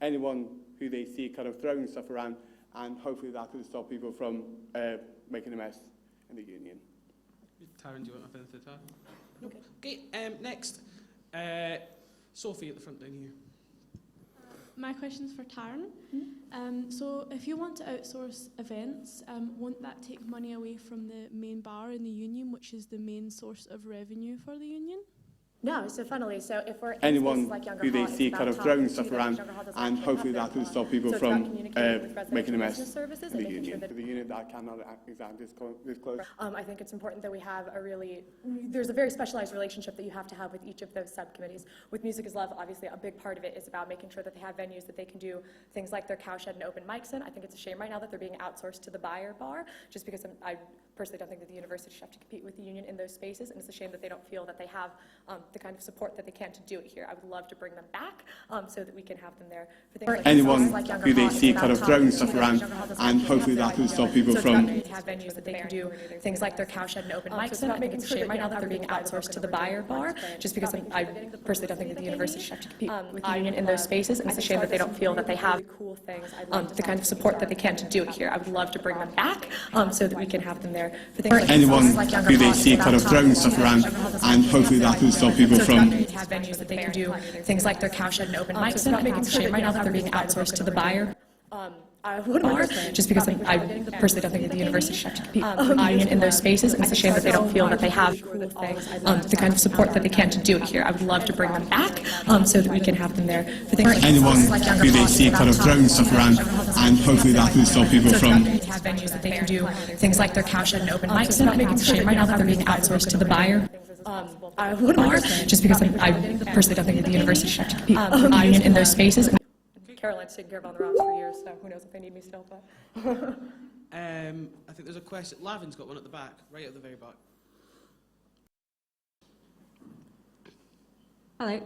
anyone who they see kind of throwing stuff around, and hopefully that could stop people from making a mess in the union. Taryn, do you want to have anything to add? No. Okay, next, Sophie at the front down here. My question's for Taryn. So if you want to outsource events, won't that take money away from the main bar in the union, which is the main source of revenue for the union? No, so funnily, so if we're anyone like who they see kind of throwing stuff around, and hopefully that could stop people from making a mess in the union. For the unit that I cannot exactly disclose. I think it's important that we have there's a very specialized relationship that you have to have with each of those subcommittees. With Music is Love, obviously a big part of it is about making sure that they have venues that they can do things like their cowshed and open mics in. I think it's a shame right now that they're being outsourced to the buyer bar, just because I personally don't think that the university should have to compete with the union in those spaces, and it's a shame that they don't feel that they have the kind of support that they can to do it here. I would love to bring them back so that we can have them there for things like anyone who they see kind of throwing stuff around, and hopefully that could stop people from have venues that they can do things like their cowshed and open mics in. I think it's a shame right now that they're being outsourced to the buyer bar, just because I personally don't think that the university should have to compete with the union in those spaces, and it's a shame that they don't feel that they have the kind of support that they can to do it here. I would love to bring them back so that we can have them there for things like anyone who they see kind of throwing stuff around, and hopefully that could stop people from have venues that they can do things like their cowshed and open mics in. I think it's a shame right now that they're being outsourced to the buyer. Just because I personally don't think that the university should have to compete with the union in those spaces, and it's a shame that they don't feel that they have the kind of support that they can to do it here. I would love to bring them back so that we can have them there for things like anyone who they see kind of throwing stuff around, and hopefully that could stop people from have venues that they can do things like their cowshed and open mics in. I think it's a shame right now that they're being outsourced to the buyer. Just because I personally don't think that the university should have to compete with the union in those spaces. Caroline's taken care of on the rocks for years, so who knows if they need me still. But I think there's a question. Lavin's got one at the back, right at the very back. Hello.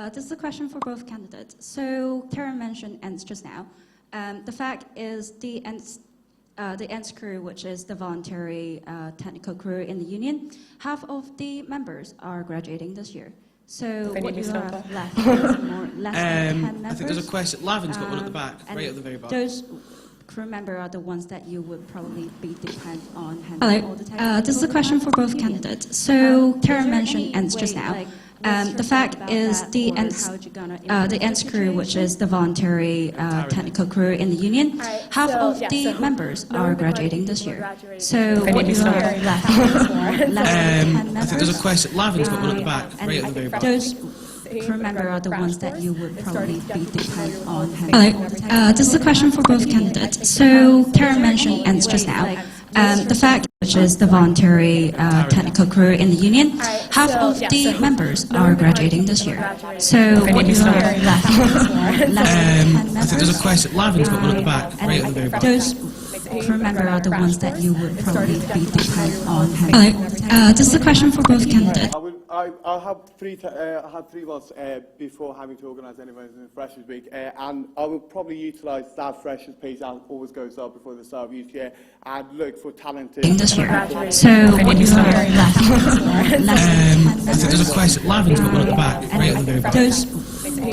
This is a question for both candidates. So Taryn mentioned ENTS just now. The fact is the ENTS crew, which is the voluntary technical crew in the union, half of the members are graduating this year. So what you have left is more less than 10 members. I think there's a question. Lavin's got one at the back, right at the very back. Those crew members are the ones that you would probably be dependent on handling all the time. This is a question for both candidates. So Taryn mentioned ENTS just now. The fact is the ENTS crew, which is the voluntary technical crew in the union, half of the members are graduating this year. So what you have left is more less than 10 members. I think there's a question. Lavin's got one at the back, right at the very back. Those crew members are the ones that you would probably be dependent on handling all the time. This is a question for both candidates. So Taryn mentioned ENTS just now. The fact, which is the voluntary technical crew in the union, half of the members are graduating this year. So what you have left is more less than 10 members. I think there's a question. Lavin's got one at the back, right at the very back. Those crew members are the ones that you would probably be dependent on handling. This is a question for both candidates. I'll have three months before having to organise any events in Freshers Week, and I will probably utilise staff freshers pay that always goes up before the start of each year, and look for talented. This year. So what you have left is more less than 10 members. I think there's a question. Lavin's got one at the back, right at the very back. Those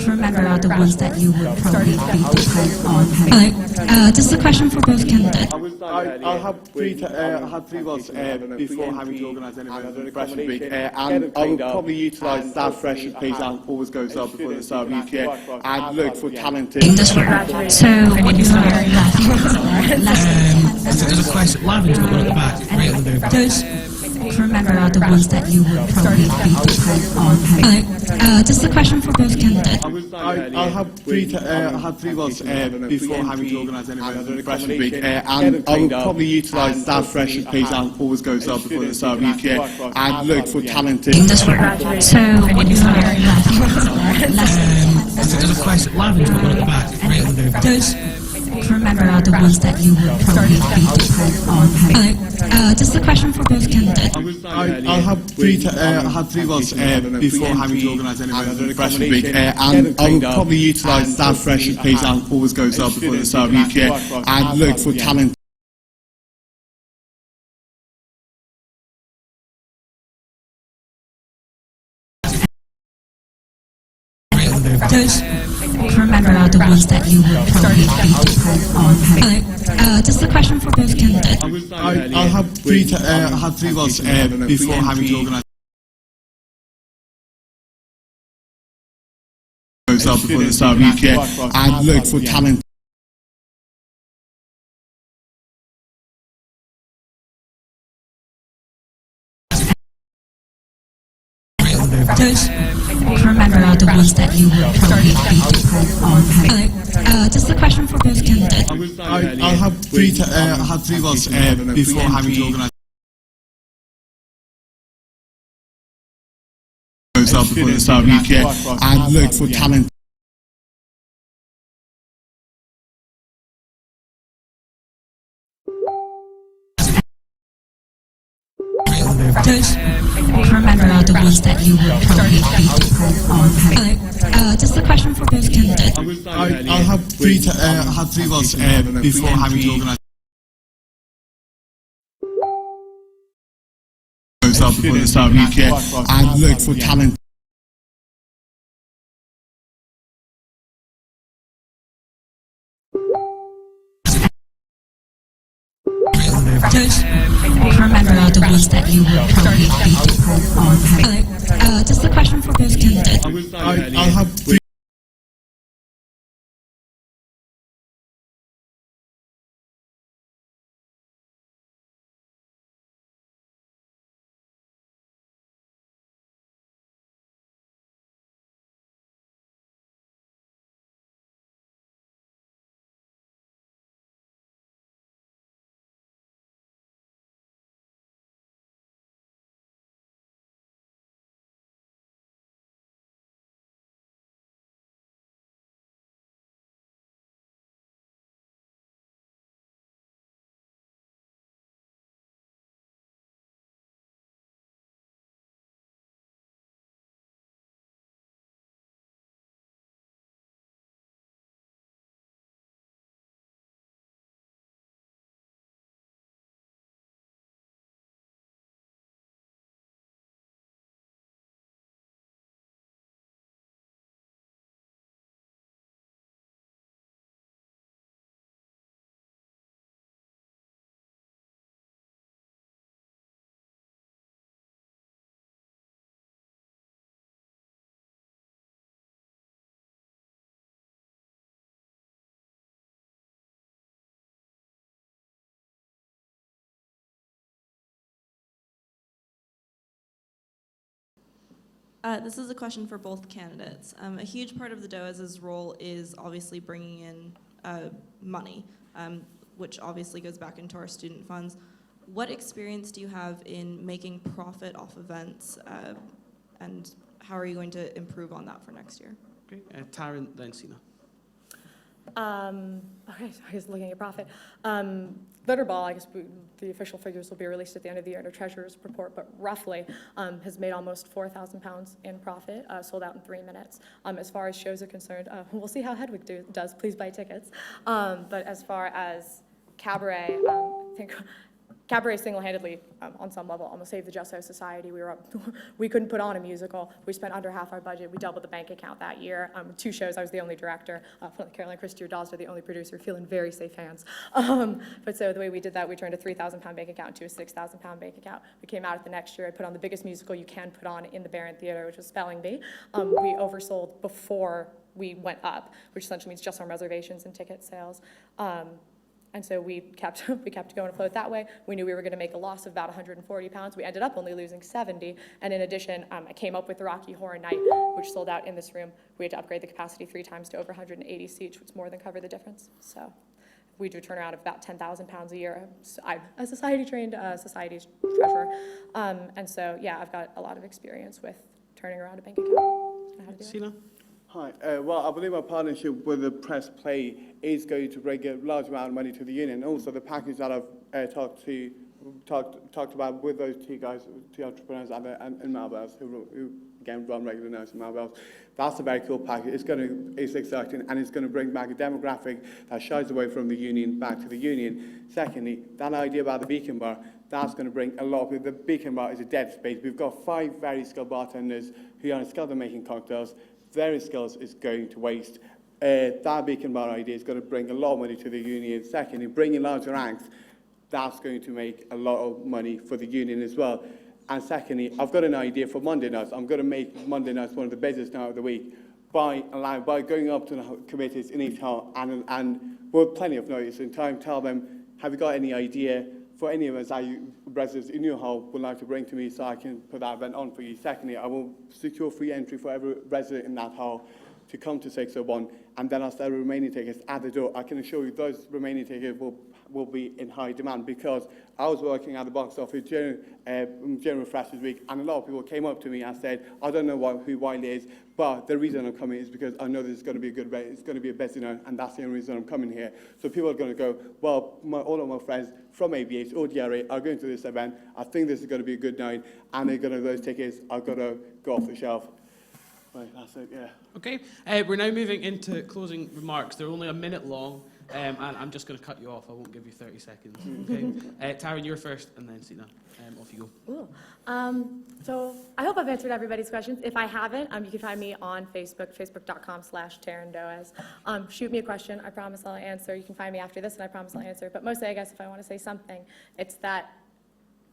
crew members are the ones that you would probably be dependent on handling. This is a question for both candidates. I'll have three months before having to organise any events in Freshers Week, and I will probably utilise staff freshers pay that always goes up before the start of each year, and look for talented. This year. So what you have left is more less than 10 members. I think there's a question. Lavin's got one at the back, right at the very back. Those crew members are the ones that you would probably be dependent on handling. This is a question for both candidates. I'll have three months before having to organise any events in Freshers Week, and I will probably utilise staff freshers pay that always goes up before the start of each year, and look for talented. This year. So what you have left is more less than 10 members. I think there's a question. Lavin's got one at the back, right at the very back. Those crew members are the ones that you would probably be dependent on handling. This is a question for both candidates. I'll have three months before having to organise any events in Freshers Week, and I will probably utilise staff freshers pay that always goes up before the start of each year, and look for talent. Those crew members remember are the ones that you would probably be dependent on. Hello. This is a question for both candidates. I'll have three votes before having to organise. Before the start of each year, and look for talent. Those who remember are the ones that you would probably be dependent on. Hello. This is a question for both candidates. I'll have three votes before having to organise. Before the start of each year, and look for talent. Those who remember are the ones that you would probably be dependent on. Hello. This is a question for both candidates. I'll have three votes before having to organise. Before the start of each year, and look for talent. Those who remember are the ones that you would probably be dependent on. Hello. This is a question for both candidates. I'll have three. This is a question for both candidates. A huge part of the DOAS's role is obviously bringing in money, which obviously goes back into our student funds. What experience do you have in making profit off events, and how are you going to improve on that for next year? Okay, Taryn, then Sina. Okay, so I was looking at profit. Glitterball, I guess the official figures will be released at the end of the year in our treasurer's report, but roughly has made almost £4,000 in profit, sold out in 3 minutes. As far as shows are concerned, we'll see how Hedwig does. Please buy tickets. But as far as Cabaret, I think Cabaret single-handedly, on some level, almost saved the Just So Society. We couldn't put on a musical. We spent under half our budget. We doubled the bank account that year. 2 shows, I was the only director. Caroline Christie or Dawes, the only producer, feeling very safe hands. But so the way we did that, we turned a £3,000 bank account to a £6,000 bank account. We came out at the next year. I put on the biggest musical you can put on in the Barron Theater, which was Spelling Bee. We oversold before we went up, which essentially means just on reservations and ticket sales. And so we kept going afloat that way. We knew we were going to make a loss of about £140. We ended up only losing 70. And in addition, I came up with the Rocky Horror Night, which sold out in this room. We had to upgrade the capacity 3 times to over 180 seats, which more than covered the difference. So we do a turnaround of about £10,000 a year. I'm a society-trained society's treasurer. And so, yeah, I've got a lot of experience with turning around a bank account. How to do it. Sina? Hi. Well, I believe our partnership with the Press Play is going to bring a large amount of money to the union. Also, the package that I've talked about with those 2 guys, 2 entrepreneurs in Marlborough, who again run regular nights in Marlborough. That's a very cool package. It's exciting, and it's going to bring back a demographic that shies away from the union back to the union. Secondly, that idea about the Beacon Bar, that's going to bring a lot of people. The Beacon Bar is a dead space. We've got 5 very skilled bartenders who are skilled at making cocktails. Their skills is going to waste. that Beacon Bar idea is going to bring a lot of money to the union. Secondly, bringing larger ranks, that's going to make a lot of money for the union as well. And secondly, I've got an idea for Monday nights. I'm going to make Monday nights one of the busiest nights of the week by going up to the committees in each hall and with plenty of notice in time, tell them, have you got any idea for any of us that you residents in your hall would like to bring to me so I can put that event on for you. Secondly, I will secure free entry for every resident in that hall to come to 601, and then I'll sell remaining tickets at the door. I can assure you those remaining tickets will be in high demand, because I was working at the box office during Freshers Week, and a lot of people came up to me and said, I don't know who Wiley is, but the reason I'm coming is because I know this is going to be a good it's going to be a busy night, and that's the only reason I'm coming here. So people are going to go, well, all of my friends from ABH or DRA are going to this event. I think this is going to be a good night, and those tickets are going to go off the shelf. Right, that's it, yeah. Okay, we're now moving into closing remarks. They're only a minute long, and I'm just going to cut you off. I won't give you 30 seconds. Okay, Taryn, you're first, and then Sina. Off you go. Ooh. So I hope I've answered everybody's questions. If I haven't, you can find me on Facebook, facebook.com/Taryn Doaz. Shoot me a question. I promise I'll answer. You can find me after this, and I promise I'll answer. But mostly, I guess, if I want to say something, it's that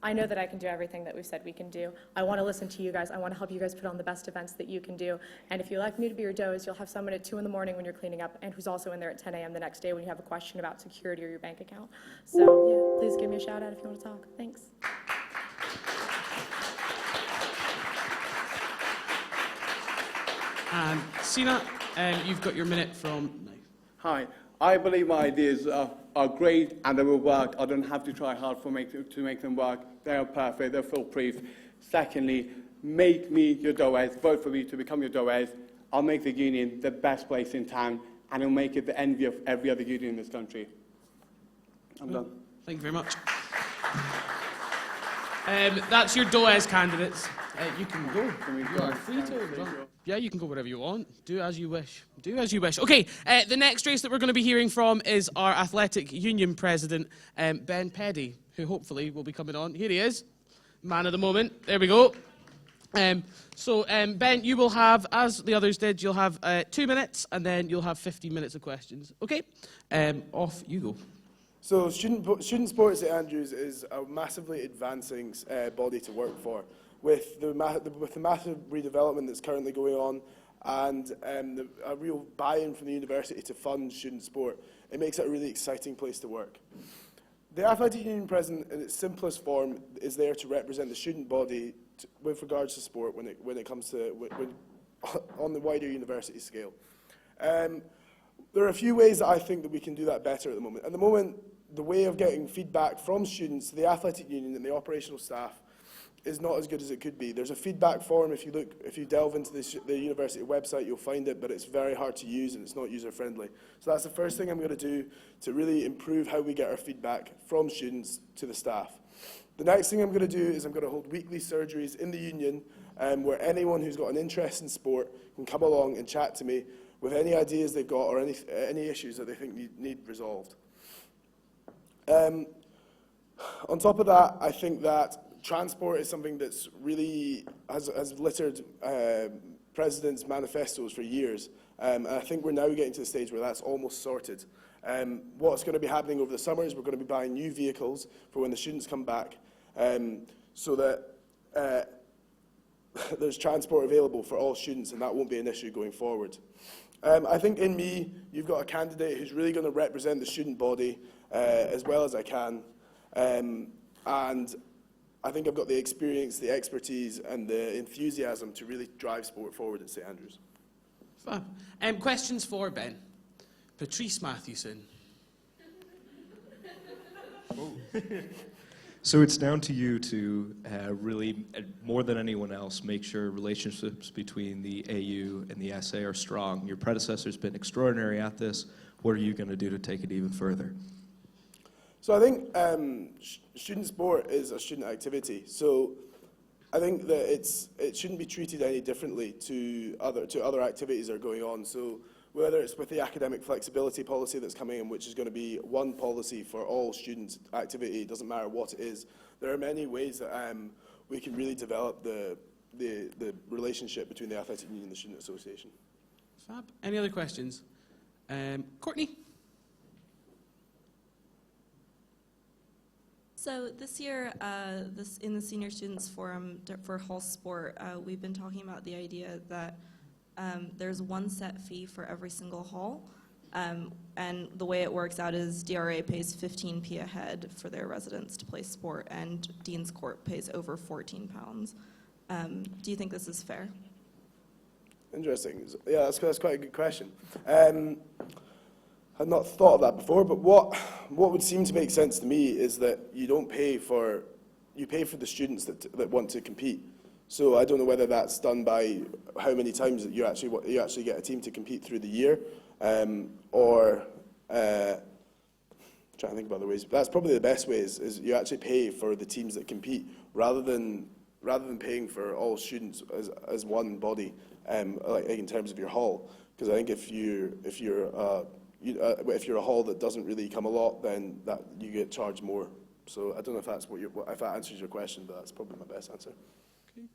I know that I can do everything that we've said we can do. I want to listen to you guys. I want to help you guys put on the best events that you can do. And if you like me to be your does, you'll have someone at 2 in the morning when you're cleaning up, and who's also in there at 10 a.m. the next day when you have a question about security or your bank account. So, yeah, please give me a shout out if you want to talk. Thanks. And Sina, you've got your minute from now. Hi. I believe my ideas are great and they will work. I don't have to try hard to make them work. They are perfect. They're foolproof. Secondly, make me your Doaz. Vote for me to become your Doaz. I'll make the union the best place in town, and I'll make it the envy of every other union in this country. I'm done. Thank you very much. That's your Doaz candidates. You can go. You are free to. Yeah, you can go wherever you want. Do as you wish. Do as you wish. Okay, the next race that we're going to be hearing from is our athletic union president, Ben Peddy, who hopefully will be coming on. Here he is, man of the moment. There we go. Ben, you will have, as the others did, you'll have 2 minutes, and then you'll have 15 minutes of questions. Okay, off you go. So student sport at St Andrews is a massively advancing body to work for. With the massive redevelopment that's currently going on, and a real buy-in from the university to fund student sport, it makes it a really exciting place to work. The Athletic Union President, in its simplest form, is there to represent the student body with regards to sport when it comes to on the wider university scale. There are a few ways that I think that we can do that better at the moment. At the moment, the way of getting feedback from students to the Athletic Union and the operational staff is not as good as it could be. There's a feedback form. If you delve into the university website, you'll find it, but it's very hard to use and it's not user-friendly. So that's the first thing I'm going to do to really improve how we get our feedback from students to the staff. The next thing I'm going to do is I'm going to hold weekly surgeries in the union where anyone who's got an interest in sport can come along and chat to me with any ideas they've got or any issues that they think need resolved. On top of that, I think that transport is something that's really has littered presidents' manifestos for years. And I think we're now getting to the stage where that's almost sorted. What's going to be happening over the summer is we're going to be buying new vehicles for when the students come back, so that there's transport available for all students, and that won't be an issue going forward. I think in me, you've got a candidate who's really going to represent the student body as well as I can. And I think I've got the experience, the expertise, and the enthusiasm to really drive sport forward at St Andrews. Fab. Questions for Ben. Patrice Mathewson. So it's down to you to really, more than anyone else, make sure relationships between the AU and the SA are strong. Your predecessor's been extraordinary at this. What are you going to do to take it even further? So I think student sport is a student activity. So I think that it shouldn't be treated any differently to other activities that are going on. So whether it's with the academic flexibility policy that's coming in, which is going to be one policy for all student activity, it doesn't matter what it is. There are many ways that we can really develop the relationship between the Athletic Union and the Student Association. Fab. Any other questions? Courtney? So this year, in the Senior Students Forum for Hall Sport, we've been talking about the idea that there's one set fee for every single hall, and the way it works out is DRA pays 15p a head for their residents to play sport, and Dean's Court pays over £14. Do you think this is fair? Interesting. Yeah, that's quite a good question. I'd not thought of that before, but what would seem to make sense to me is that you pay for the students that want to compete. So I don't know whether that's done by how many times that you actually get a team to compete through the year, or trying to think of other ways. But that's probably the best way is you actually pay for the teams that compete rather than paying for all students as one body, like in terms of your hall. Because I think if you're a hall that doesn't really come a lot, then that you get charged more. So I don't know if that's if that answers your question, but that's probably my best answer. Okay.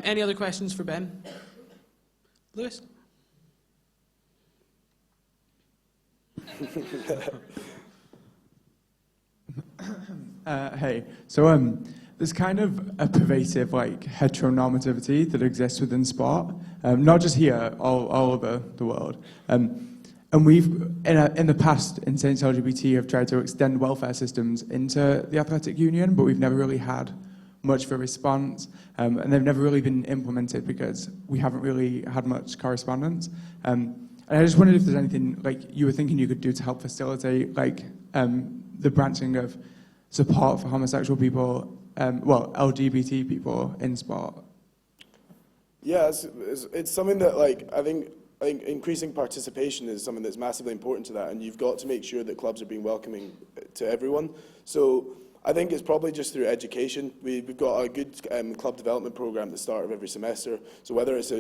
Any other questions for Ben? Lewis? Hey, so there's kind of a pervasive heteronormativity that exists within sport, not just here, all over the world. And we've, in the past, in Saints LGBT, have tried to extend welfare systems into the athletic union, but we've never really had much of a response, and they've never really been implemented because we haven't really had much correspondence. And I just wondered if there's anything you were thinking you could do to help facilitate the branching of support for homosexual people, LGBT people in sport. Yeah, it's something that I think increasing participation is something that's massively important to that, and you've got to make sure that clubs are being welcoming to everyone. So I think it's probably just through education. We've got a good club development program at the start of every semester. So whether it's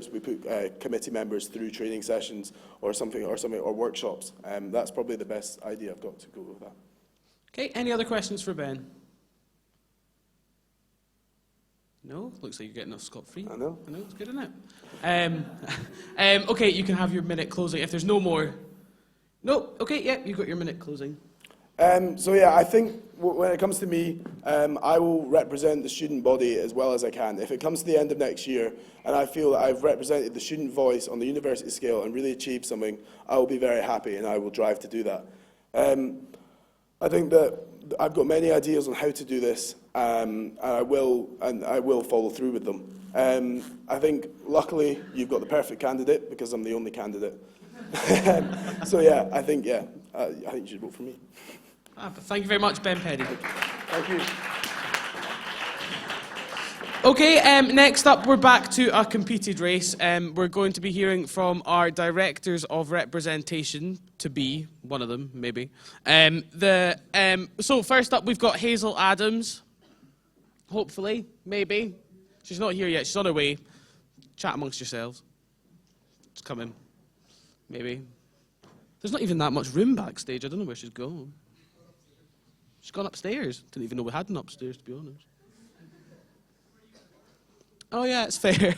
we put committee members through training sessions or workshops, that's probably the best idea I've got to go with that. Okay. Any other questions for Ben? No? Looks like you're getting off scot-free. I know. It's good, isn't it? Okay, you can have your minute closing. If there's no more... No? Okay, yeah, you've got your minute closing. So yeah, I think when it comes to me, I will represent the student body as well as I can. If it comes to the end of next year and I feel that I've represented the student voice on the university scale and really achieved something, I will be very happy and I will drive to do that. I think that I've got many ideas on how to do this, and I will follow through with them. I think luckily you've got the perfect candidate because I'm the only candidate. So yeah, I think you should vote for me. Thank you very much, Ben Peddy. Thank you. Okay, next up we're back to a competed race. We're going to be hearing from our directors of representation, to be one of them, maybe. So first up we've got Hazel Adams, hopefully, maybe. She's not here yet, she's on her way. Chat amongst yourselves. She's coming, maybe. There's not even that much room backstage, I don't know where she's gone. She's gone upstairs. Didn't even know we had an upstairs, to be honest. Oh yeah, it's fair.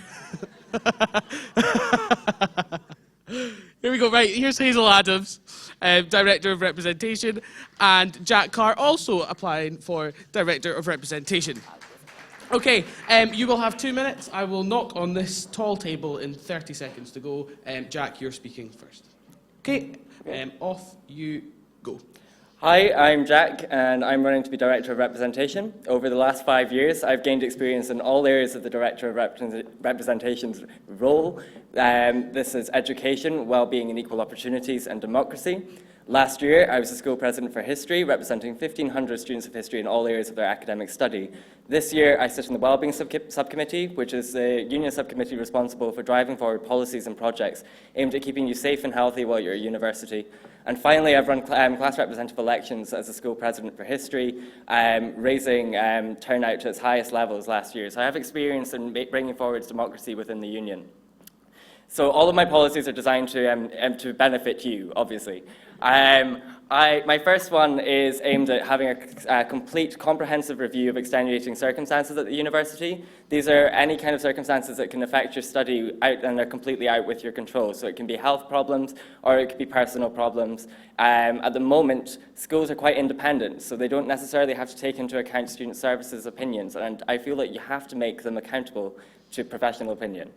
Here we go, right, here's Hazel Adams, Director of Representation, and Jack Carr also applying for Director of Representation. Okay, you will have 2 minutes. I will knock on this tall table in 30 seconds to go. Jack, you're speaking first. Okay, off you go. Hi, I'm Jack, and I'm running to be Director of Representation. Over the last 5 years, I've gained experience in all areas of the Director of Representation's role. This is education, well-being and equal opportunities, and democracy. Last year, I was the school president for history, representing 1,500 students of history in all areas of their academic study. This year, I sit in the Wellbeing Subcommittee, which is the union subcommittee responsible for driving forward policies and projects aimed at keeping you safe and healthy while you're at university. And finally, I've run class representative elections as the school president for history, raising turnout to its highest levels last year. So I have experience in bringing forward democracy within the union. So all of my policies are designed to benefit you, obviously. My first one is aimed at having a complete, comprehensive review of extenuating circumstances at the university. These are any kind of circumstances that can affect your study out and are completely out with your control. So it can be health problems or it could be personal problems. At the moment, schools are quite independent, so they don't necessarily have to take into account student services opinions, and I feel that you have to make them accountable to professional opinion.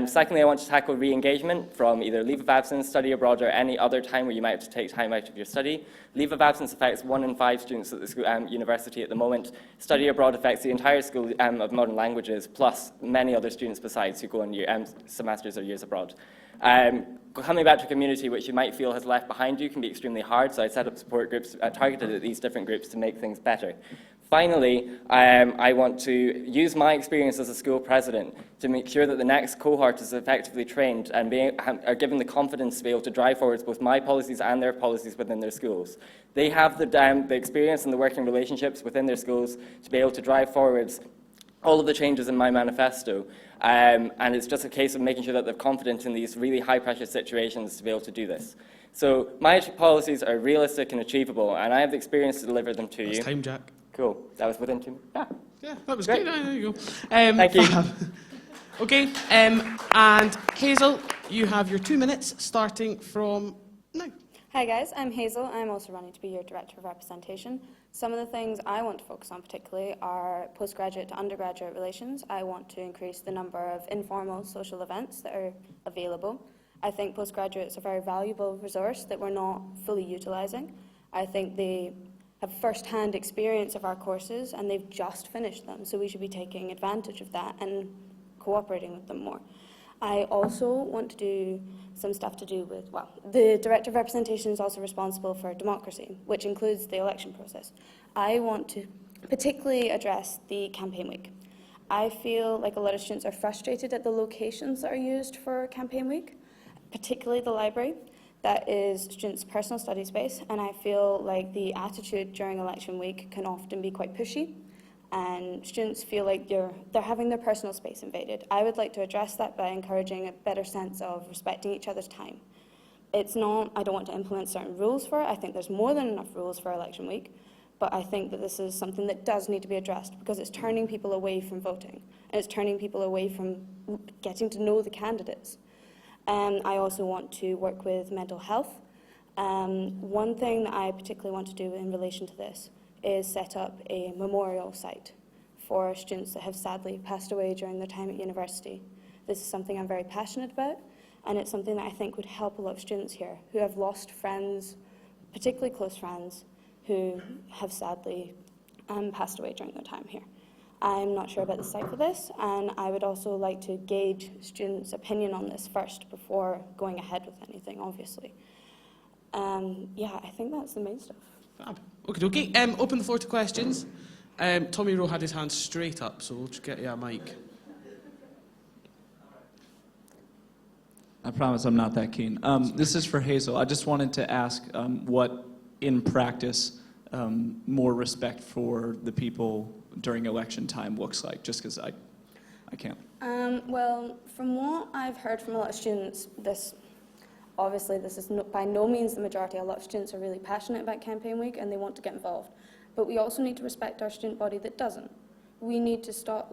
Secondly, I want to tackle re-engagement from either leave of absence, study abroad, or any other time where you might have to take time out of your study. Leave of absence affects 1 in 5 students at the school, university at the moment. Study abroad affects the entire school of modern languages, plus many other students besides who go on semesters or years abroad. Coming back to a community which you might feel has left behind you can be extremely hard, so I set up support groups targeted at these different groups to make things better. Finally, I want to use my experience as a school president to make sure that the next cohort is effectively trained and are given the confidence to be able to drive forwards both my policies and their policies within their schools. They have the experience and the working relationships within their schools to be able to drive forwards all of the changes in my manifesto. And it's just a case of making sure that they're confident in these really high-pressure situations to be able to do this. So my policies are realistic and achievable, and I have the experience to deliver them to you. That's time, Jack. Cool. That was within 2 minutes. Yeah, that was Great. great. There you go. Thank you. Okay, and Hazel, you have your 2 minutes starting from now. Hi guys, I'm Hazel. I'm also running to be your Director of Representation. Some of the things I want to focus on particularly are postgraduate to undergraduate relations. I want to increase the number of informal social events that are available. I think postgraduates are a very valuable resource that we're not fully utilising. I think they have first-hand experience of our courses and they've just finished them, so we should be taking advantage of that and cooperating with them more. I also want to do some stuff to do with, well, the Director of Representation is also responsible for democracy, which includes the election process. I want to particularly address the campaign week. I feel like a lot of students are frustrated at the locations that are used for campaign week, particularly the library. That is students' personal study space, and I feel like the attitude during election week can often be quite pushy, and students feel like they're having their personal space invaded. I would like to address that by encouraging a better sense of respecting each other's time. It's not, I don't want to implement certain rules for it. I think there's more than enough rules for election week, but I think that this is something that does need to be addressed because it's turning people away from voting, and it's turning people away from getting to know the candidates. I also want to work with mental health. One thing that I particularly want to do in relation to this is set up a memorial site for students that have sadly passed away during their time at university. This is something I'm very passionate about, and it's something that I think would help a lot of students here who have lost friends, particularly close friends, who have sadly passed away during their time here. I'm not sure about the site for this, and I would also like to gauge students' opinion on this first before going ahead with anything, obviously. Yeah, I think that's the main stuff. Fab. Okay. Open the floor to questions. Tommy Rowe had his hand straight up, so we'll just get you a mic. I promise I'm not that keen. This is for Hazel. I just wanted to ask what, in practice, more respect for the people during election time looks like, just because I can't. Well, from what I've heard from a lot of students, this is by no means the majority. A lot of students are really passionate about campaign week and they want to get involved. But we also need to respect our student body that doesn't. We need to stop,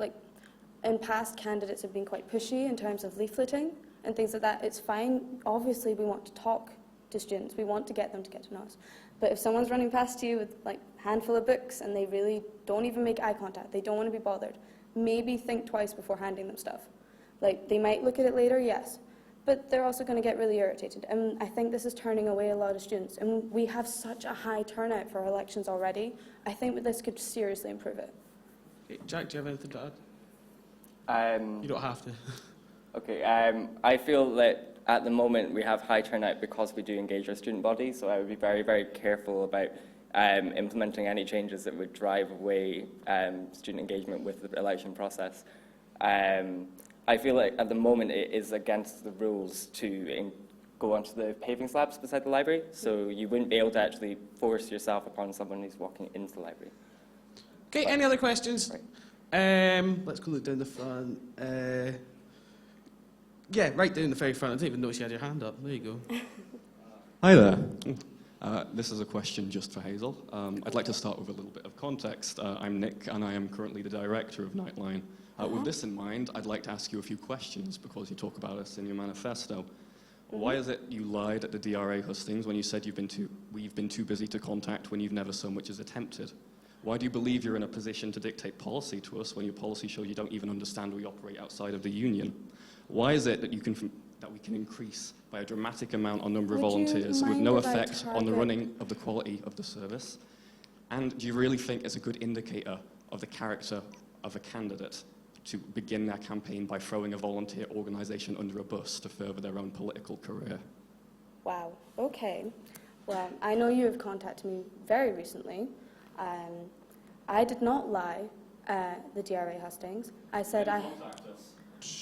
in past candidates have been quite pushy in terms of leafleting and things like that. It's fine. Obviously, we want to talk to students. We want to get them to get to know us. But if someone's running past you with a handful of books and they really don't even make eye contact, they don't want to be bothered, maybe think twice before handing them stuff. They might look at it later, yes, but they're also going to get really irritated. And I think this is turning away a lot of students. And we have such a high turnout for our elections already. I think that this could seriously improve it. Okay, Jack, do you have anything to add? You don't have to. Okay, I feel that at the moment we have high turnout because we do engage our student body, so I would be very, very careful about implementing any changes that would drive away student engagement with the election process. I feel like at the moment it is against the rules to go onto the paving slabs beside the library, so you wouldn't be able to actually force yourself upon someone who's walking into the library. Okay, any other questions? Right. Let's go look down the front. Yeah, right there in the very front. I didn't even notice you had your hand up. There you go. Hi there. This is a question just for Hazel. I'd like to start with a little bit of context. I'm Nick, and I am currently the director of Nightline. With this in mind, I'd like to ask you a few questions because you talk about us in your manifesto. Why is it you lied at the DRA hustings when you said we've been too busy to contact when you've never so much as attempted? Why do you believe you're in a position to dictate policy to us when your policy shows you don't even understand we operate outside of the union? Why is it that we can increase by a dramatic amount on number of volunteers with no effect on the running of the quality of the service? And do you really think it's a good indicator of the character of a candidate to begin their campaign by throwing a volunteer organisation under a bus to further their own political career? Wow, okay. Well, I know you have contacted me very recently. I did not lie at the DRA hustings.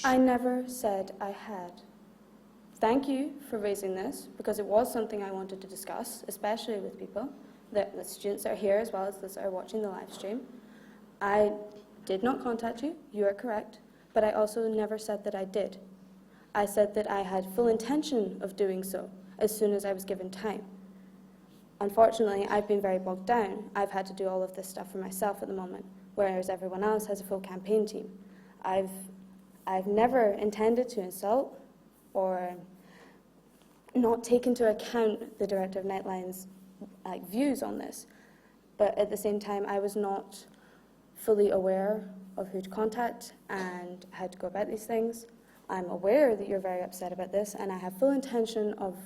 I never said I had. Thank you for raising this, because it was something I wanted to discuss, especially with people, the students that are here as well as those that are watching the live stream. I did not contact you, you are correct, but I also never said that I did. I said that I had full intention of doing so as soon as I was given time. Unfortunately, I've been very bogged down. I've had to do all of this stuff for myself at the moment, whereas everyone else has a full campaign team. I've never intended to insult or not take into account the director of Nightline's views on this, but at the same time, I was not fully aware of who to contact and how to go about these things. I'm aware that you're very upset about this, and I have full intention of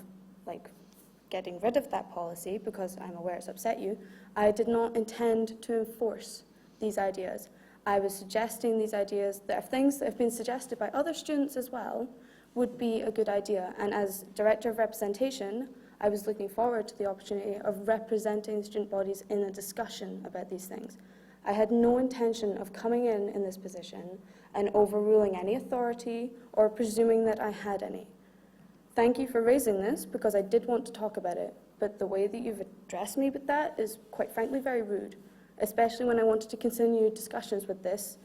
getting rid of that policy because I'm aware it's upset you. I did not intend to enforce these ideas. I was suggesting these ideas that are things that have been suggested by other students as well would be a good idea. And as Director of Representation, I was looking forward to the opportunity of representing student bodies in a discussion about these things. I had no intention of coming in this position and overruling any authority or presuming that I had any. Thank you for raising this, because I did want to talk about it, but the way that you've addressed me with that is, quite frankly, very rude, especially when I wanted to continue discussions with this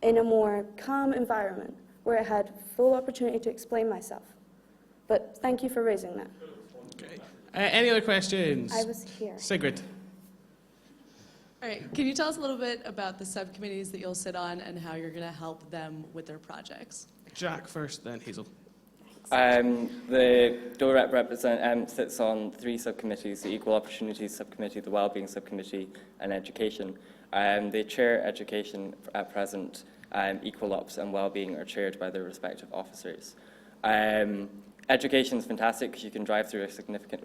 in a more calm environment, where I had full opportunity to explain myself. But thank you for raising that. Okay. Any other questions? I was here. Sigrid. All right, can you tell us a little bit about the subcommittees that you'll sit on and how you're going to help them with their projects? Jack first, then Hazel. The DOREP sits on 3 subcommittees: the Equal Opportunities Subcommittee, the Wellbeing Subcommittee, and Education. They chair Education at present. Equal Ops and Wellbeing are chaired by their respective officers. Education is fantastic because you can drive through a significant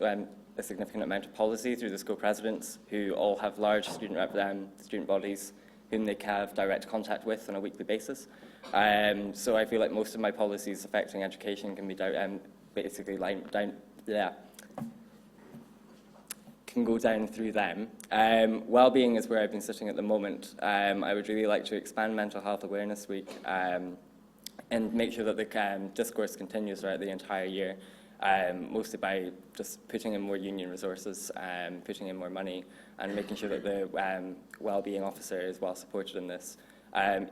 amount of policy through the school presidents, who all have large student bodies whom they have direct contact with on a weekly basis. So I feel like most of my policies affecting education can be can go down through them. Wellbeing is where I've been sitting at the moment. I would really like to expand Mental Health Awareness Week and make sure that the discourse continues throughout the entire year, mostly by just putting in more union resources, putting in more money, and making sure that the wellbeing officer is well supported in this.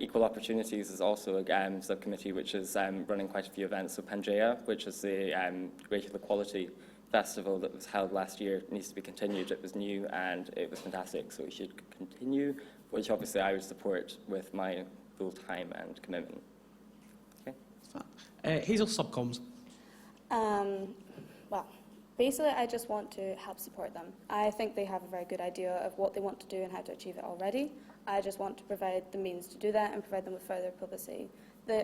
Equal Opportunities is also a subcommittee which is running quite a few events. So Pangea, which is the Racial Equality Festival that was held last year, needs to be continued. It was new and it was fantastic, so we should continue, which obviously I would support with my full time and commitment. Okay. Hazel, subcoms. Well, basically I just want to help support them. I think they have a very good idea of what they want to do and how to achieve it already. I just want to provide the means to do that and provide them with further publicity.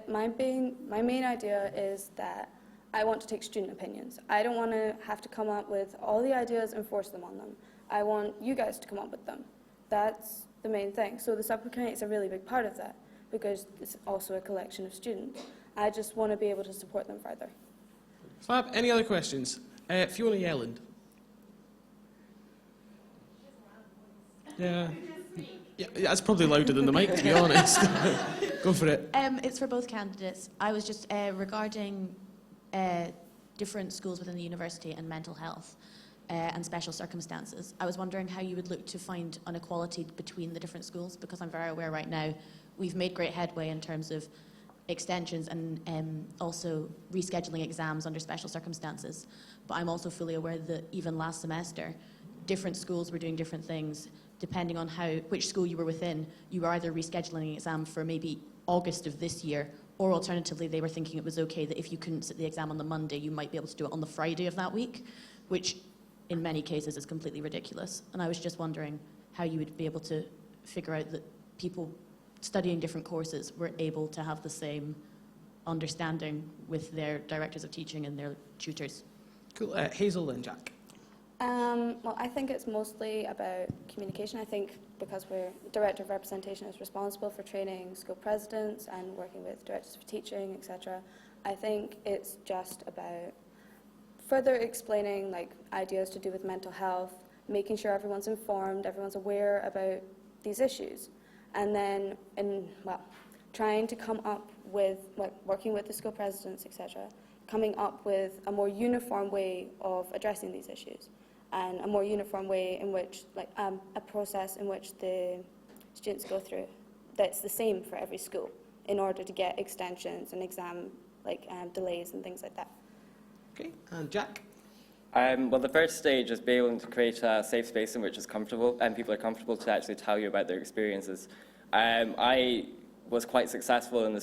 My main idea is that I want to take student opinions. I don't want to have to come up with all the ideas and force them on them. I want you guys to come up with them. That's the main thing. So the subcommittee is a really big part of that, because it's also a collection of students. I just want to be able to support them further. Fab, any other questions? Fiona Yelland. Yeah, that's probably louder than the mic, to be honest. Go for it. It's for both candidates. I was just regarding different schools within the university and mental health and special circumstances. I was wondering how you would look to find inequality between the different schools, because I'm very aware right now we've made great headway in terms of extensions and also rescheduling exams under special circumstances. But I'm also fully aware that even last semester, different schools were doing different things. Depending on which school you were within, you were either rescheduling an exam for maybe August of this year, or alternatively, they were thinking it was okay that if you couldn't sit the exam on the Monday, you might be able to do it on the Friday of that week, which in many cases is completely ridiculous. And I was just wondering how you would be able to figure out that people studying different courses were able to have the same understanding with their directors of teaching and their tutors. Cool. Hazel and Jack. Well, I think it's mostly about communication. I think because Director of Representation is responsible for training school presidents and working with directors of teaching, etc. I think it's just about further explaining like ideas to do with mental health, making sure everyone's informed, everyone's aware about these issues, and then trying to come up with, working with the school presidents, etc., coming up with a more uniform way of addressing these issues, and a more uniform way in which, a process in which the students go through that's the same for every school in order to get extensions and exam delays and things like that. Okay, and Jack? Well, the first stage is being able to create a safe space in which is comfortable and people are comfortable to actually tell you about their experiences. I was quite successful in the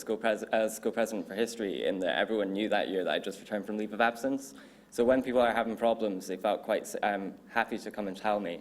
as school president for history in that everyone knew that year that I just returned from leave of absence. So when people are having problems, they felt quite happy to come and tell me.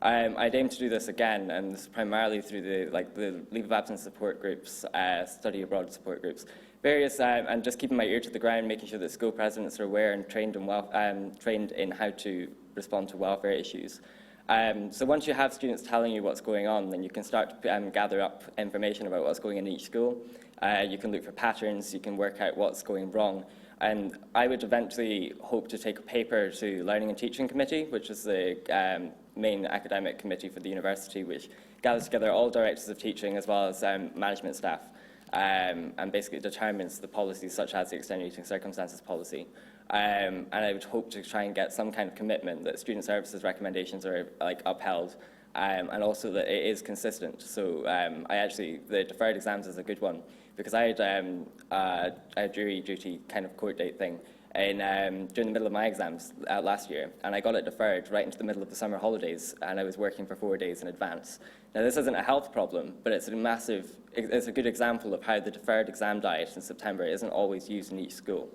I'd aim to do this again, and this is primarily through the leave of absence support groups, study abroad support groups, various, and just keeping my ear to the ground, making sure that school presidents are aware and trained in how to respond to welfare issues. So once you have students telling you what's going on, then you can start to gather up information about what's going on in each school. You can look for patterns, you can work out what's going wrong. And I would eventually hope to take a paper to Learning and Teaching Committee, which is the main academic committee for the university, which gathers together all directors of teaching as well as management staff, and basically determines the policies such as the extenuating circumstances policy. And I would hope to try and get some kind of commitment that student services recommendations are upheld, and also that it is consistent. So the deferred exams is a good one, because I had a jury duty kind of court date thing during the middle of my exams last year, and I got it deferred right into the middle of the summer holidays, and I was working for 4 days in advance. Now, this isn't a health problem, but it's a good example of how the deferred exam diet in September isn't always used in each school.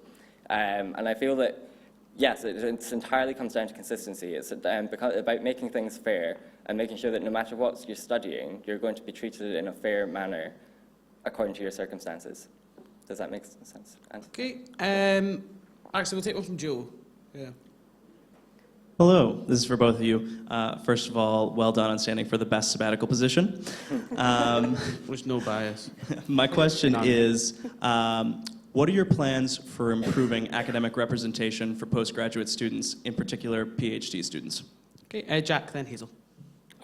And I feel that, yes, it entirely comes down to consistency. It's about making things fair and making sure that no matter what you're studying, you're going to be treated in a fair manner according to your circumstances. Does that make sense? Okay. Actually, we'll take one from Joe. Yeah. Hello, this is for both of you. First of all, well done on standing for the best sabbatical position. With no bias. My question is, what are your plans for improving academic representation for postgraduate students, in particular PhD students? Okay, Jack, then Hazel.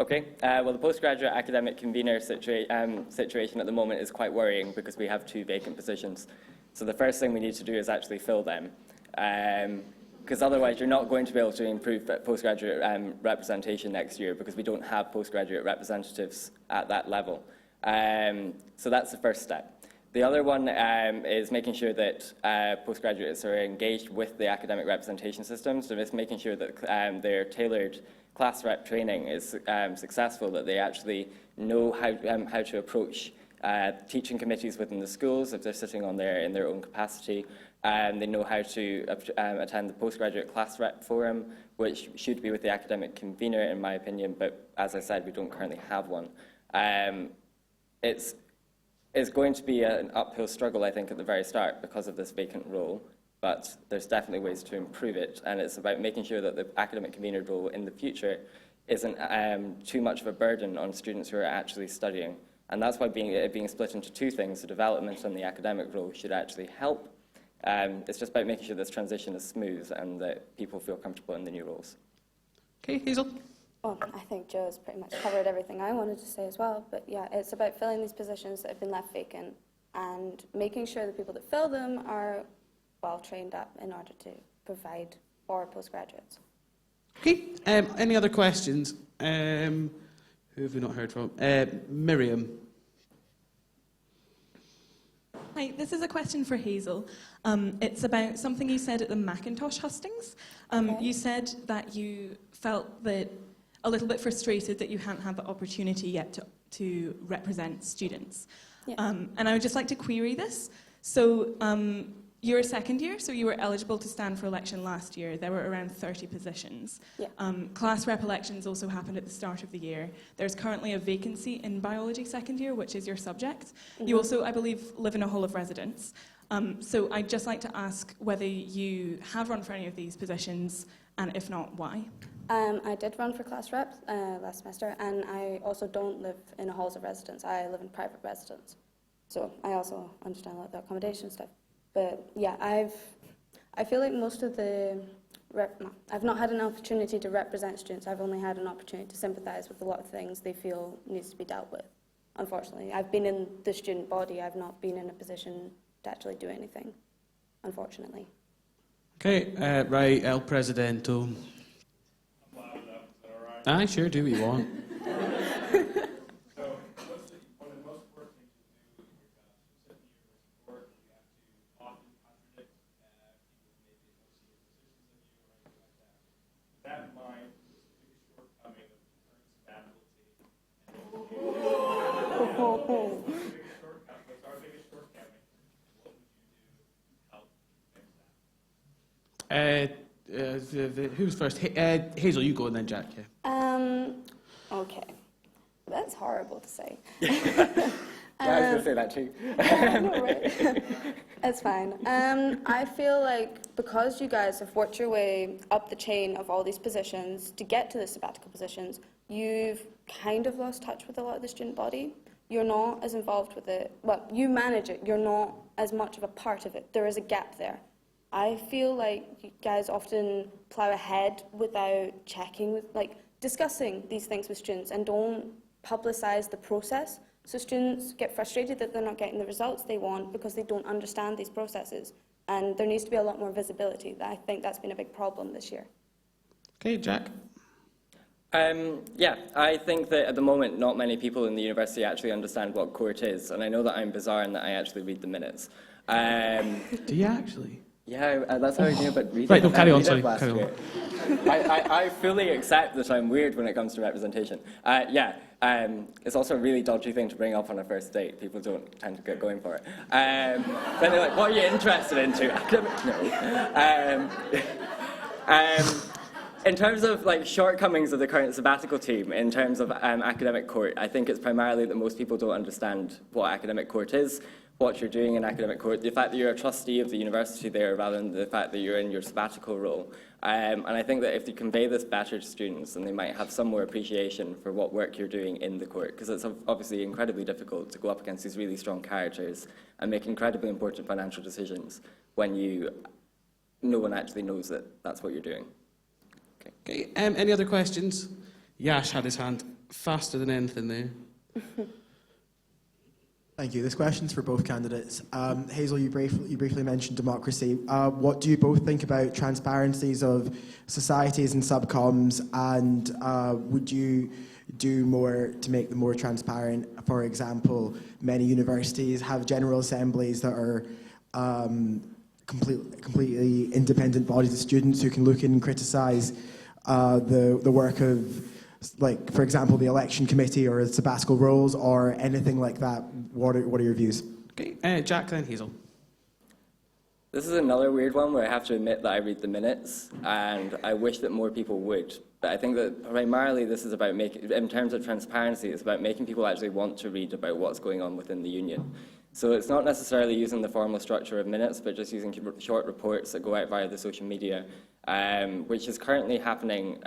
Okay, well, the postgraduate academic convener situation at the moment is quite worrying because we have 2 vacant positions. So the first thing we need to do is actually fill them, because otherwise you're not going to be able to improve postgraduate representation next year because we don't have postgraduate representatives at that level. So that's the first step. The other one is making sure that postgraduates are engaged with the academic representation system, so it's making sure that their tailored class rep training is successful, that they actually know how to approach teaching committees within the schools if they're sitting in their own capacity, and they know how to attend the postgraduate class rep forum, which should be with the academic convener in my opinion, but as I said, we don't currently have one. It's going to be an uphill struggle, I think, at the very start because of this vacant role, but there's definitely ways to improve it, and it's about making sure that the academic convener role in the future isn't too much of a burden on students who are actually studying. And that's why being split into 2 things, the development and the academic role, should actually help. It's just about making sure this transition is smooth and that people feel comfortable in the new roles. Okay, Hazel. Well, I think Joe's pretty much covered everything I wanted to say as well. But yeah, it's about filling these positions that have been left vacant and making sure the people that fill them are well trained up in order to provide for postgraduates. Okay, any other questions? Who have we not heard from? Miriam. Hi, this is a question for Hazel. It's about something you said at the Macintosh hustings. You said that you felt that a little bit frustrated that you hadn't had the opportunity yet to represent students. Yeah. And I would just like to query this. So you're a second year, so you were eligible to stand for election last year. There were around 30 positions. Yeah. Class rep elections also happened at the start of the year. There's currently a vacancy in biology second year, which is your subject. You also, I believe, live in a hall of residence. So I'd just like to ask whether you have run for any of these positions, and if not, why? I did run for class rep last semester, and I also don't live in a halls of residence. I live in private residence. So I also understand a lot of the accommodation stuff. But yeah, I feel like most of the, I've not had an opportunity to represent students. I've only had an opportunity to sympathise with a lot of things they feel needs to be dealt with, unfortunately. I've been in the student body. I've not been in a position to actually do anything, unfortunately. Okay, right, El Presidento. Aye, sure, do what you want. Who's first? Hazel, you go and then Jack. Yeah. Okay. That's horrible to say. Yeah, I was going to say that too. No, right? It's fine. I feel like because you guys have worked your way up the chain of all these positions to get to the sabbatical positions, you've kind of lost touch with a lot of the student body. You're not as involved with it. Well, you manage it. You're not as much of a part of it. There is a gap there. I feel like you guys often plough ahead without checking, with, like, discussing these things with students, and don't publicise the process. So students get frustrated that they're not getting the results they want because they don't understand these processes. And there needs to be a lot more visibility. I think that's been a big problem this year. Okay, Jack. Yeah, I think that at the moment not many people in the university actually understand what court is, and I know that I'm bizarre in that I actually read the minutes. Do you actually? Yeah, that's how I knew about reading. Right, no, carry on, sorry. Carry on. I fully accept that I'm weird when it comes to representation. It's also a really dodgy thing to bring up on a first date. People don't tend to get going for it. Then they're like, what are you interested into? No. In terms of like shortcomings of the current sabbatical team, in terms of academic court, I think it's primarily that most people don't understand what academic court is, what you're doing in academic court, the fact that you're a trustee of the university there rather than the fact that you're in your sabbatical role. And I think that if you convey this better to students, then they might have some more appreciation for what work you're doing in the court, because it's obviously incredibly difficult to go up against these really strong characters and make incredibly important financial decisions when no one actually knows that that's what you're doing. Okay. Any other questions? Yash had his hand faster than anything there. Thank you. This question's for both candidates. Hazel, you briefly mentioned democracy. What do you both think about transparencies of societies and subcoms, and would you do more to make them more transparent? For example, many universities have general assemblies that are completely independent bodies of students who can look in and criticise the work of, like, for example, the election committee or sabbatical roles or anything like that. What are your views? Okay, Jack, then Hazel. This is another weird one where I have to admit that I read the minutes, and I wish that more people would. But I think that primarily this is about making, in terms of transparency, it's about making people actually want to read about what's going on within the union. So it's not necessarily using the formal structure of minutes, but just using short reports that go out via the social media, which is currently happening.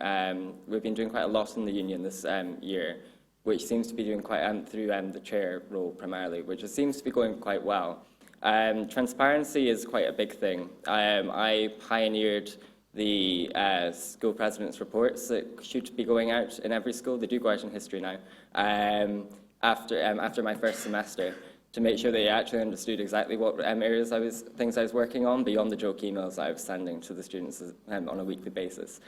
We've been doing quite a lot in the union this year, which seems to be doing quite through the chair role primarily, which seems to be going quite well. Transparency is quite a big thing. I pioneered the school president's reports that should be going out in every school. They do go out in history now, after my first semester, to make sure that they actually understood exactly what things I was working on beyond the joke emails that I was sending to the students on a weekly basis.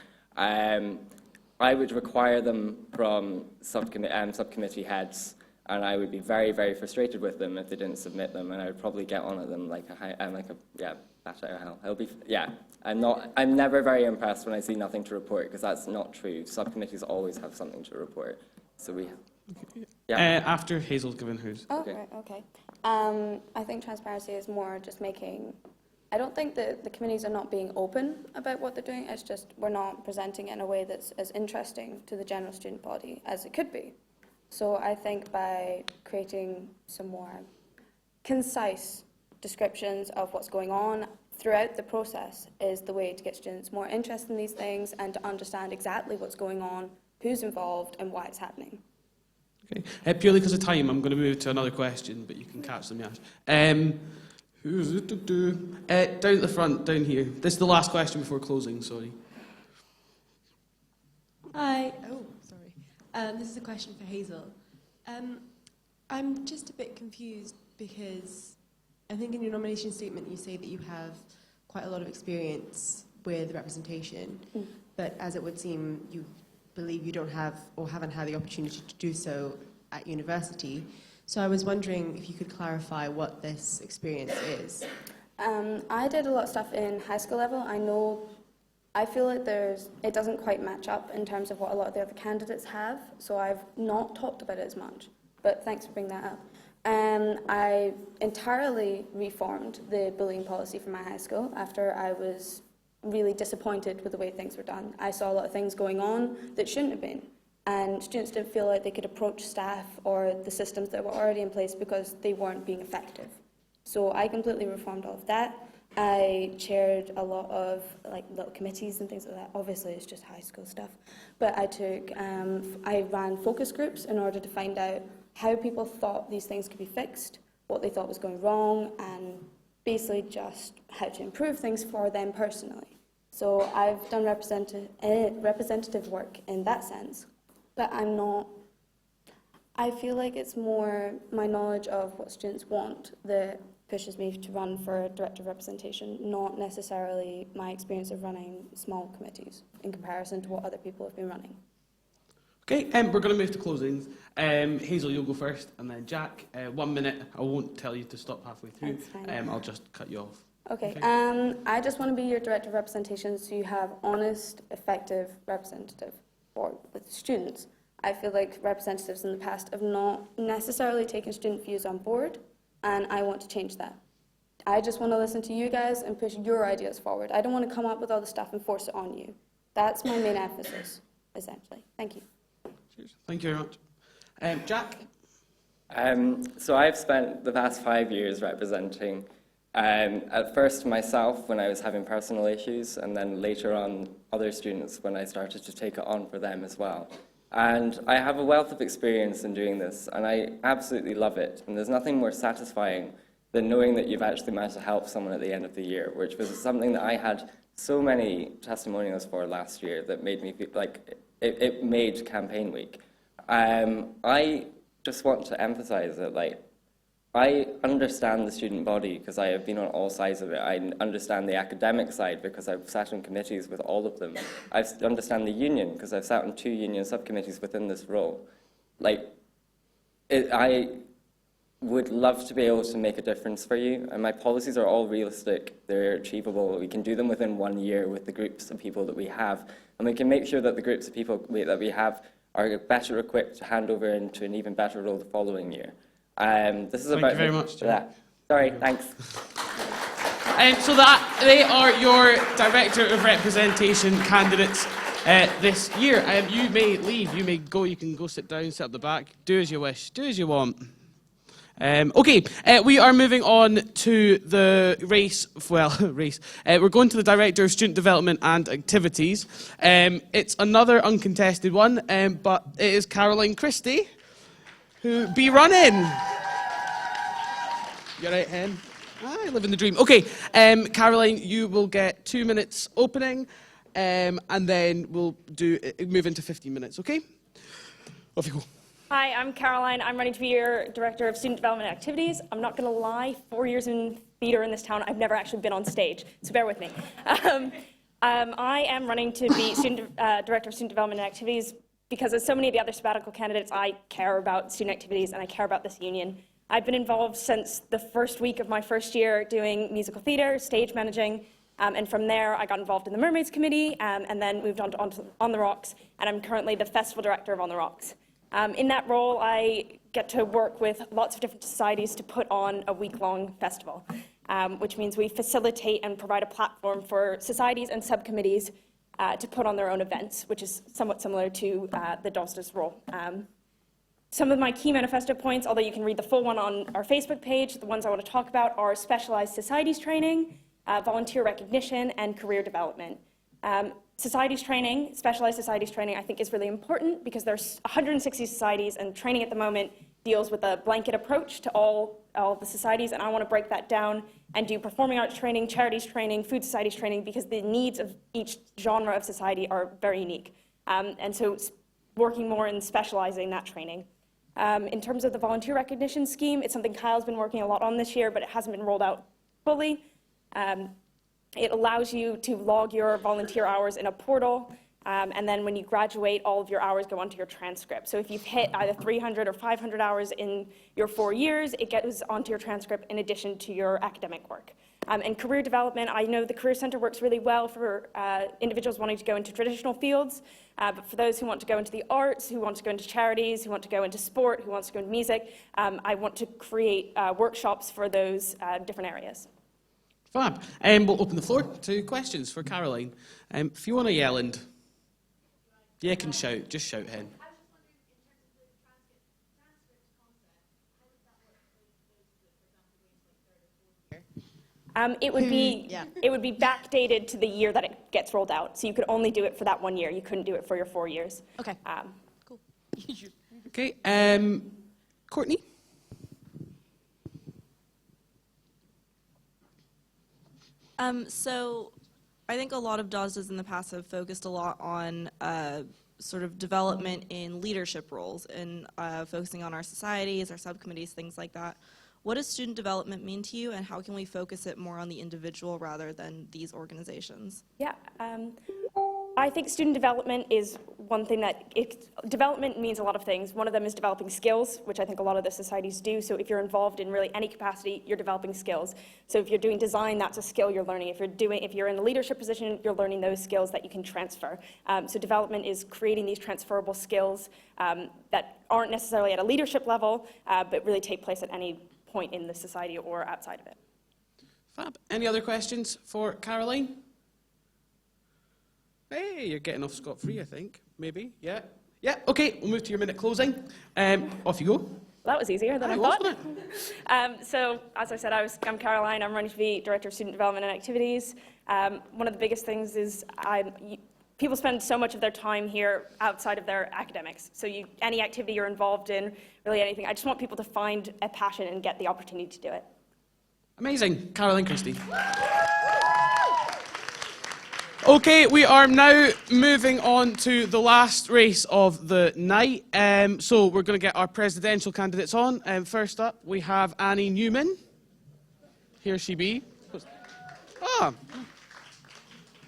I would require them from subcommittee heads and I would be very, very frustrated with them if they didn't submit them, and I would probably get on at them like a bat out of hell. I'm never very impressed when I see nothing to report, because that's not true. Subcommittees always have something to report. So after Hazel's given hers. Oh, okay. Right, okay. I think transparency is more just making. I don't think that the committees are not being open about what they're doing. It's just we're not presenting it in a way that's as interesting to the general student body as it could be. So I think by creating some more concise descriptions of what's going on throughout the process is the way to get students more interested in these things and to understand exactly what's going on, who's involved, and why it's happening. Okay. Purely because of time, I'm going to move to another question, but you can catch them, Yash. Who's it? Down at the front, down here. This is the last question before closing, sorry. Hi. Oh, sorry. This is a question for Hazel. I'm just a bit confused because I think in your nomination statement you say that you have quite a lot of experience with representation, but as it would seem, you believe you don't have or haven't had the opportunity to do so at university. So I was wondering if you could clarify what this experience is. I did a lot of stuff in high school level. I feel like it doesn't quite match up in terms of what a lot of the other candidates have, so I've not talked about it as much. But thanks for bringing that up. I entirely reformed the bullying policy for my high school after I was really disappointed with the way things were done. I saw a lot of things going on that shouldn't have been, and students didn't feel like they could approach staff or the systems that were already in place because they weren't being effective. So I completely reformed all of that. I chaired a lot of little committees and things like that. Obviously, it's just high school stuff. But I ran focus groups in order to find out how people thought these things could be fixed, what they thought was going wrong, and basically just how to improve things for them personally. So I've done representative work in that sense, but I feel like it's more my knowledge of what students want that pushes me to run for director of representation, not necessarily my experience of running small committees in comparison to what other people have been running. Okay, we're going to move to closings. Hazel, you'll go first, and then Jack, 1 minute. I won't tell you to stop halfway through. I'll just cut you off. Okay. I just want to be your director of representation so you have honest, effective representative board with students. I feel like representatives in the past have not necessarily taken student views on board, and I want to change that. I just want to listen to you guys and push your ideas forward. I don't want to come up with all the stuff and force it on you. That's my main emphasis, essentially. Thank you. Cheers. Thank you very much. Jack? So I've spent the past 5 years representing, at first myself when I was having personal issues, and then later on other students when I started to take it on for them as well. And I have a wealth of experience in doing this, and I absolutely love it. And there's nothing more satisfying than knowing that you've actually managed to help someone at the end of the year, which was something that I had so many testimonials for last year that made me feel like it made campaign week. I just want to emphasize that, I understand the student body because I have been on all sides of it. I understand the academic side because I've sat in committees with all of them. I understand the union because I've sat on 2 union subcommittees within this role. I would love to be able to make a difference for you, and my policies are all realistic. They're achievable. We can do them within 1 year with the groups of people that we have, and we can make sure that the groups of people that we have are better equipped to hand over into an even better role the following year. This is Thank about you very much, Jack. Sorry, thanks. So that they are your Director of Representation candidates this year. You may leave, you may go, you can go sit down, sit at the back, do as you wish, do as you want. We are moving on to the race. We're going to the Director of Student Development and Activities. It's another uncontested one, but it is Caroline Christie who be running. You right, hen? I live in the dream. Caroline, you will get 2 minutes opening, and then we'll move into 15 minutes, okay? Off you go. Hi, I'm Caroline. I'm running to be your Director of Student Development and Activities. I'm not going to lie, 4 years in theatre in this town, I've never actually been on stage, so bear with me. I am running to be Director of Student Development and Activities because as so many of the other sabbatical candidates, I care about student activities and I care about this union. I've been involved since the first week of my first year doing musical theatre, stage managing, and from there I got involved in the Mermaids Committee and then moved on to On the Rocks, and I'm currently the festival director of On the Rocks. In that role, I get to work with lots of different societies to put on a week-long festival, which means we facilitate and provide a platform for societies and subcommittees to put on their own events, which is somewhat similar to the DOSDA's role. Some of my key manifesto points, although you can read the full one on our Facebook page, the ones I want to talk about are specialized societies training, volunteer recognition, and career development. Societies training, specialized societies training, I think is really important because there's 160 societies, and training at the moment deals with a blanket approach to all of the societies, and I want to break that down and do performing arts training, charities training, food societies training, because the needs of each genre of society are very unique. And so working more in specializing that training. In terms of the volunteer recognition scheme, it's something Kyle's been working a lot on this year, but it hasn't been rolled out fully. It allows you to log your volunteer hours in a portal, and then when you graduate, all of your hours go onto your transcript. So if you've hit either 300 or 500 hours in your 4 years, it goes onto your transcript in addition to your academic work. And career development, I know the Career Center works really well for individuals wanting to go into traditional fields, but for those who want to go into the arts, who want to go into charities, who want to go into sport, who wants to go into music, I want to create workshops for those different areas. Fab. We'll open the floor to questions for Caroline. If you want to yell and... Yeah, you can shout. Just shout, hen. It would be backdated to the year that it gets rolled out. So you could only do it for that 1 year. You couldn't do it for your 4 years. Okay. Cool. Okay. Courtney? So I think a lot of DOSDAs in the past have focused a lot on sort of development in leadership roles and focusing on our societies, our subcommittees, things like that. What does student development mean to you, and how can we focus it more on the individual rather than these organizations? Yeah, I think student development is one thing that, development means a lot of things. One of them is developing skills, which I think a lot of the societies do. So if you're involved in really any capacity, you're developing skills. So if you're doing design, that's a skill you're learning. If you're in a leadership position, you're learning those skills that you can transfer. So development is creating these transferable skills that aren't necessarily at a leadership level, but really take place at any point in the society or outside of it. Fab. Any other questions for Caroline? Hey, you're getting off scot-free, I think. Maybe. Yeah. Yeah. Okay. We'll move to your minute closing. Off you go. Well, that was easier than I thought. So, as I said, I'm Caroline. I'm running to be Director of Student Development and Activities. One of the biggest things is people spend so much of their time here outside of their academics. So any activity you're involved in, really anything, I just want people to find a passion and get the opportunity to do it. Amazing. Caroline Christie. Okay, we are now moving on to the last race of the night. So we're going to get our presidential candidates on. First up, we have Annie Newman. Here she be. Ah.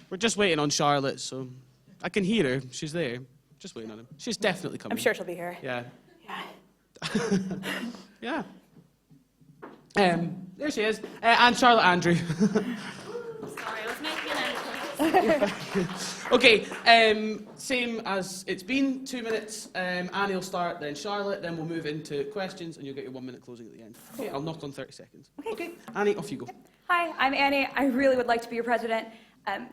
We're just waiting on Charlotte, so I can hear her. She's there. Just waiting on him. She's definitely coming. I'm sure she'll be here. Yeah. Yeah. There she is. And Charlotte Andrew. Sorry, I was making an entrance. Okay, same as it's been, 2 minutes. Annie will start, then Charlotte, then we'll move into questions, and you'll get your 1 minute closing at the end. Okay, I'll knock on 30 seconds. Okay, Annie, off you go. Hi, I'm Annie. I really would like to be your president.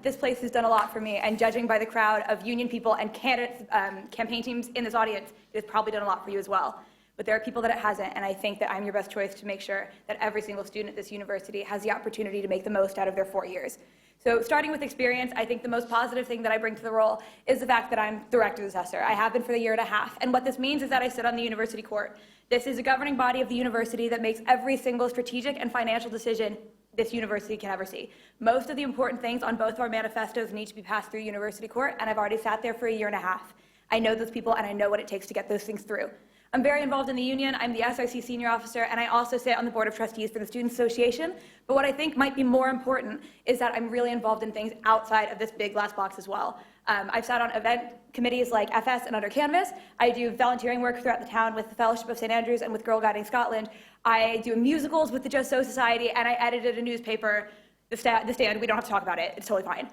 This place has done a lot for me, and judging by the crowd of union people and candidates, campaign teams in this audience, it has probably done a lot for you as well. But there are people that it hasn't, and I think that I'm your best choice to make sure that every single student at this university has the opportunity to make the most out of their 4 years. So starting with experience, I think the most positive thing that I bring to the role is the fact that I'm the rector's assessor. I have been for the year and a half, and what this means is that I sit on the university court. This is a governing body of the university that makes every single strategic and financial decision this university can ever see. Most of the important things on both of our manifestos need to be passed through university court, and I've already sat there for a year and a half. I know those people, and I know what it takes to get those things through. I'm very involved in the union. I'm the SIC senior officer, and I also sit on the board of trustees for the Student Association. But what I think might be more important is that I'm really involved in things outside of this big glass box as well. I've sat on event committees like FS and Under Canvas. I do volunteering work throughout the town with the Fellowship of St. Andrews and with Girl Guiding Scotland. I do musicals with the Just So Society, and I edited a newspaper, The Stand. We don't have to talk about it. It's totally fine.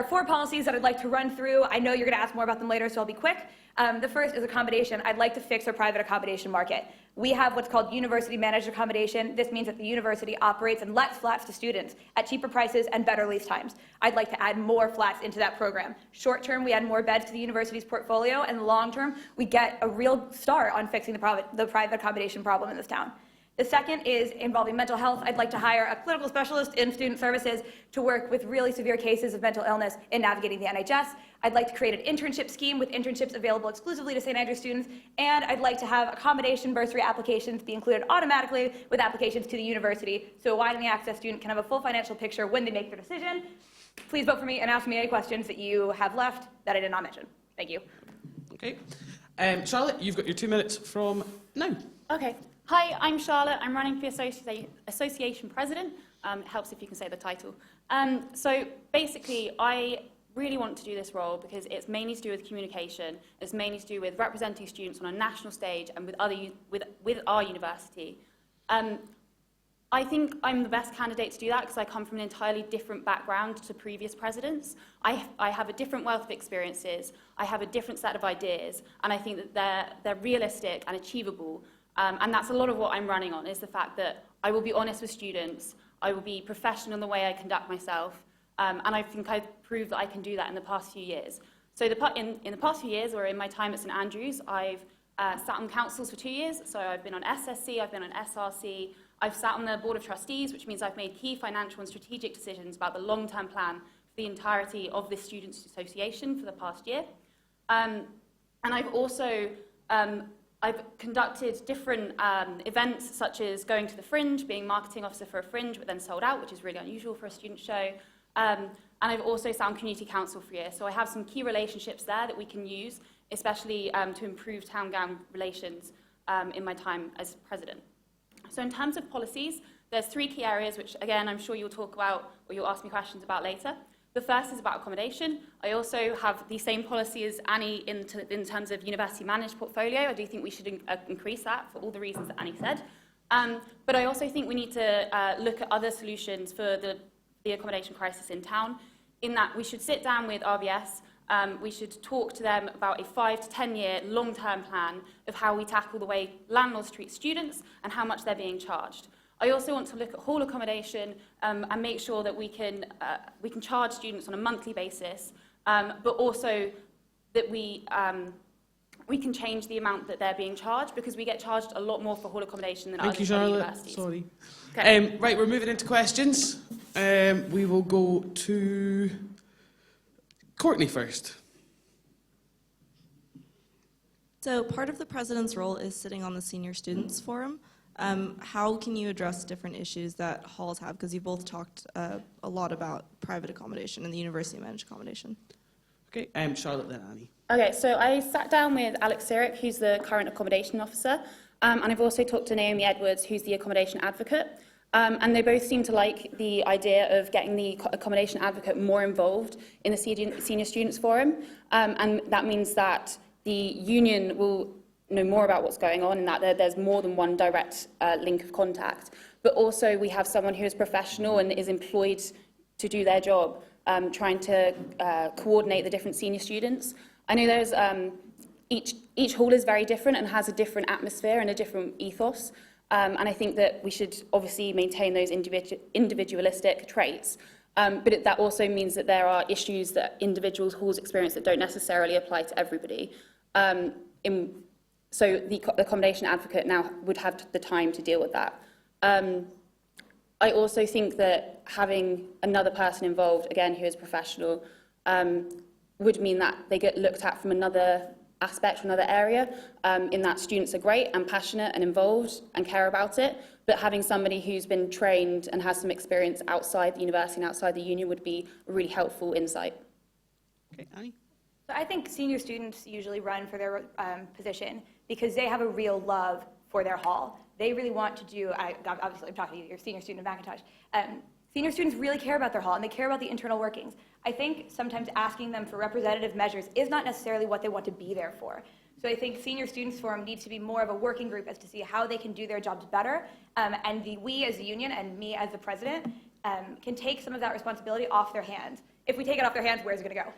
4 policies that I'd like to run through. I know you're going to ask more about them later, so I'll be quick. The first is accommodation. I'd like to fix our private accommodation market. We have what's called university managed accommodation. This means that the university operates and lets flats to students at cheaper prices and better lease times. I'd like to add more flats into that program. Short term, we add more beds to the university's portfolio, and long term, we get a real start on fixing the private accommodation problem in this town. The second is involving mental health. I'd like to hire a clinical specialist in student services to work with really severe cases of mental illness in navigating the NHS. I'd like to create an internship scheme with internships available exclusively to St. Andrews students, and I'd like to have accommodation bursary applications be included automatically with applications to the university, so a widening access student can have a full financial picture when they make their decision. Please vote for me and ask me any questions that you have left that I did not mention. Thank you. Okay. Charlotte, you've got your 2 minutes from now. Okay. Hi, I'm Charlotte. I'm running for association president. It helps if you can say the title. So basically, I really want to do this role because it's mainly to do with communication. It's mainly to do with representing students on a national stage and with our university. I think I'm the best candidate to do that because I come from an entirely different background to previous presidents. I have a different wealth of experiences. I have a different set of ideas, and I think that they're realistic and achievable. And that's a lot of what I'm running on, is the fact that I will be honest with students, I will be professional in the way I conduct myself, and I think I've proved that I can do that in the past few years. So in the past few years, or in my time at St. Andrews, I've sat on councils for 2 years, so I've been on SSC, I've been on SRC, I've sat on the Board of Trustees, which means I've made key financial and strategic decisions about the long-term plan for the entirety of this Students' Association for the past year. And I've also I've conducted different events, such as going to the Fringe, being marketing officer for a Fringe, but then sold out, which is really unusual for a student show. And I've also sat on community council for a year. So I have some key relationships there that we can use, especially to improve town-gown relations in my time as president. So in terms of policies, there's 3 key areas, which again, I'm sure you'll talk about or you'll ask me questions about later. The first is about accommodation. I also have the same policy as Annie in terms of university managed portfolio. I do think we should increase that for all the reasons that Annie said. But I also think we need to look at other solutions for the accommodation crisis in town, in that we should sit down with RBS, we should talk to them about a 5 to 10 year long-term plan of how we tackle the way landlords treat students and how much they're being charged. I also want to look at hall accommodation and make sure that we can charge students on a monthly basis, but also that we can change the amount that they're being charged, because we get charged a lot more for hall accommodation than other universities. Sorry. Okay. Right, we're moving into questions. We will go to Courtney first. So part of the president's role is sitting on the Senior Students Forum. How can you address different issues that halls have? Because you both talked a lot about private accommodation and the university managed accommodation. Okay, Charlotte, then Annie. Okay, so I sat down with Alex Sirik, who's the current accommodation officer, and I've also talked to Naomi Edwards, who's the accommodation advocate. And they both seem to like the idea of getting the accommodation advocate more involved in the Senior Students Forum, and that means that the union will know more about what's going on, and that there's more than one direct link of contact. But also we have someone who is professional and is employed to do their job, trying to coordinate the different senior students. I know there's each hall is very different and has a different atmosphere and a different ethos, and I think that we should obviously maintain those individualistic traits. But that also means that there are issues that individual halls experience that don't necessarily apply to everybody. So the accommodation advocate now would have the time to deal with that. I also think that having another person involved, again, who is professional, would mean that they get looked at from another aspect, from another area, in that students are great and passionate and involved and care about it, but having somebody who's been trained and has some experience outside the university and outside the union would be a really helpful insight. Okay, Annie? So I think senior students usually run for their position because they have a real love for their hall. They really want to do, obviously I'm talking to you, you're a senior student of Macintosh, Senior students really care about their hall, and they care about the internal workings. I think sometimes asking them for representative measures is not necessarily what they want to be there for. So I think Senior Students Forum needs to be more of a working group as to see how they can do their jobs better, and we as a union and me as the president can take some of that responsibility off their hands. If we take it off their hands, where's it going to go?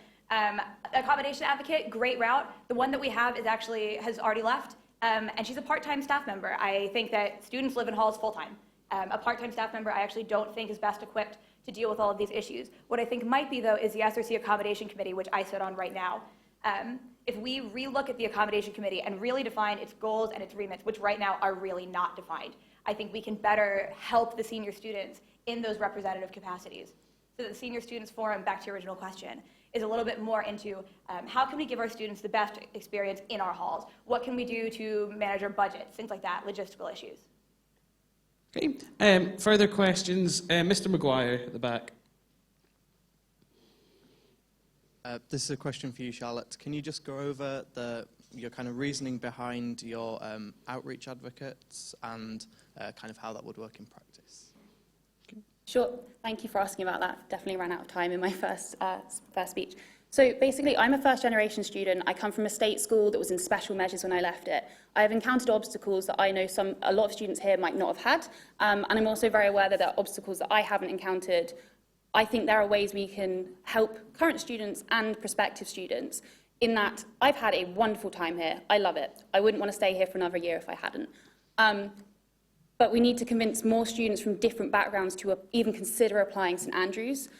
Accommodation advocate, great route. The one that we have has already left, and she's a part-time staff member. I think that students live in halls full-time. A part-time staff member I actually don't think is best equipped to deal with all of these issues. What I think might be, though, is the SRC Accommodation Committee, which I sit on right now. If we relook at the Accommodation Committee and really define its goals and its remits, which right now are really not defined, I think we can better help the senior students in those representative capacities. So the Senior Students Forum, back to your original question, is a little bit more into how can we give our students the best experience in our halls? What can we do to manage our budgets, things like that, logistical issues. Okay, further questions? Mr. Maguire at the back. This is a question for you, Charlotte. Can you just go over your kind of reasoning behind your outreach advocates and kind of how that would work in practice? Sure. Thank you for asking about that. Definitely ran out of time in my first speech. So basically, I'm a first-generation student. I come from a state school that was in special measures when I left it. I have encountered obstacles that I know a lot of students here might not have had, and I'm also very aware that there are obstacles that I haven't encountered. I think there are ways we can help current students and prospective students in that I've had a wonderful time here. I love it. I wouldn't want to stay here for another year if I hadn't. But we need to convince more students from different backgrounds to even consider applying St Andrews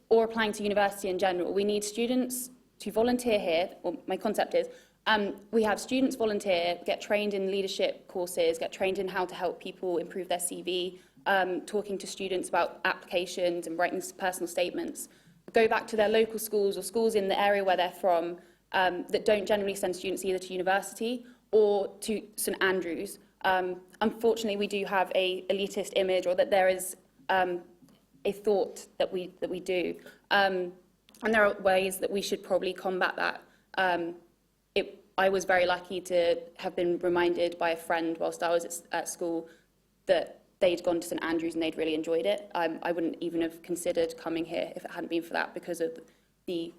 or applying to university in general. We need students to volunteer here, or my concept is, we have students volunteer, get trained in leadership courses, get trained in how to help people improve their CV, talking to students about applications and writing personal statements. Go back to their local schools or schools in the area where they're from that don't generally send students either to university or to St Andrews. Unfortunately, we do have a elitist image, or that there is a thought that we do. And there are ways that we should probably combat that. I was very lucky to have been reminded by a friend whilst I was at school that they'd gone to St Andrews and they'd really enjoyed it. I wouldn't even have considered coming here if it hadn't been for that, because of the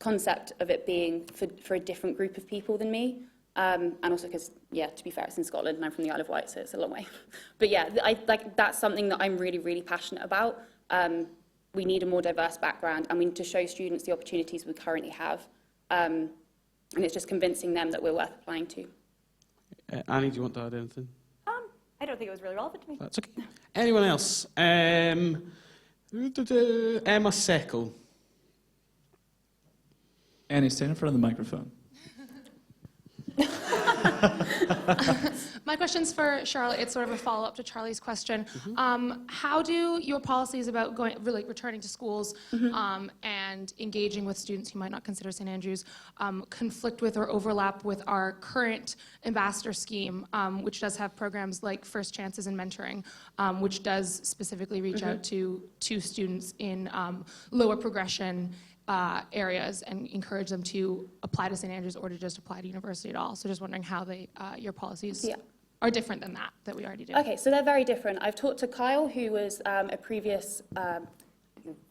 concept of it being for a different group of people than me. And also because, yeah, to be fair, it's in Scotland and I'm from the Isle of Wight, so it's a long way. But yeah, that's something that I'm really, really passionate about. We need a more diverse background, and we need to show students the opportunities we currently have. And it's just convincing them that we're worth applying to. Annie, do you want to add anything? I don't think it was really relevant to me. That's okay. Anyone else? Emma Seckel. Annie, stand in front of the microphone. My question's for Charlotte. It's sort of a follow-up to Charlie's question. How do your policies about returning to schools and engaging with students who might not consider St Andrews conflict with or overlap with our current ambassador scheme, which does have programs like First Chances and Mentoring, which does specifically reach out to students in lower progression areas and encourage them to apply to St Andrews or to just apply to university at all. So just wondering how your policies are different than that we already do. Okay, so they're very different. I've talked to Kyle, who was a previous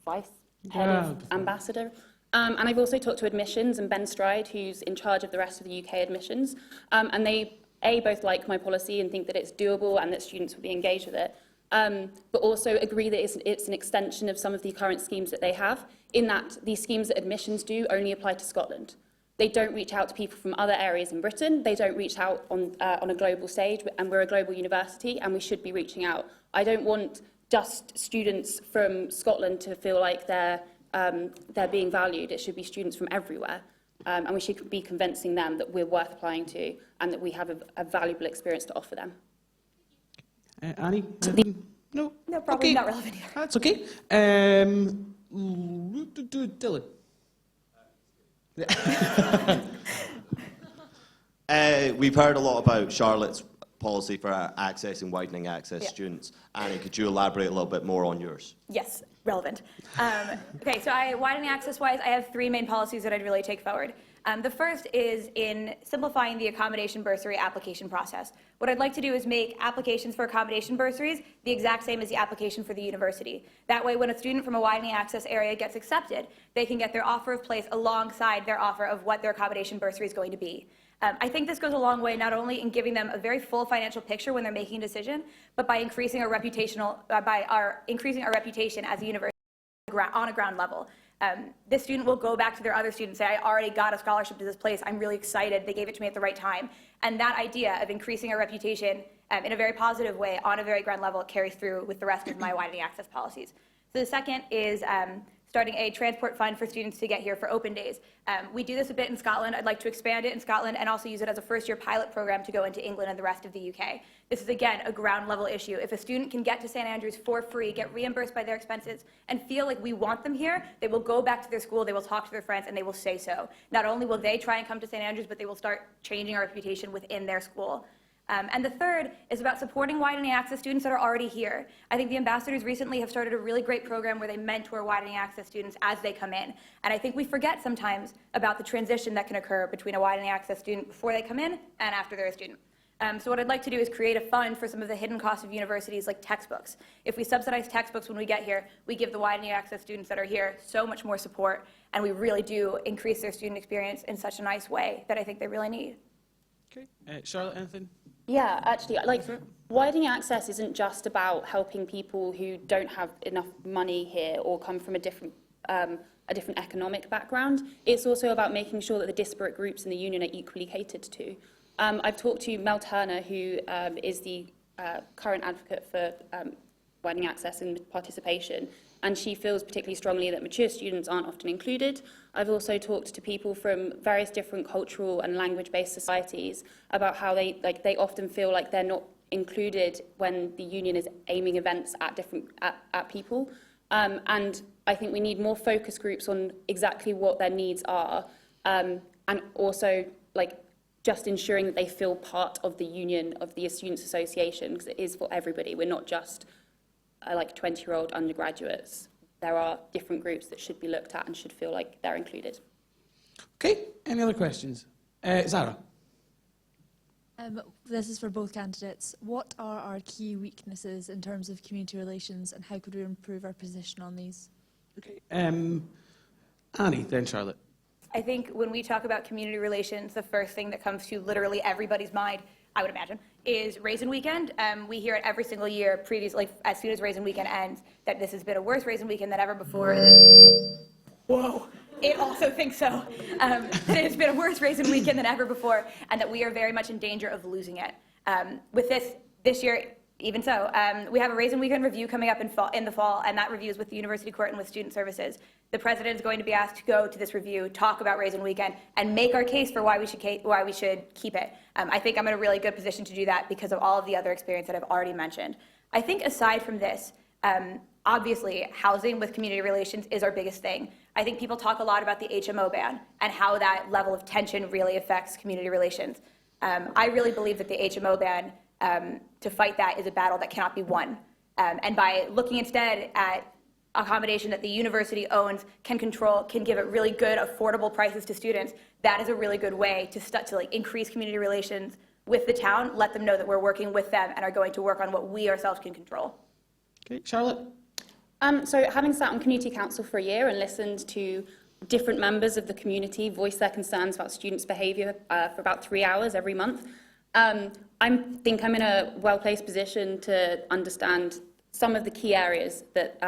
vice head of ambassador. And I've also talked to admissions and Ben Stride, who's in charge of the rest of the UK admissions. And they, both like my policy and think that it's doable and that students will be engaged with it. But also agree that it's an extension of some of the current schemes that they have, in that these schemes that admissions do only apply to Scotland. They don't reach out to people from other areas in Britain. They don't reach out on a global stage, and we're a global university, and we should be reaching out. I don't want just students from Scotland to feel like they're being valued. It should be students from everywhere, and we should be convincing them that we're worth applying to and that we have a valuable experience to offer them. Annie? No? No, probably not relevant either. That's okay. Dylan? We've heard a lot about Charlotte's policy for accessing, widening access students. Annie, could you elaborate a little bit more on yours? Yes, relevant. Okay, so widening access-wise, I have 3 main policies that I'd really take forward. The first is in simplifying the accommodation bursary application process. What I'd like to do is make applications for accommodation bursaries the exact same as the application for the university. That way, when a student from a widening access area gets accepted, they can get their offer of place alongside their offer of what their accommodation bursary is going to be. I think this goes a long way, not only in giving them a very full financial picture when they're making a decision, but by increasing our reputation as a university on a ground level. This student will go back to their other students and say, I already got a scholarship to this place. I'm really excited. They gave it to me at the right time. And that idea of increasing our reputation in a very positive way on a very ground level carries through with the rest of my widening access policies. So the second is starting a transport fund for students to get here for open days. We do this a bit in Scotland. I'd like to expand it in Scotland and also use it as a first-year pilot program to go into England and the rest of the UK. This is, again, a ground-level issue. If a student can get to St. Andrews for free, get reimbursed by their expenses, and feel like we want them here, they will go back to their school, they will talk to their friends, and they will say so. Not only will they try and come to St. Andrews, but they will start changing our reputation within their school. And the third is about supporting widening access students that are already here. I think the ambassadors recently have started a really great program where they mentor widening access students as they come in. And I think we forget sometimes about the transition that can occur between a widening access student before they come in and after they're a student. So what I'd like to do is create a fund for some of the hidden costs of universities like textbooks. If we subsidize textbooks when we get here, we give the widening access students that are here so much more support, and we really do increase their student experience in such a nice way that I think they really need. Okay. Charlotte, anything? Yeah, actually, widening access isn't just about helping people who don't have enough money here or come from a different economic background. It's also about making sure that the disparate groups in the union are equally catered to. I've talked to Mel Turner, who is the current advocate for widening access and participation, and she feels particularly strongly that mature students aren't often included. I've also talked to people from various different cultural and language-based societies about how they often feel like they're not included when the union is aiming events at people. And I think we need more focus groups on exactly what their needs are, and also just ensuring that they feel part of the union of the Students' Association, because it is for everybody. We're not just 20-year-old undergraduates. There are different groups that should be looked at and should feel like they're included. Okay, any other questions? Zara? This is for both candidates. What are our key weaknesses in terms of community relations, and how could we improve our position on these? Okay. Annie, then Charlotte. I think when we talk about community relations, the first thing that comes to literally everybody's mind, I would imagine, is Raisin Weekend. We hear it every single year, previously, as soon as Raisin Weekend ends, that this has been a worse Raisin Weekend than ever before. Whoa. It also thinks so. That it has been a worse Raisin Weekend than ever before, and that we are very much in danger of losing it. With this year, even so, we have a Raisin Weekend review coming up in the fall, and that review is with the University Court and with Student Services. The president is going to be asked to go to this review, talk about Raisin Weekend, and make our case for why we should keep it. I think I'm in a really good position to do that because of all of the other experience that I've already mentioned. I think aside from this, obviously, housing with community relations is our biggest thing. I think people talk a lot about the HMO ban and how that level of tension really affects community relations. I really believe that the HMO ban, to fight that, is a battle that cannot be won. And by looking instead at accommodation that the university owns, can control, can give it really good, affordable prices to students, that is a really good way to increase community relations with the town, let them know that we're working with them and are going to work on what we ourselves can control. Okay, Charlotte? So having sat on community council for a year and listened to different members of the community voice their concerns about students' behaviour for about 3 hours every month, I think I'm in a well-placed position to understand some of the key areas that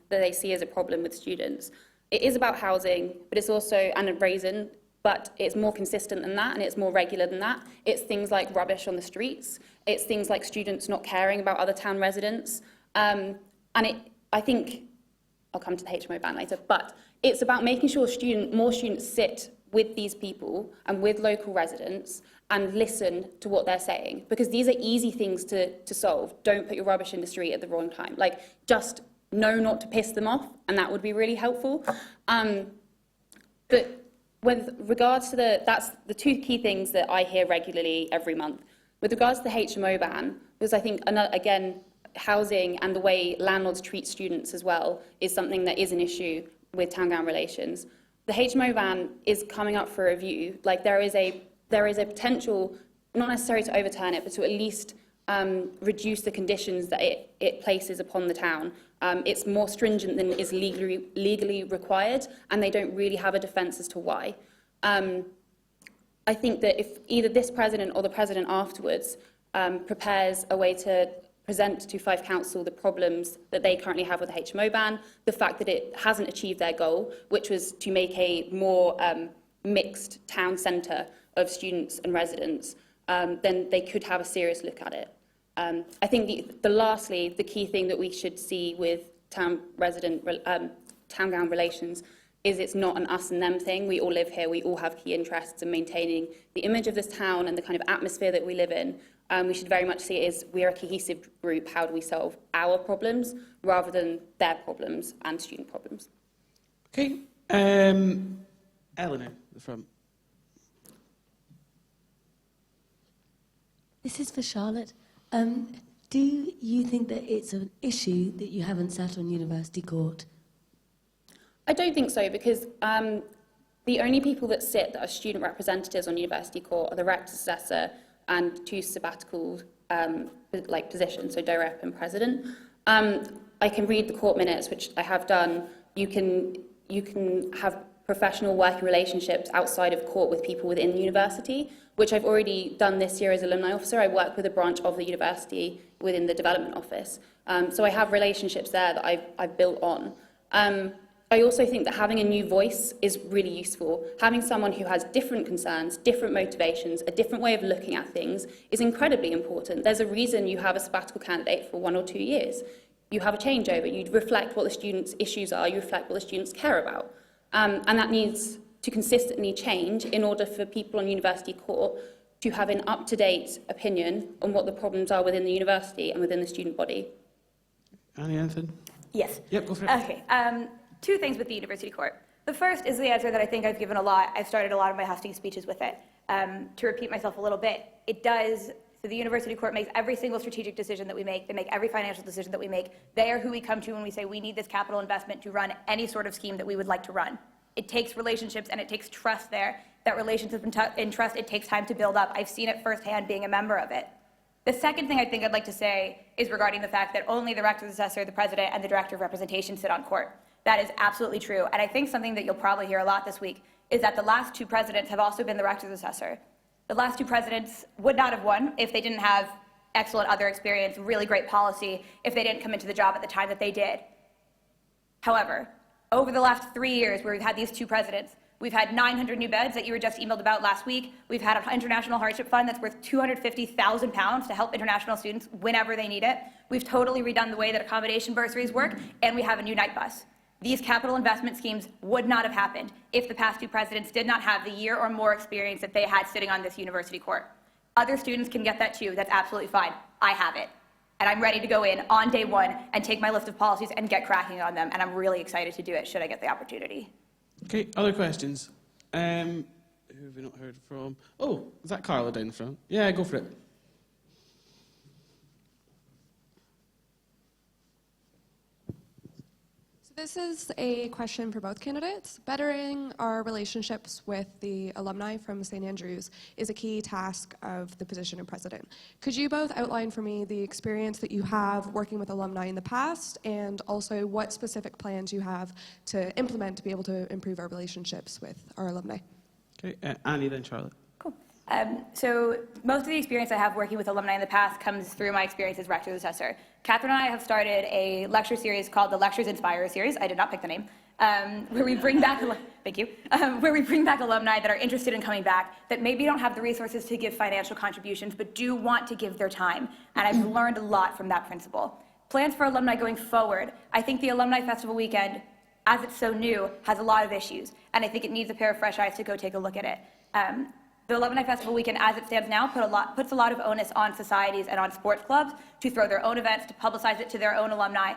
they see as a problem with students. It is about housing, but it's also, and Raisin, but it's more consistent than that, and it's more regular than that. It's things like rubbish on the streets. It's things like students not caring about other town residents. I think, I'll come to the HMO ban later, but it's about making sure more students sit with these people and with local residents and listen to what they're saying, because these are easy things to solve. Don't put your rubbish in the street at the wrong time. Just know not to piss them off, and that would be really helpful. But with regards to that's the two key things that I hear regularly every month. With regards to the HMO ban, because I think, again, housing and the way landlords treat students as well is something that is an issue with town-gown relations. The HMO ban is coming up for review. Like, there is a potential, not necessarily to overturn it, but to at least reduce the conditions that it places upon the town. It's more stringent than is legally required, and they don't really have a defence as to why. I think that if either this president or the president afterwards prepares a way to present to Fife Council the problems that they currently have with the HMO ban, the fact that it hasn't achieved their goal, which was to make a more mixed town centre of students and residents, then they could have a serious look at it. I think lastly, the key thing that we should see with town-gown relations is it's not an us and them thing. We all live here, we all have key interests in maintaining the image of this town and the kind of atmosphere that we live in. We should very much see it as we're a cohesive group. How do we solve our problems rather than their problems and student problems? Okay. Eleanor, the front. This is for Charlotte. Do you think that it's an issue that you haven't sat on University Court? I don't think so, because the only people that sit that are student representatives on University Court are the rector's assessor and 2 sabbatical positions, so DOREP and president. I can read the court minutes, which I have done. You can have professional working relationships outside of court with people within the university, which I've already done this year as alumni officer. I work with a branch of the university within the development office. So I have relationships there that I've built on. I also think that having a new voice is really useful. Having someone who has different concerns, different motivations, a different way of looking at things is incredibly important. There's a reason you have a sabbatical candidate for 1 or 2 years. You have a changeover. You reflect what the students' issues are. You reflect what the students care about. And that needs to consistently change in order for people on University Court to have an up-to-date opinion on what the problems are within the university and within the student body. Annie, anything? Yes. Yep, go for it. Okay. 2 things with the University Court. The first is the answer that I think I've given a lot. I've started a lot of my hosting speeches with it. To repeat myself a little bit, it does, so the University Court makes every single strategic decision that we make. They make every financial decision that we make. They are who we come to when we say we need this capital investment to run any sort of scheme that we would like to run. It takes relationships and it takes trust there. That relationship and trust, it takes time to build up. I've seen it firsthand being a member of it. The second thing I think I'd like to say is regarding the fact that only the rector's assessor, the president, and the director of representation sit on court. That is absolutely true. And I think something that you'll probably hear a lot this week is that the last 2 presidents have also been the rector's assessor. The last 2 presidents would not have won if they didn't have excellent other experience, really great policy, if they didn't come into the job at the time that they did. However, over the last 3 years where we've had these 2 presidents, we've had 900 new beds that you were just emailed about last week. We've had an international hardship fund that's worth £250,000 to help international students whenever they need it. We've totally redone the way that accommodation bursaries work, and we have a new night bus. These capital investment schemes would not have happened if the past 2 presidents did not have the year or more experience that they had sitting on this university court. Other students can get that too. That's absolutely fine. I have it. And I'm ready to go in on day 1 and take my list of policies and get cracking on them. And I'm really excited to do it should I get the opportunity. Okay, other questions? Who have we not heard from? Oh, is that Carla down the front? Yeah, go for it. This is a question for both candidates. Bettering our relationships with the alumni from St. Andrews is a key task of the position of president. Could you both outline for me the experience that you have working with alumni in the past, and also what specific plans you have to implement to be able to improve our relationships with our alumni? Okay, Annie, then Charlotte. So most of the experience I have working with alumni in the past comes through my experience as rector's assessor. Catherine and I have started a lecture series called the Lectures Inspire series. I did not pick the name. Where we bring back, thank you, where we bring back alumni that are interested in coming back, that maybe don't have the resources to give financial contributions, but do want to give their time. And I've learned a lot from that principle. Plans for alumni going forward. I think the Alumni Festival weekend, as it's so new, has a lot of issues. And I think it needs a pair of fresh eyes to go take a look at it. The Alumni Festival weekend, as it stands now, puts a lot of onus on societies and on sports clubs to throw their own events, to publicize it to their own alumni,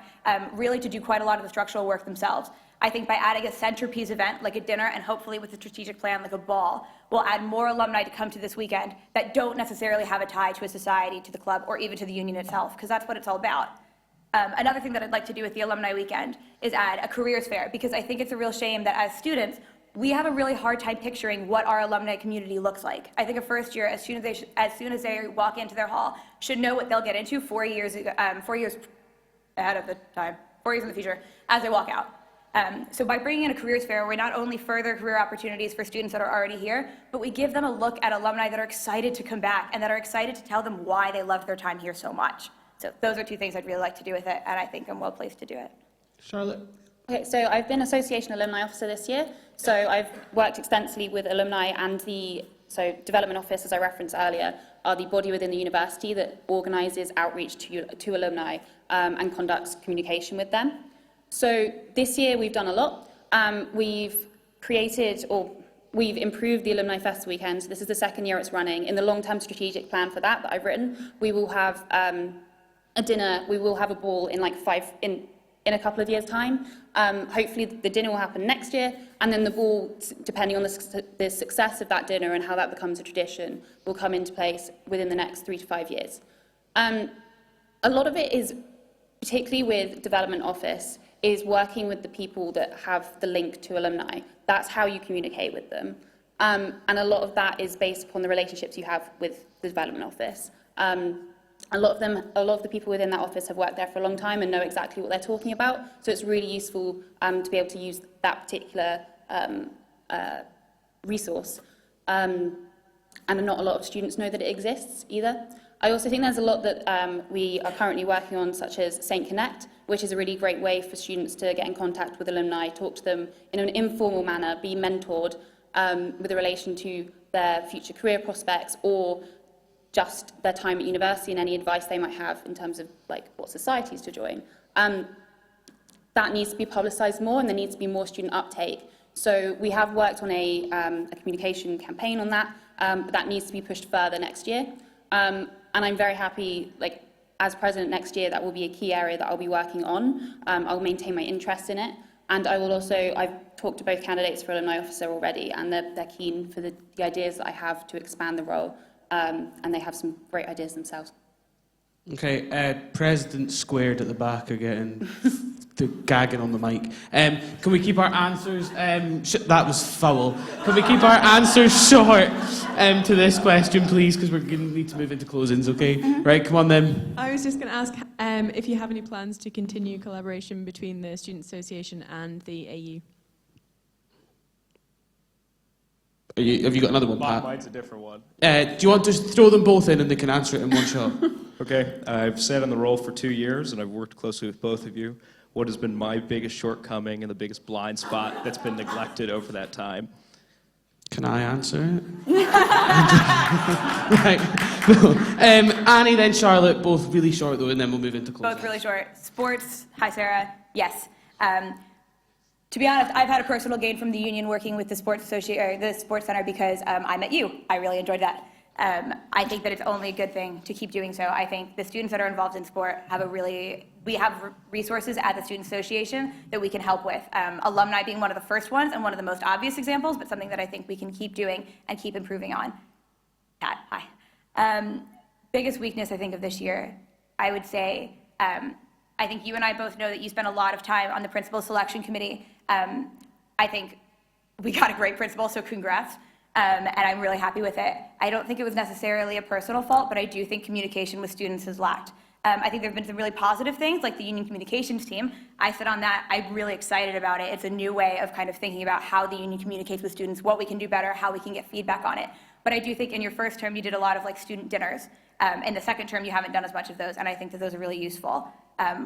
really to do quite a lot of the structural work themselves. I think by adding a centerpiece event like a dinner and hopefully with a strategic plan like a ball, we'll add more alumni to come to this weekend that don't necessarily have a tie to a society, to the club, or even to the union itself, because that's what it's all about. Another thing that I'd like to do with the alumni weekend is add a careers fair, because I think it's a real shame that as students, we have a really hard time picturing what our alumni community looks like. I think a first year, as soon as they walk into their hall, should know what they'll get into 4 years ahead of the time, 4 years in the future, as they walk out. So by bringing in a careers fair, we not only further career opportunities for students that are already here, but we give them a look at alumni that are excited to come back and that are excited to tell them why they loved their time here so much. So those are two things I'd really like to do with it, and I think I'm well placed to do it. Charlotte? Okay, so I've been Association Alumni Officer this year, so I've worked extensively with alumni and so Development Office, as I referenced earlier, are the body within the university that organises outreach to alumni and conducts communication with them. So this year we've done a lot. We've improved the Alumni Fest weekend. This is the second year it's running. In the long-term strategic plan for that I've written, we will have a dinner, we will have a ball in in a couple of years' time. Hopefully the dinner will happen next year, and then the ball, depending on the success of that dinner and how that becomes a tradition, will come into place within the next 3 to 5 years. A lot of it is, particularly with Development Office, is working with the people that have the link to alumni. That's how you communicate with them. And a lot of that is based upon the relationships you have with the Development Office. A lot of the people within that office have worked there for a long time and know exactly what they're talking about. So it's really useful to be able to use that particular resource. And not a lot of students know that it exists either. I also think there's a lot that we are currently working on, such as Saint Connect, which is a really great way for students to get in contact with alumni, talk to them in an informal manner, be mentored with relation to their future career prospects or just their time at university and any advice they might have in terms of what societies to join. That needs to be publicised more, and there needs to be more student uptake. So we have worked on a communication campaign on that, but that needs to be pushed further next year. And I'm very happy, as president next year, that will be a key area that I'll be working on. I'll maintain my interest in it. And I will also, I've talked to both candidates for alumni officer already, and they're keen for the ideas that I have to expand the role. And they have some great ideas themselves. Okay, President Squared at the back again, gagging on the mic. Can we keep our answers, that was foul. Can we keep our answers short to this question, please, because we're going to need to move into closings, okay? Right, come on then. I was just going to ask if you have any plans to continue collaboration between the Student Association and the AU. Have you got another one, Pat? Mine's a different one. Do you want to throw them both in and they can answer it in one shot? Okay, I've sat in the role for 2 years and I've worked closely with both of you. What has been my biggest shortcoming and the biggest blind spot that's been neglected over that time? Can I answer it? Right. Annie, then Charlotte, both really short though, and then we'll move into closing. Both really short. Sports, hi Sarah, yes. To be honest, I've had a personal gain from the union working with the sports center because I met you. I really enjoyed that. I think that it's only a good thing to keep doing so. I think the students that are involved in sport have we have resources at the Student Association that we can help with. Alumni being one of the first ones and one of the most obvious examples, but something that I think we can keep doing and keep improving on. Pat, hi. Biggest weakness I think of this year, I would say, I think you and I both know that you spent a lot of time on the principal selection committee. I think we got a great principal, so congrats. And I'm really happy with it. I don't think it was necessarily a personal fault, but I do think communication with students has lacked. I think there have been some really positive things, like the union communications team. I sit on that. I'm really excited about it. It's a new way of kind of thinking about how the union communicates with students, what we can do better, how we can get feedback on it. But I do think in your first term, you did a lot of student dinners. In the second term, you haven't done as much of those, and I think that those are really useful.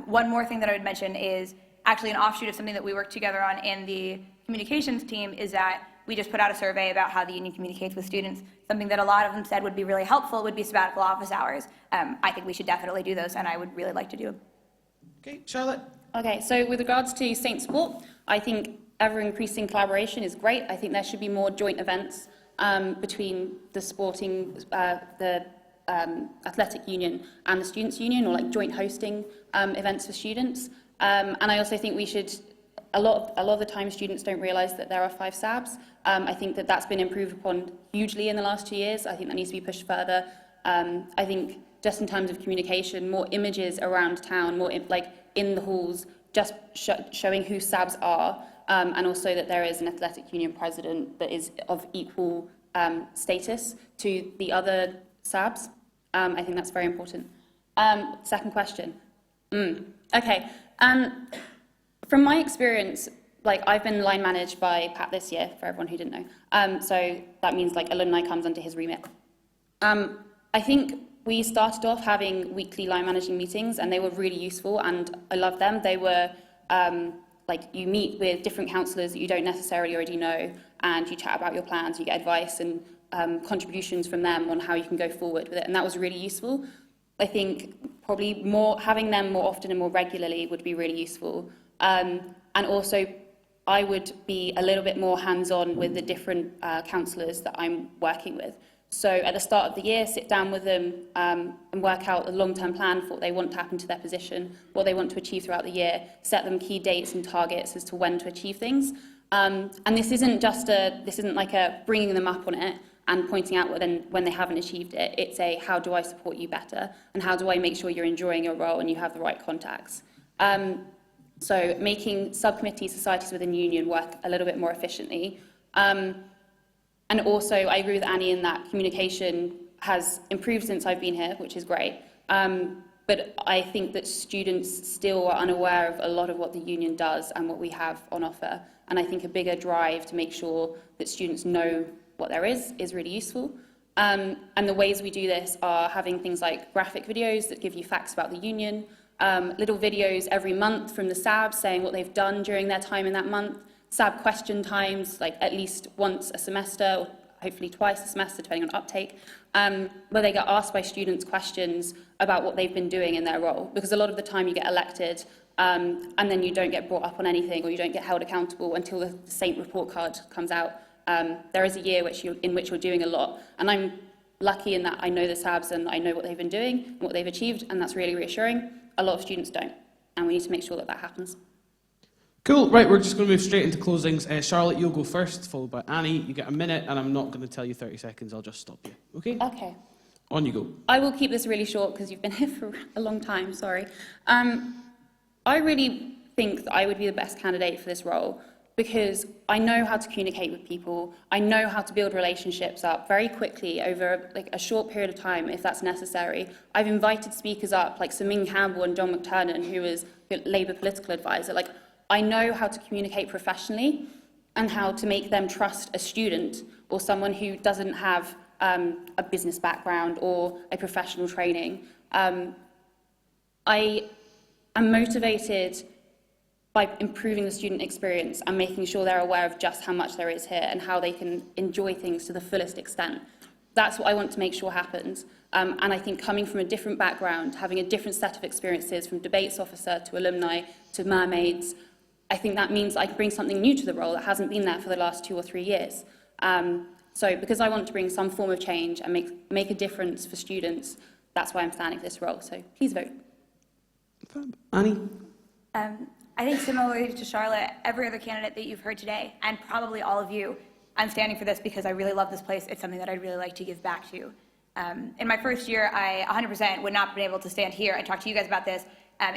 One more thing that I would mention is actually an offshoot of something that we worked together on in the communications team is that we just put out a survey about how the union communicates with students. Something that a lot of them said would be really helpful would be sabbatical office hours. I think we should definitely do those, and I would really like to do them. Okay, Charlotte. Okay, so with regards to Saint Sport, I think ever-increasing collaboration is great. I think there should be more joint events between the sporting, the athletic union and the students' union, or joint hosting events for students. And I also think we should a lot of the time students don't realise that there are 5 SABs. I think that that's been improved upon hugely in the last 2 years. I think that needs to be pushed further. I think just in terms of communication, more images around town, more in the halls, just showing who SABs are, and also that there is an athletic union president that is of equal status to the other SABs. I think that's very important. Second question. Okay. From my experience, I've been line managed by Pat this year, for everyone who didn't know. So that means alumni comes under his remit. I think we started off having weekly line managing meetings, and they were really useful, and I love them. They were you meet with different councillors that you don't necessarily already know, and you chat about your plans, you get advice and contributions from them on how you can go forward with it, and that was really useful. I think probably having them more often and more regularly would be really useful. And also, I would be a little bit more hands-on with the different councillors that I'm working with. So at the start of the year, sit down with them and work out a long-term plan for what they want to happen to their position, what they want to achieve throughout the year, set them key dates and targets as to when to achieve things. And this isn't like a bringing them up on it and pointing out when they haven't achieved it. It's a, how do I support you better? And how do I make sure you're enjoying your role and you have the right contacts? So making subcommittees, societies within union work a little bit more efficiently. And also, I agree with Annie in that communication has improved since I've been here, which is great. But I think that students still are unaware of a lot of what the union does and what we have on offer. And I think a bigger drive to make sure that students know what there is really useful. And the ways we do this are having things like graphic videos that give you facts about the union, little videos every month from the SABs saying what they've done during their time in that month, SAB question times, at least once a semester, or hopefully twice a semester, depending on uptake, where they get asked by students questions about what they've been doing in their role. Because a lot of the time you get elected, and then you don't get brought up on anything, or you don't get held accountable until the Saint report card comes out. There is a year in which you're doing a lot, and I'm lucky in that I know the SABs and I know what they've been doing, and what they've achieved, and that's really reassuring. A lot of students don't, and we need to make sure that that happens. Cool, right, we're just going to move straight into closings. Charlotte, you'll go first, followed by Annie. You get a minute, and I'm not going to tell you 30 seconds, I'll just stop you, okay? Okay. On you go. I will keep this really short because you've been here for a long time, sorry. I really think that I would be the best candidate for this role because I know how to communicate with people. I know how to build relationships up very quickly over a short period of time if that's necessary. I've invited speakers up like Samin Campbell and John McTernan, who is Labour political advisor. I know how to communicate professionally and how to make them trust a student or someone who doesn't have a business background or a professional training. I am motivated by improving the student experience and making sure they're aware of just how much there is here and how they can enjoy things to the fullest extent. That's what I want to make sure happens. And I think coming from a different background, having a different set of experiences from debates officer to alumni to mermaids, I think that means I can bring something new to the role that hasn't been there for the last 2 or 3 years. So because I want to bring some form of change and make a difference for students, that's why I'm standing for this role. So please vote. Annie? I think similarly to Charlotte, every other candidate that you've heard today, and probably all of you, I'm standing for this because I really love this place. It's something that I'd really like to give back to. In my first year, I 100% would not have been able to stand here and talk to you guys about this.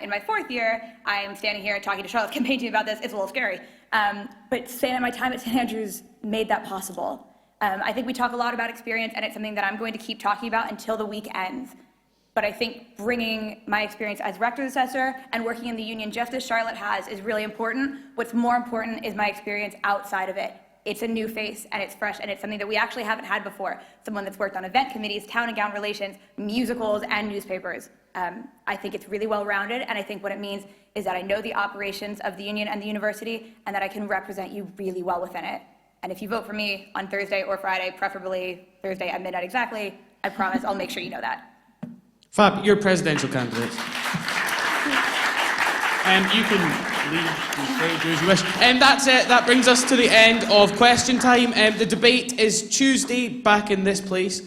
In my 4th year, I am standing here talking to Charlotte's campaign team about this. It's a little scary. But my time at St. Andrews made that possible. I think we talk a lot about experience, and it's something that I'm going to keep talking about until the week ends. But I think bringing my experience as rector's assessor and working in the union just as Charlotte has is really important. What's more important is my experience outside of it. It's a new face, and it's fresh, and it's something that we actually haven't had before. Someone that's worked on event committees, town and gown relations, musicals, and newspapers. I think it's really well-rounded, and I think what it means is that I know the operations of the union and the university, and that I can represent you really well within it. And if you vote for me on Thursday or Friday, preferably Thursday at midnight exactly, I promise I'll make sure you know that. Fab, you're presidential candidate. You can leave, do as you wish. That's it. That brings us to the end of question time. The debate is Tuesday, back in this place.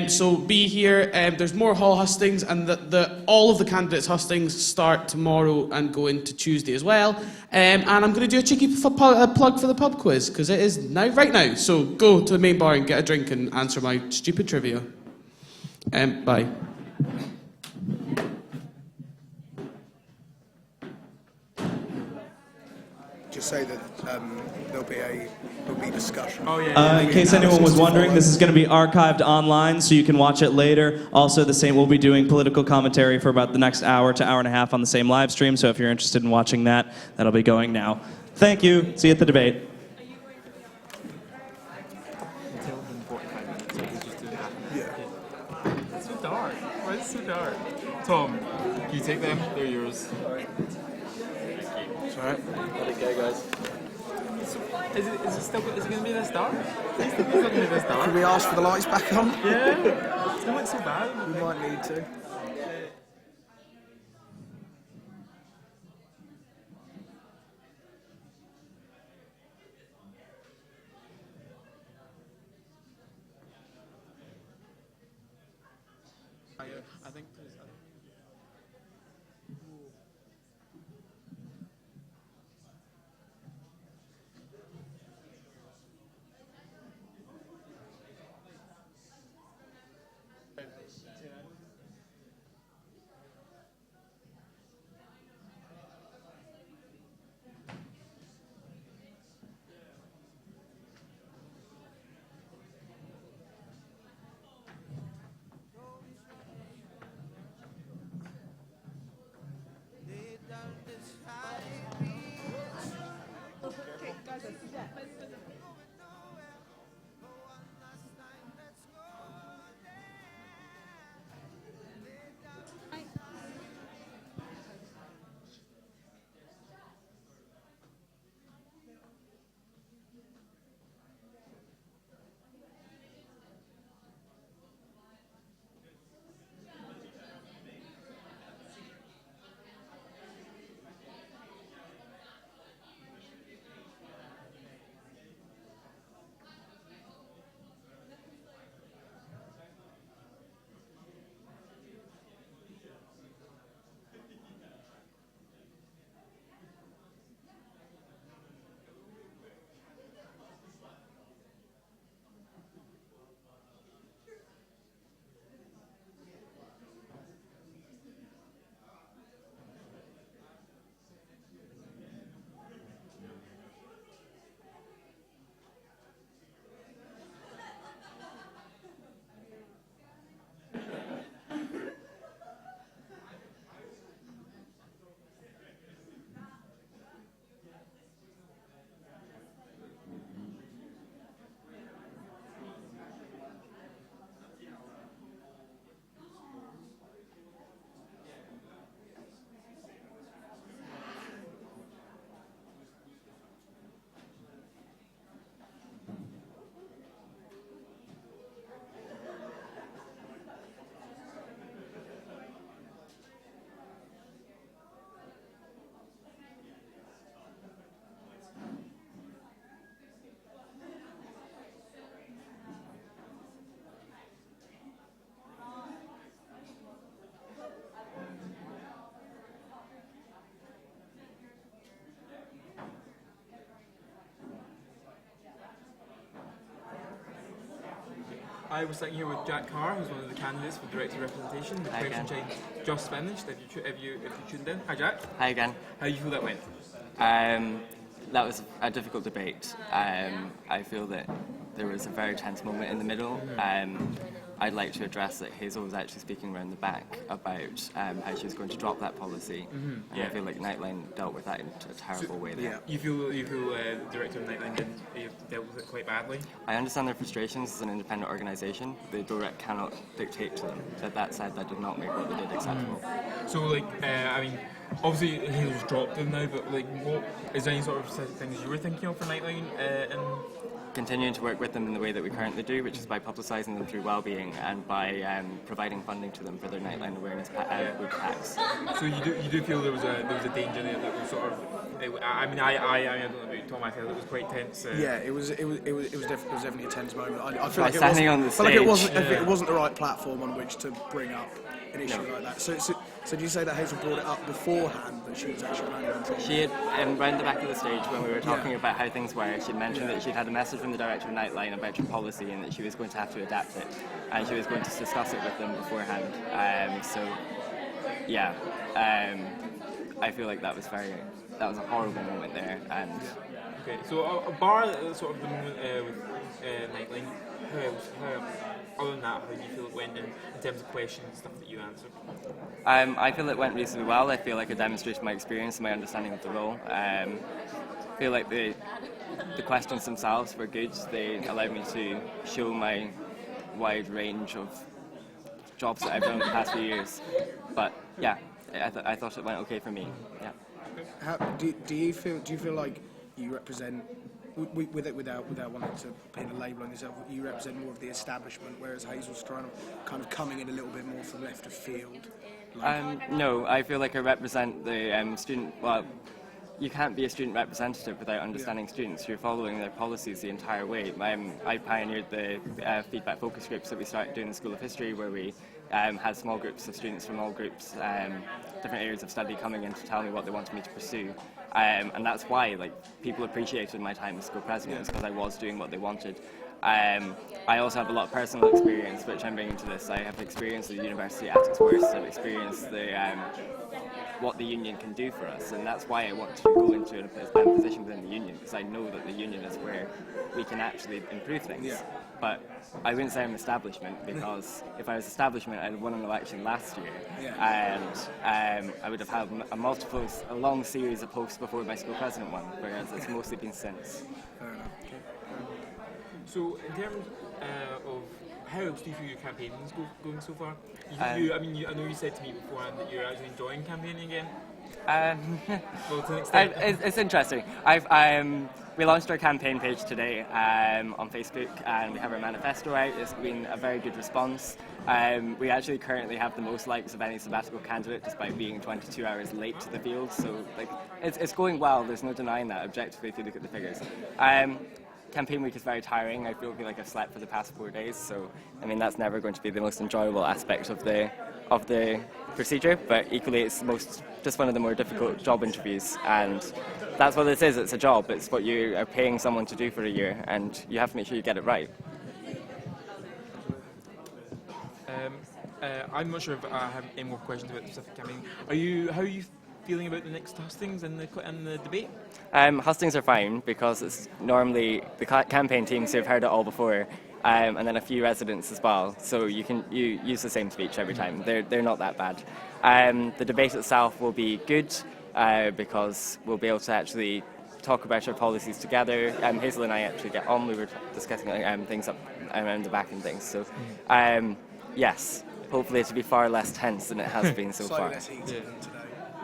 So be here. There's more hall hustings, and all of the candidates' hustings start tomorrow and go into Tuesday as well. And I'm going to do a cheeky plug for the pub quiz, because it is right now. So go to the main bar and get a drink and answer my stupid trivia. Bye. Just say that there'll be discussion. Oh, yeah. In case anyone was wondering, this is going to be archived online, so you can watch it later. Also, we'll be doing political commentary for about the next hour to hour and a half on the same live stream, so if you're interested in watching that, that'll be going now. Thank you. See you at the debate. It's so dark. Why is it so dark? Tom, can you take them? They're yours. It's alright. Let it go, guys. Is it going to be this dark? It's not going to be this dark. Can we ask for the lights back on? Yeah. It's going to look so bad. We might need to. I think. I was sitting here with Jack Carr, who's one of the candidates for director representation. The question time just finished. If you tuned in. Hi, Jack. Hi again. How do you feel that went? That was a difficult debate. I feel that there was a very tense moment in the middle. I'd like to address that Hazel was actually speaking around the back about how she was going to drop that policy, and I feel like Nightline dealt with that in a terrible way there. You feel the director of Nightline dealt with it quite badly? I understand their frustrations as an independent organisation. The direct cannot dictate to them. That said, that did not make what they did acceptable. So, obviously Hazel's dropped them now, but what is there any sort of things you were thinking of for Nightline continuing to work with them in the way that we currently do, which is by publicising them through wellbeing and by providing funding to them for their nightline awareness group packs. So you do feel there was a danger there that was sort of. I don't know about Tom. I felt it was quite tense. Yeah, it was definitely a tense moment. I feel By like standing on the like it wasn't stage. it wasn't the right platform on which to bring up an issue like that. So do you say that Hazel brought it up beforehand, but she was actually planning on talking? She had, round the back of the stage when we were talking about how things were, she'd mentioned that she'd had a message from the director of Nightline about her policy and that she was going to have to adapt it, and she was going to discuss it with them beforehand. I feel like that was a horrible moment there. And okay, so bar sort of the moment with Nightline, other than that, how do you feel it went in terms of questions and stuff that you answered? I feel it went reasonably well. I feel like I demonstrated my experience and my understanding of the role. I feel like the questions themselves were good. They allowed me to show my wide range of jobs that I've done in the past few years. But yeah, I thought it went okay for me. Yeah. Do you feel like you represent, without wanting to pin a label on yourself, you represent more of the establishment, whereas Hazel's kind of coming in a little bit more from left of field? No, I feel like I represent the student. Well, you can't be a student representative without understanding students. You're following their policies the entire way. I pioneered the feedback focus groups that we started doing in the School of History, where we had small groups of students from all groups, different areas of study coming in to tell me what they wanted me to pursue. And that's why people appreciated my time as school president, because I was doing what they wanted. I also have a lot of personal experience, which I'm bringing to this. I have experience of the university at its worst. I've experienced what the union can do for us, and that's why I want to go into a position within the union, because I know that the union is where we can actually improve things. Yeah. But I wouldn't say I'm establishment, because if I was establishment, I'd won an election last year, and I would have had a long series of posts before my school president won, whereas it's mostly been since. Fair enough. So in terms of how else do you feel your campaigning is going so far? I know you said to me beforehand that you're actually enjoying campaigning again. Well, to an extent. It's interesting. We launched our campaign page today on Facebook, and we have our manifesto out. It's been a very good response. We actually currently have the most likes of any sabbatical candidate, despite being 22 hours late to the field. So it's going well. There's no denying that, objectively, if you look at the figures. Campaign week is very tiring. I feel like I've slept for the past 4 days, so that's never going to be the most enjoyable aspect of the procedure. But equally, it's just one of the more difficult job interviews, and that's what this is. It's a job. It's what you are paying someone to do for a year, and you have to make sure you get it right. I'm not sure if I have any more questions about the specific campaign. How are you feeling about the next hustings and the debate? Hustings are fine, because it's normally the campaign teams who have heard it all before, and then a few residents as well. So you use the same speech every time. They're not that bad. The debate itself will be good, because we'll be able to actually talk about our policies together. Hazel and I actually get on. We were discussing things up around the back and things. So yes, hopefully it'll be far less tense than it has been so far. Less heated than today.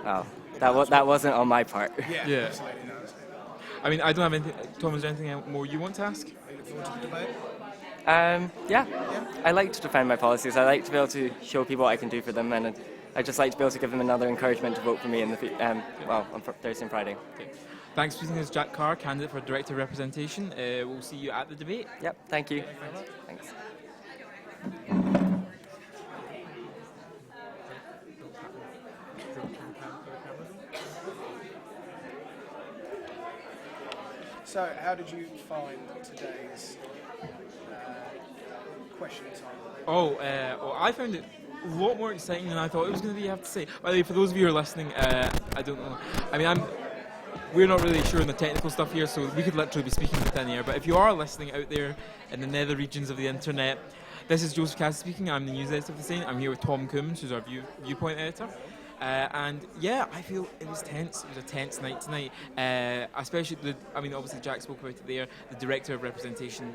Oh, that wasn't on my part. Yeah. Absolutely. No, I don't have anything. Tom, is there anything more you want to ask? Are you looking forward to the debate? Yeah. I like to defend my policies. I like to be able to show people what I can do for them, and I just like to be able to give them another encouragement to vote for me in the on Thursday and Friday. Okay. Thanks for speaking to Jack Carr, candidate for Director of Representation. We'll see you at the debate. Yep. Thank you. Thanks. So, how did you find today's question time? I found it a lot more exciting than I thought it was going to be, I have to say. By the way, for those of you who are listening, I don't know. We're not really sure on the technical stuff here, so we could literally be speaking to thin air. But if you are listening out there in the nether regions of the internet, this is Joseph Cassidy speaking. I'm the news editor of The Saint. I'm here with Tom Coombs, who's our viewpoint editor. And yeah, I feel it was tense. It was a tense night tonight. Especially obviously Jack spoke about it there. The Director of Representation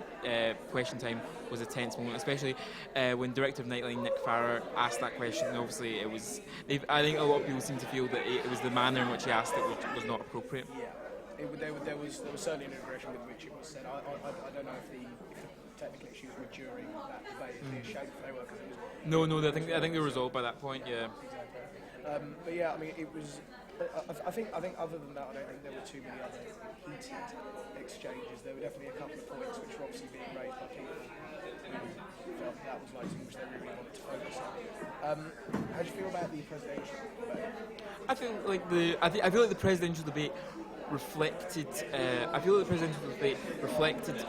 question time was a tense moment, especially when Director of Nightline Nick Farrer asked that question. And obviously, I think a lot of people seem to feel that it was the manner in which he asked it was not appropriate. there was certainly an aggression with which it was said. I don't know if the technical issues were during that debate. It'd be a shame if they were, because it was. No, I think they were resolved by that point. Yeah. Exactly. But yeah, I mean, it was. I think other than that, I don't think there were too many other heated exchanges. There were definitely a couple of points which were obviously being raised by people who felt that was like something which they really wanted to focus on. How do you feel about the presidential debate? I feel like the presidential debate reflected. I feel like the presidential debate reflected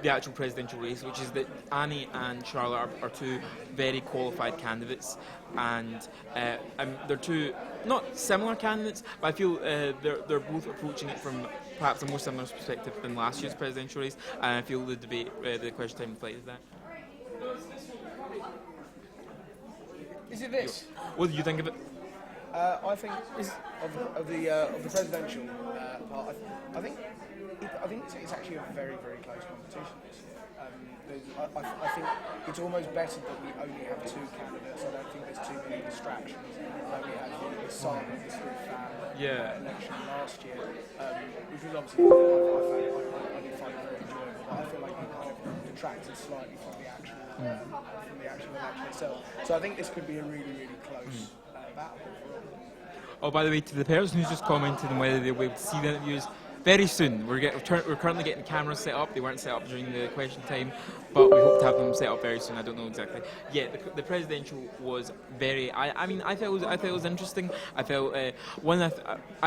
the actual presidential race, which is that Annie and Charlotte are two very qualified candidates, and they're two not similar candidates, but I feel they're both approaching it from perhaps a more similar perspective than last year's presidential race, and I feel the debate, the question time reflected that. Is it this? What do you think of it? I think of the presidential part. I think it's actually a very, very close competition. I think it's almost better that we only have two candidates. I don't think there's too many distractions. Like we had the Simon election last year, which was obviously I did find it very enjoyable. But I feel like it kind of detracted slightly from the actual election itself. So I think this could be a really, really close battle. Oh, by the way, to the person who's just commented on whether they'll be able to see the interviews, very soon. We're currently getting cameras set up. They weren't set up during the question time, but we hope to have them set up very soon. I don't know exactly. Yeah, the presidential was very. I felt it was interesting. I felt I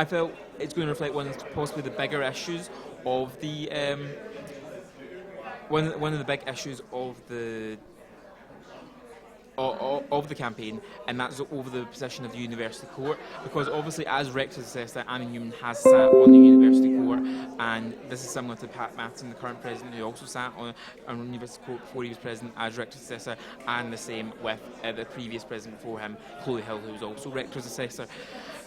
felt it's going to reflect one of possibly the bigger issues of the one of the big issues of the campaign, and that's over the position of the university court, because obviously as Rector's Assessor, Annie Newman has sat on the university court, and this is similar to Pat Matheson, the current president, who also sat on the university court before he was president as Rector's Assessor, and the same with the previous president before him, Chloe Hill, who was also Rector's Assessor.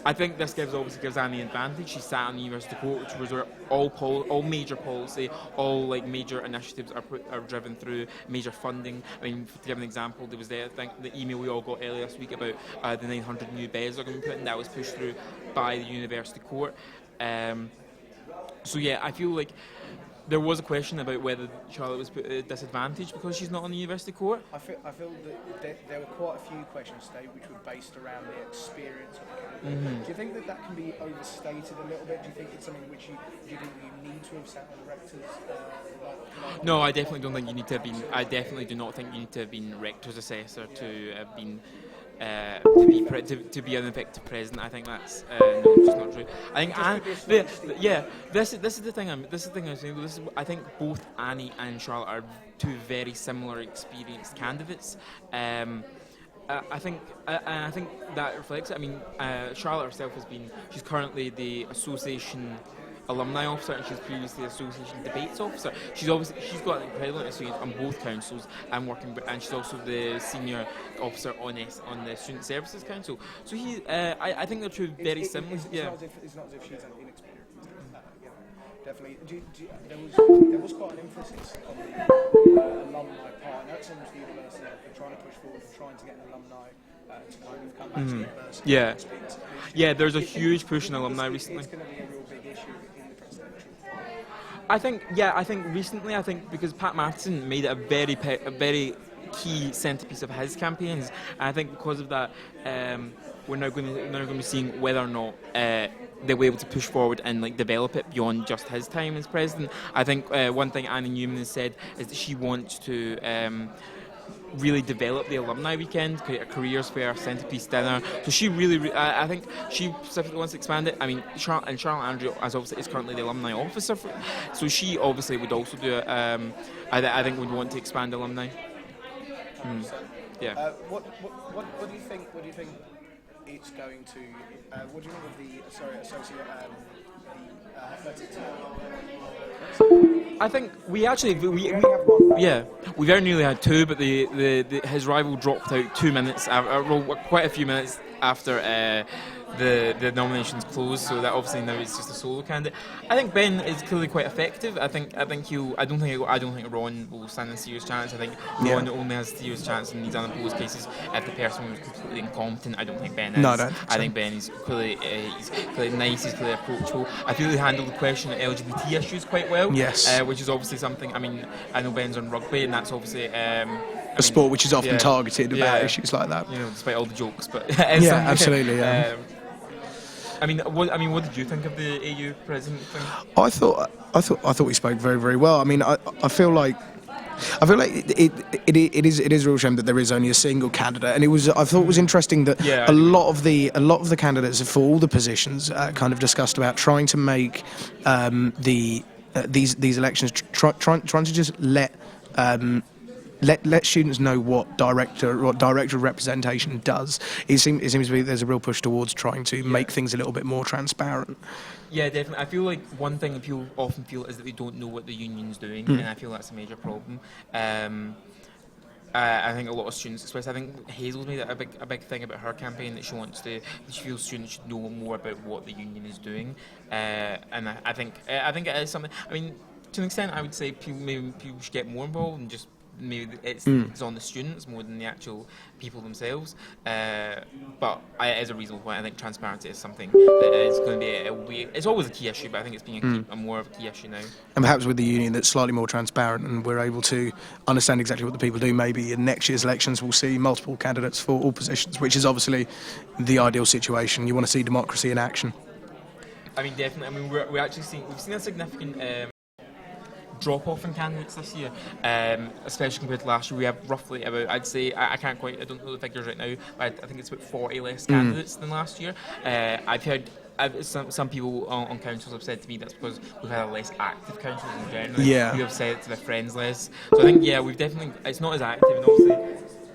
I think this obviously gives Annie an advantage. She sat on the university court, which was where all major policy, all like major initiatives are driven through, major funding. I mean, to give an example, there was the email we all got earlier this week about the 900 new beds that are going to be put in. That was pushed through by the university court. So yeah, I feel like there was a question about whether Charlotte was put at a disadvantage because she's not on the university court. I feel that there were quite a few questions today which were based around the experience of the candidate. Mm-hmm. Do you think that can be overstated a little bit? Do you think it's something which you think you need to have sat on the rectors? No, I definitely don't think you need to have been. I definitely do not think you need to have been Rector's Assessor to have been. To be an effective president, I think that's no, just not true. I think this is the thing I'm saying. I think both Annie and Charlotte are two very similar experienced candidates. I think that reflects it. I mean, Charlotte herself she's currently the association alumni officer, and she's previously association debates officer. She's got an incredible experience on both councils and and she's also the senior officer on the Student Services Council. So I think they're two very similar. It's not as if she's inexperienced. Definitely. There was quite an emphasis on the alumni part. I know some of the university are trying to push forward and trying to get an alumni to kind of come back to the university. Yeah. There's a huge push in alumni recently. It's going to be a real big issue in the presidential. I think recently, because Pat Matheson made it a very key centrepiece of his campaigns, and I think because of that, we're now going to be seeing whether or not they were able to push forward and develop it beyond just his time as president. I think one thing Annie Newman has said is that she wants to really develop the alumni weekend, create a careers fair, centrepiece dinner. So she I think she specifically wants to expand it. I mean, Charlotte Andrew, as obviously is currently the alumni officer, so she obviously would also do it. I think would want to expand alumni. Yeah. What do you think? What do you think it's going to? What do you think of the associate athletic team? I think we very nearly had two, but his rival dropped out 2 minutes, quite a few minutes after the nominations closed, so that obviously now it's just a solo candidate. I think Ben is clearly quite effective. I think he'll. I don't think Ron will stand a serious chance. I think Ron only has a serious chance in these unopposed cases if the person was completely incompetent. I don't think Ben is. No, I don't think I so. think Ben is clearly nice. He's clearly approachable. I feel he handled the question of LGBT issues quite well. Yes. Which is obviously something. I mean, I know Ben's on rugby, and that's obviously a sport which is often targeted about issues like that. You know, despite all the jokes, but yeah, absolutely. Yeah. I mean, what did you think of the AU president thing? I thought we spoke very, very well. I mean, I feel like it is a real shame that there is only a single candidate, and I thought it was interesting that a lot of the candidates for all the positions kind of discussed about trying to make these elections trying to just let students know what director of representation does. It seems to be there's a real push towards trying to make things a little bit more transparent. Yeah, definitely. I feel like one thing that people often feel is that they don't know what the union's doing, and I feel that's a major problem. I think a lot of students, especially I think Hazel's made a big thing about her campaign that she feels students should know more about what the union is doing, and I think it is something. I mean, to an extent, I would say people should get more involved and just. Maybe it's on the students more than the actual people themselves, but as a reasonable point, I think transparency is something that is going to be it's always a key issue, but I think it's being a more of a key issue now. And perhaps with the union that's slightly more transparent and we're able to understand exactly what the people do, maybe in next year's elections we'll see multiple candidates for all positions, which is obviously the ideal situation. You want to see democracy in action. I mean, definitely. I mean, we've seen a significant drop-off in candidates this year, especially compared to last year. We have roughly about, I'd say, I don't know the figures right now, but I think it's about 40 less candidates than last year. I've heard some people on councils have said to me that's because we've had a less active councils in general. Yeah. Who have said it to their friends less. So I think, we've definitely, it's not as active, and obviously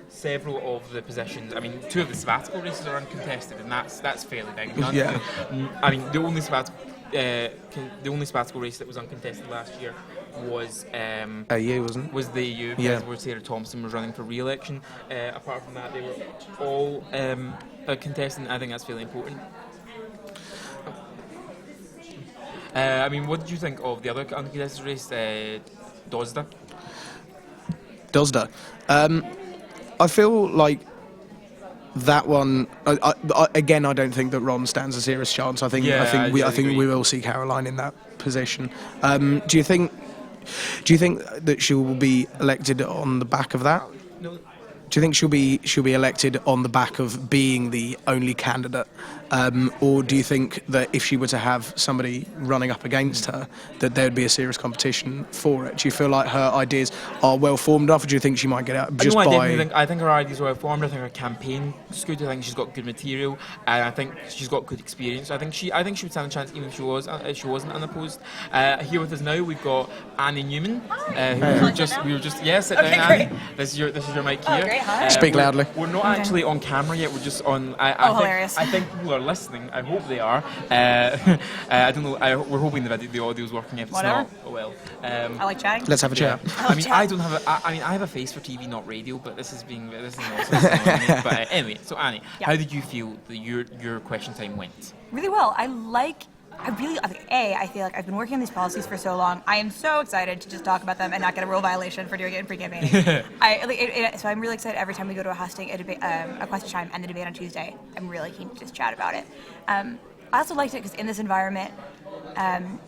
several of the positions, I mean, 2 of the sabbatical races are uncontested, and that's fairly big. I mean, the only sabbatical race that was uncontested last year was AU, wasn't it? Was the AU, where Sarah Thompson was running for re-election. Apart from that, they were all contested. I think that's fairly important. I mean, what did you think of the other uncontested race, DOSDA? I feel like that one. Again, I don't think that Ron stands a serious chance. I think we will see Caroline in that position. Do you think that she will be elected on the back of that? No. Do you think she'll be elected on the back of being the only candidate, or do you think that if she were to have somebody running up against her, that there would be a serious competition for it? Do you feel like her ideas are well formed enough, or do you think she might get out just by? I think her ideas are well formed. I think her campaign is good. I think she's got good material, and I think she's got good experience. I think she would stand a chance even if she wasn't unopposed. Here with us now we've got Annie Newman, who we were just sit down, Annie. This is your mic here. Great, hi. Speak loudly. We're not actually on camera yet. We're just on. Hilarious. I think people are listening. I hope they are. I don't know. We're hoping the audio's working. If it's not, oh well. I like chatting. Let's have a chat. I mean, I don't have I have a face for TV, not radio, but this is nonsense. But anyway, so Annie, how did you feel that your question time went? Really well. I feel like I've been working on these policies for so long. I am so excited to just talk about them and not get a rule violation for doing it in pre-campaigning. So I'm really excited every time we go to a question time and the debate on Tuesday. I'm really keen to just chat about it. I also liked it because in this environment,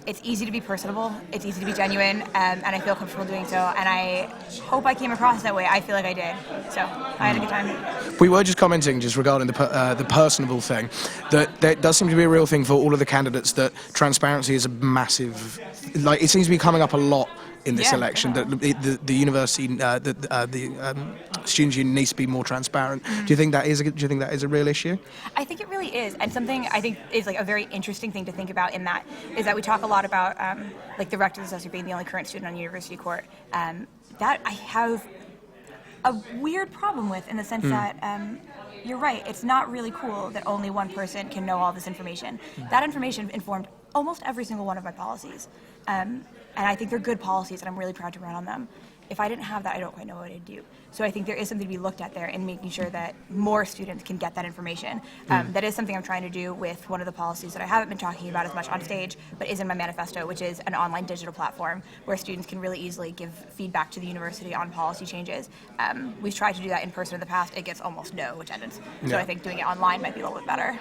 it's easy to be personable, it's easy to be genuine, and I feel comfortable doing so, and I hope I came across that way. I feel like I did. So I had a good time. We were just commenting just regarding the personable thing, that there does seem to be a real thing for all of the candidates that transparency is a massive, like it seems to be coming up a lot in this election, that the university, the students' union needs to be more transparent. Do you think that is a real issue? I think it really is, and something I think is like a very interesting thing to think about in that is that we talk a lot about like the rector's assessor being the only current student on university court. That I have a weird problem with, in the sense that you're right. It's not really cool that only one person can know all this information. That information informed almost every single one of my policies. And I think they're good policies, and I'm really proud to run on them. if I didn't have that, I don't quite know what I'd do. So I think there is something to be looked at there in making sure that more students can get that information. That is something I'm trying to do with one of the policies that I haven't been talking about as much on stage, but is in my manifesto, which is an online digital platform where students can really easily give feedback to the university on policy changes. We've tried to do that in person in the past. It gets almost no attendance. So I think doing it online might be a little bit better.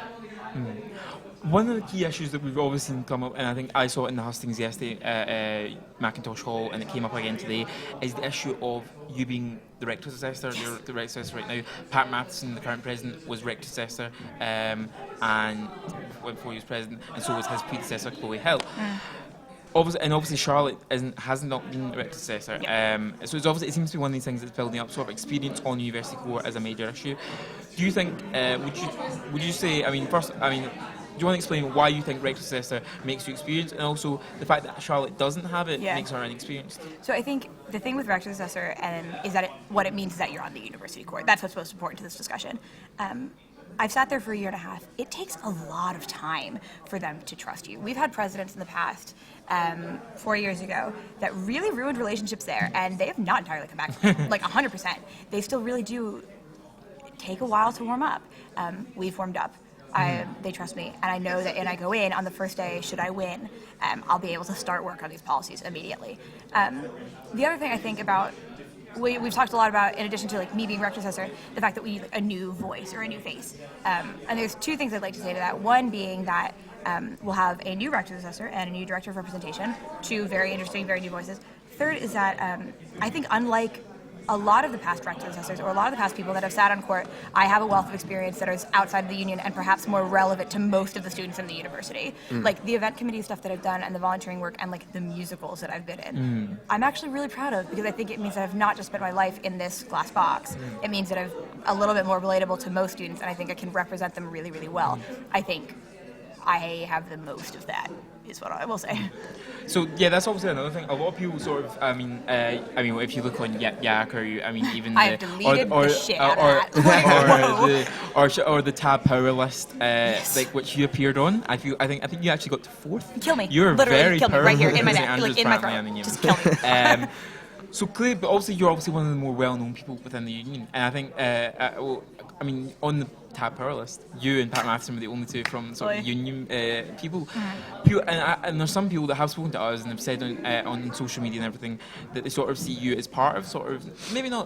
One of the key issues that we've always seen come up, and I think I saw it in the hustings yesterday at Macintosh Hall, and it came up again today, is the issue of you being the rector's assessor. You're the rector's assessor right now. Pat Matheson, the current president, was rector's assessor, and before he was president, and so was his predecessor, Chloe Hill. Obviously Charlotte has not been the rector's assessor. So it seems to be one of these things that's building up, sort of experience on university court as a major issue. Do you think, would you say, do you want to explain why you think rector's assessor makes you experienced, and also the fact that Charlotte doesn't have it makes her inexperienced? So I think the thing with rector's assessor is that what it means is that you're on the university court. That's what's most important to this discussion. I've sat there for a year and a half. It takes a lot of time for them to trust you. We've had presidents in the past, 4 years ago, that really ruined relationships there, and they have not entirely come back, like 100%. They still really do take a while to warm up. We've warmed up. They trust me, and I know that when I go in on the first day, should I win, I'll be able to start work on these policies immediately. The other thing I think about, we've talked a lot about, in addition to like me being rector's assessor, the fact that we need like, a new voice or a new face. And there's two things I'd like to say to that. One being that we'll have a new rector's assessor and a new director of representation, two very interesting, very new voices. Third is that I think unlike a lot of the past rector's assessors or a lot of the past people that have sat on court, I have a wealth of experience that is outside of the union and perhaps more relevant to most of the students in the university. Like the event committee stuff that I've done and the volunteering work and like the musicals that I've been in. I'm actually really proud of, because I think it means that I've not just spent my life in this glass box. It means that I'm a little bit more relatable to most students, and I think I can represent them really, really well. I think I have the most of that, is what I will say. So yeah, that's obviously another thing. A lot of people sort of, if you look on Yak, or even I've deleted the shit out of that. Or the Tab Power list, like which you appeared on. I think you actually got to 4th. Kill me. You're Literally very kill me right here in my St. neck, like Andrews in my family, throat. Just kill me. So clearly, but also you're obviously one of the more well-known people within the union, and I think, on the Tab Power list, you and Pat Matheson were the only two from sort of union people. And there's some people that have spoken to us and have said on social media and everything that they sort of see you as part of maybe to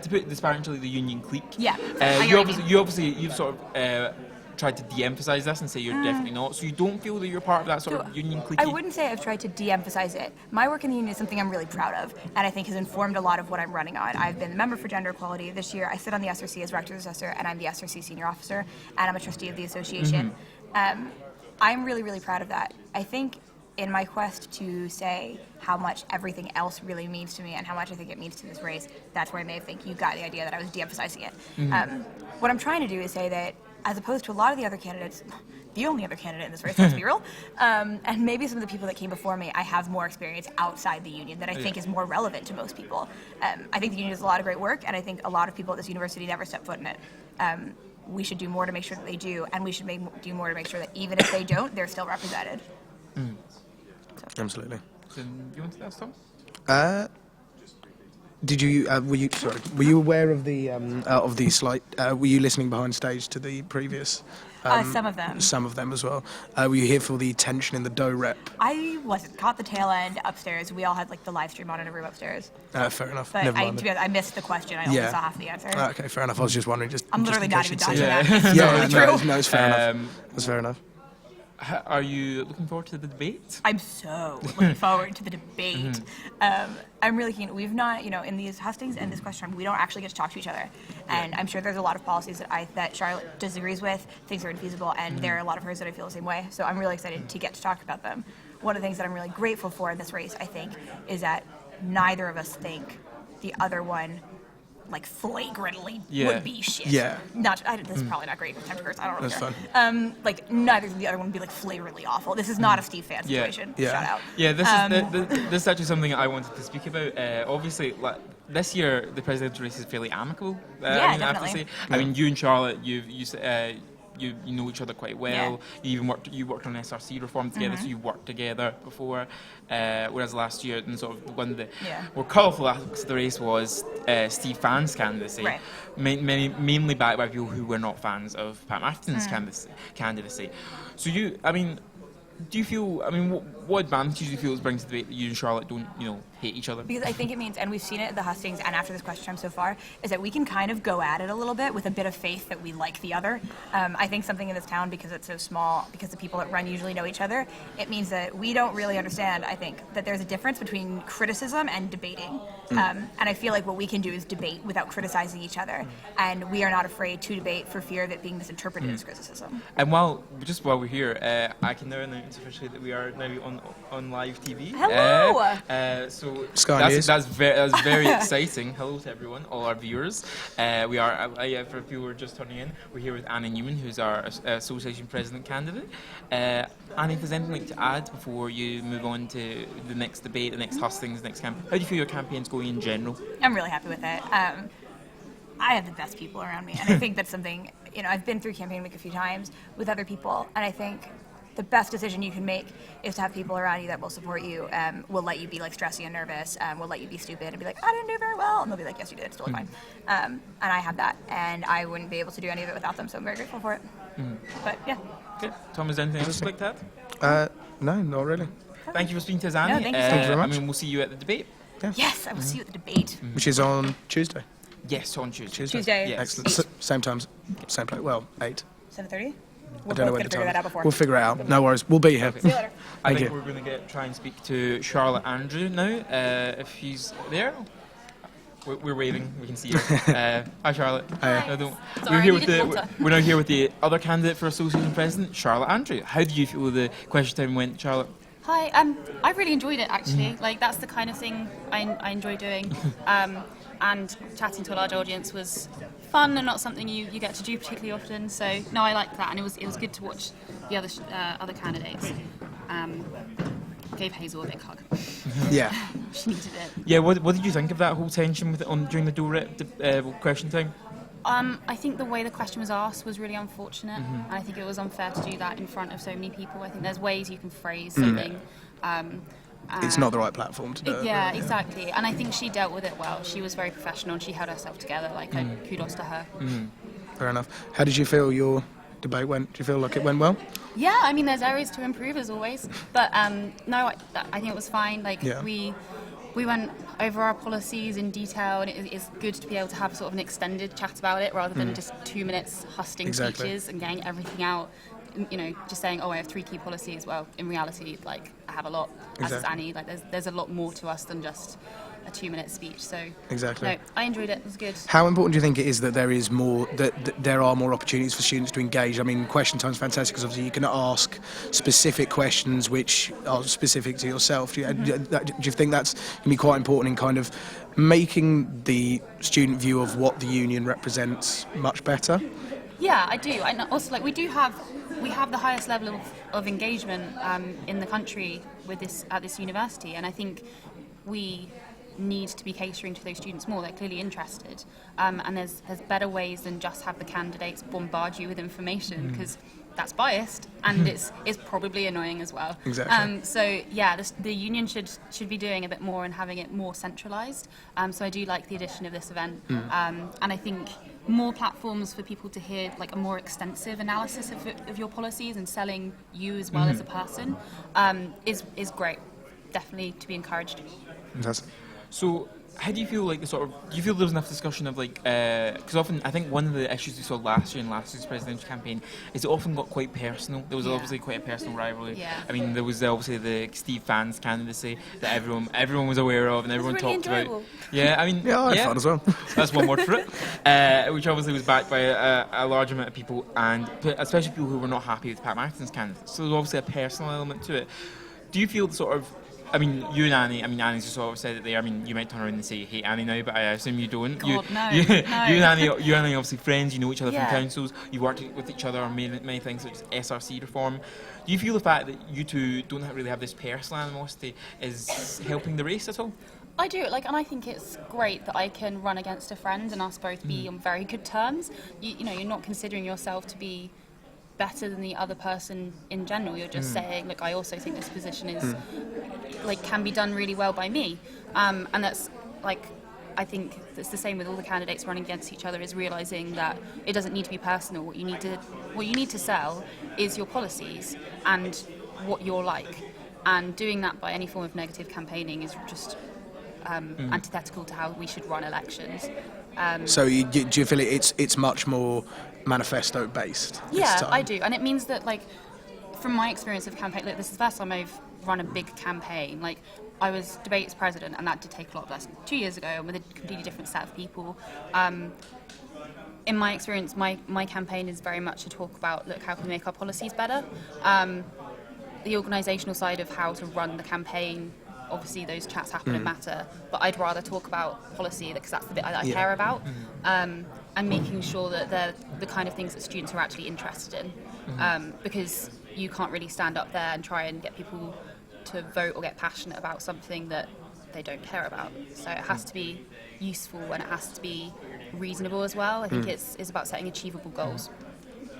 put it disparagingly, the union clique. Yeah. You've sort of tried to de-emphasize this and say you're definitely not. So you don't feel that you're part of that sort of union clique? I wouldn't say I've tried to de-emphasize it. My work in the union is something I'm really proud of, and I think has informed a lot of what I'm running on. I've been the member for gender equality this year. I sit on the SRC as rector's assessor, and I'm the SRC senior officer, and I'm a trustee of the association. I'm really, really proud of that. I think in my quest to say how much everything else really means to me and how much I think it means to this race, that's where I may think you got the idea that I was de-emphasizing it. What I'm trying to do is say that, as opposed to a lot of the other candidates, the only other candidate in this race, let's be real, and maybe some of the people that came before me, I have more experience outside the union that I think is more relevant to most people. I think the union does a lot of great work, and I think a lot of people at this university never step foot in it. We should do more to make sure that they do, and we should do more to make sure that even if they don't, they're still represented. Absolutely. So, you want to ask Tom? Did you were you aware of the slight? Were you listening behind stage to the previous? Some of them. Some of them as well. Were you here for the tension in the DOE rep? I wasn't. Caught the tail end upstairs. We all had like the live stream on in a room upstairs. Fair enough. But Never mind. I missed the question. I only saw half the answer. Okay, fair enough. I was just wondering. I'm literally not even dodging that. No, it's fair enough. That's fair enough. Are you looking forward to the debate? I'm so looking forward to the debate. I'm really keen. We've not, in these hustings and this question time, we don't actually get to talk to each other. And I'm sure there's a lot of policies that Charlotte disagrees with, thinks are infeasible, and there are a lot of hers that I feel the same way. So I'm really excited to get to talk about them. One of the things that I'm really grateful for in this race, I think, is that neither of us think the other one like flagrantly would be shit. Yeah. This is probably not great time to curse. I don't know. That's fun. Like neither of the other one would be like flagrantly awful. This is not a Steve Fan situation. Shout out. Yeah, this is actually something I wanted to speak about. Obviously, this year the presidential race is fairly amicable. Yeah, I have to say. I mean, you and Charlotte, you know each other quite well. You even worked on SRC reform together, so you worked together before. Whereas last year, and sort of one of the more colourful aspects of the race was Steve Phan's candidacy, mainly backed by people who were not fans of Pat Masterton's candidacy. So do you feel, what advantage do you feel it brings to the debate that you and Charlotte don't, hate each other? Because I think it means, and we've seen it at the hustings and after this question time so far, is that we can kind of go at it a little bit with a bit of faith that we like the other. I think something in this town, because it's so small, because the people that run usually know each other, it means that we don't really understand, I think, that there's a difference between criticism and debating. And I feel like what we can do is debate without criticizing each other. And we are not afraid to debate for fear of it being misinterpreted as criticism. And while we're here, I can now announce officially that we are now on live TV. Hello! So That's very exciting. Hello to everyone, all our viewers. We are, for people who are just turning in, we're here with Annie Newman, who's our association president candidate. Annie, if there's anything to add before you move on to the next debate, the next hustings, the next campaign, how do you feel your campaign's going in general? I'm really happy with it. I have the best people around me, and I think that's something, I've been through Campaign Week a few times with other people, and I think the best decision you can make is to have people around you that will support you, will let you be stressy and nervous, will let you be stupid and be like, I didn't do very well, and they'll be like, yes you did, it's totally fine. And I have that, and I wouldn't be able to do any of it without them, so I'm very grateful for it. But yeah. Okay. Tom, is there anything else you'd like to add? No, not really. Thank you for speaking to us, Annie. No, thank you so much. Thank you very much. We'll see you at the debate. Yes, I will see you at the debate. Which is on Tuesday. Yes, on Tuesday. Tuesday. Yes. Excellent. Same times, same place. Well, 8. 7:30? I don't know where the figure time that out is. before. We'll figure it out. No worries. We'll be here. See you later. I Thank think you. we're going to try and speak to Charlotte Andrew now, if she's there. We're waving. We can see her. Hi, Charlotte. Hi. We're now here with the other candidate for association president, Charlotte Andrew. How do you feel the question time went, Charlotte? Hi, I really enjoyed it actually. That's the kind of thing I enjoy doing. And chatting to a large audience was fun and not something you get to do particularly often. So no, I liked that, and it was good to watch the other candidates. Gave Hazel a big hug. Yeah. She needed it. Yeah. What did you think of that whole tension with it during the question time? I think the way the question was asked was really unfortunate, and I think it was unfair to do that in front of so many people. I think there's ways you can phrase something. It's not the right platform to do it. Yeah, exactly. And I think she dealt with it well. She was very professional and she held herself together. Kudos to her. Fair enough. How did you feel your debate went? Do you feel like it went well? Yeah, I mean, there's areas to improve as always. But no, I think it was fine. We went over our policies in detail, and it's good to be able to have sort of an extended chat about it rather than just 2 minutes husting speeches and getting everything out. Just saying, I have 3 key policies. Well, in reality, I have a lot. As is Annie, there's a lot more to us than just a 2-minute speech. So exactly. No, I enjoyed it. It was good. How important do you think it is that there is more, that there are more opportunities for students to engage? I mean, question time's fantastic because obviously you can ask specific questions which are specific to yourself. Do you think that's going to be quite important in kind of making the student view of what the union represents much better? Yeah, I do. And also, we have the highest level of engagement in the country with at this university, and I think we need to be catering to those students more. They're clearly interested, and there's better ways than just have the candidates bombard you with information, because that's biased and it's probably annoying as well. Exactly. So yeah, the union should be doing a bit more and having it more centralised. So I do like the addition of this event, and I think more platforms for people to hear a more extensive analysis of your policies and selling you as well as a person is great. Definitely to be encouraged. Fantastic. So, how do you feel do you feel there was enough discussion of because often I think one of the issues we saw last year in last year's presidential campaign is it often got quite personal. There was obviously quite a personal rivalry. Yeah. I mean, there was obviously the Steve Phan's candidacy that everyone was aware of and everyone really talked enjoyable. about. Yeah, I mean, I had fun as well. That's one word for it. Which obviously was backed by a large amount of people, and especially people who were not happy with Pat Masterton's candidacy. So there was obviously a personal element to it. Do you feel you and Annie, Annie's just sort of said it there. You might turn around and say you hate Annie now, but I assume you don't. God, you and Annie are obviously friends, you know each other from councils, you worked with each other on many things such as SRC reform. Do you feel the fact that you two don't really have this personal animosity is helping the race at all? I do, and I think it's great that I can run against a friend and us both be on very good terms. You're not considering yourself to be better than the other person in general. You're just saying, look, I also think this position is like can be done really well by me, and that's like. I think it's the same with all the candidates running against each other, is realising that it doesn't need to be personal. What you need to sell is your policies and what you're like. And doing that by any form of negative campaigning is just antithetical to how we should run elections. So do you feel it's much more manifesto based? Yeah, I do. And it means that, like, from my experience of campaign, like, this is the first time I've run a big campaign. Like, I was debates president, and that did take a lot less 2 years ago, and with a completely different set of people. In my experience, my campaign is very much to talk about, look, how can we make our policies better? The organisational side of how to run the campaign, obviously those chats happen and matter, but I'd rather talk about policy because that's the bit I care about, and making sure that they're the kind of things that students are actually interested in, because you can't really stand up there and try and get people to vote or get passionate about something that they don't care about. So it has to be useful and it has to be reasonable as well. I think it's about setting achievable goals.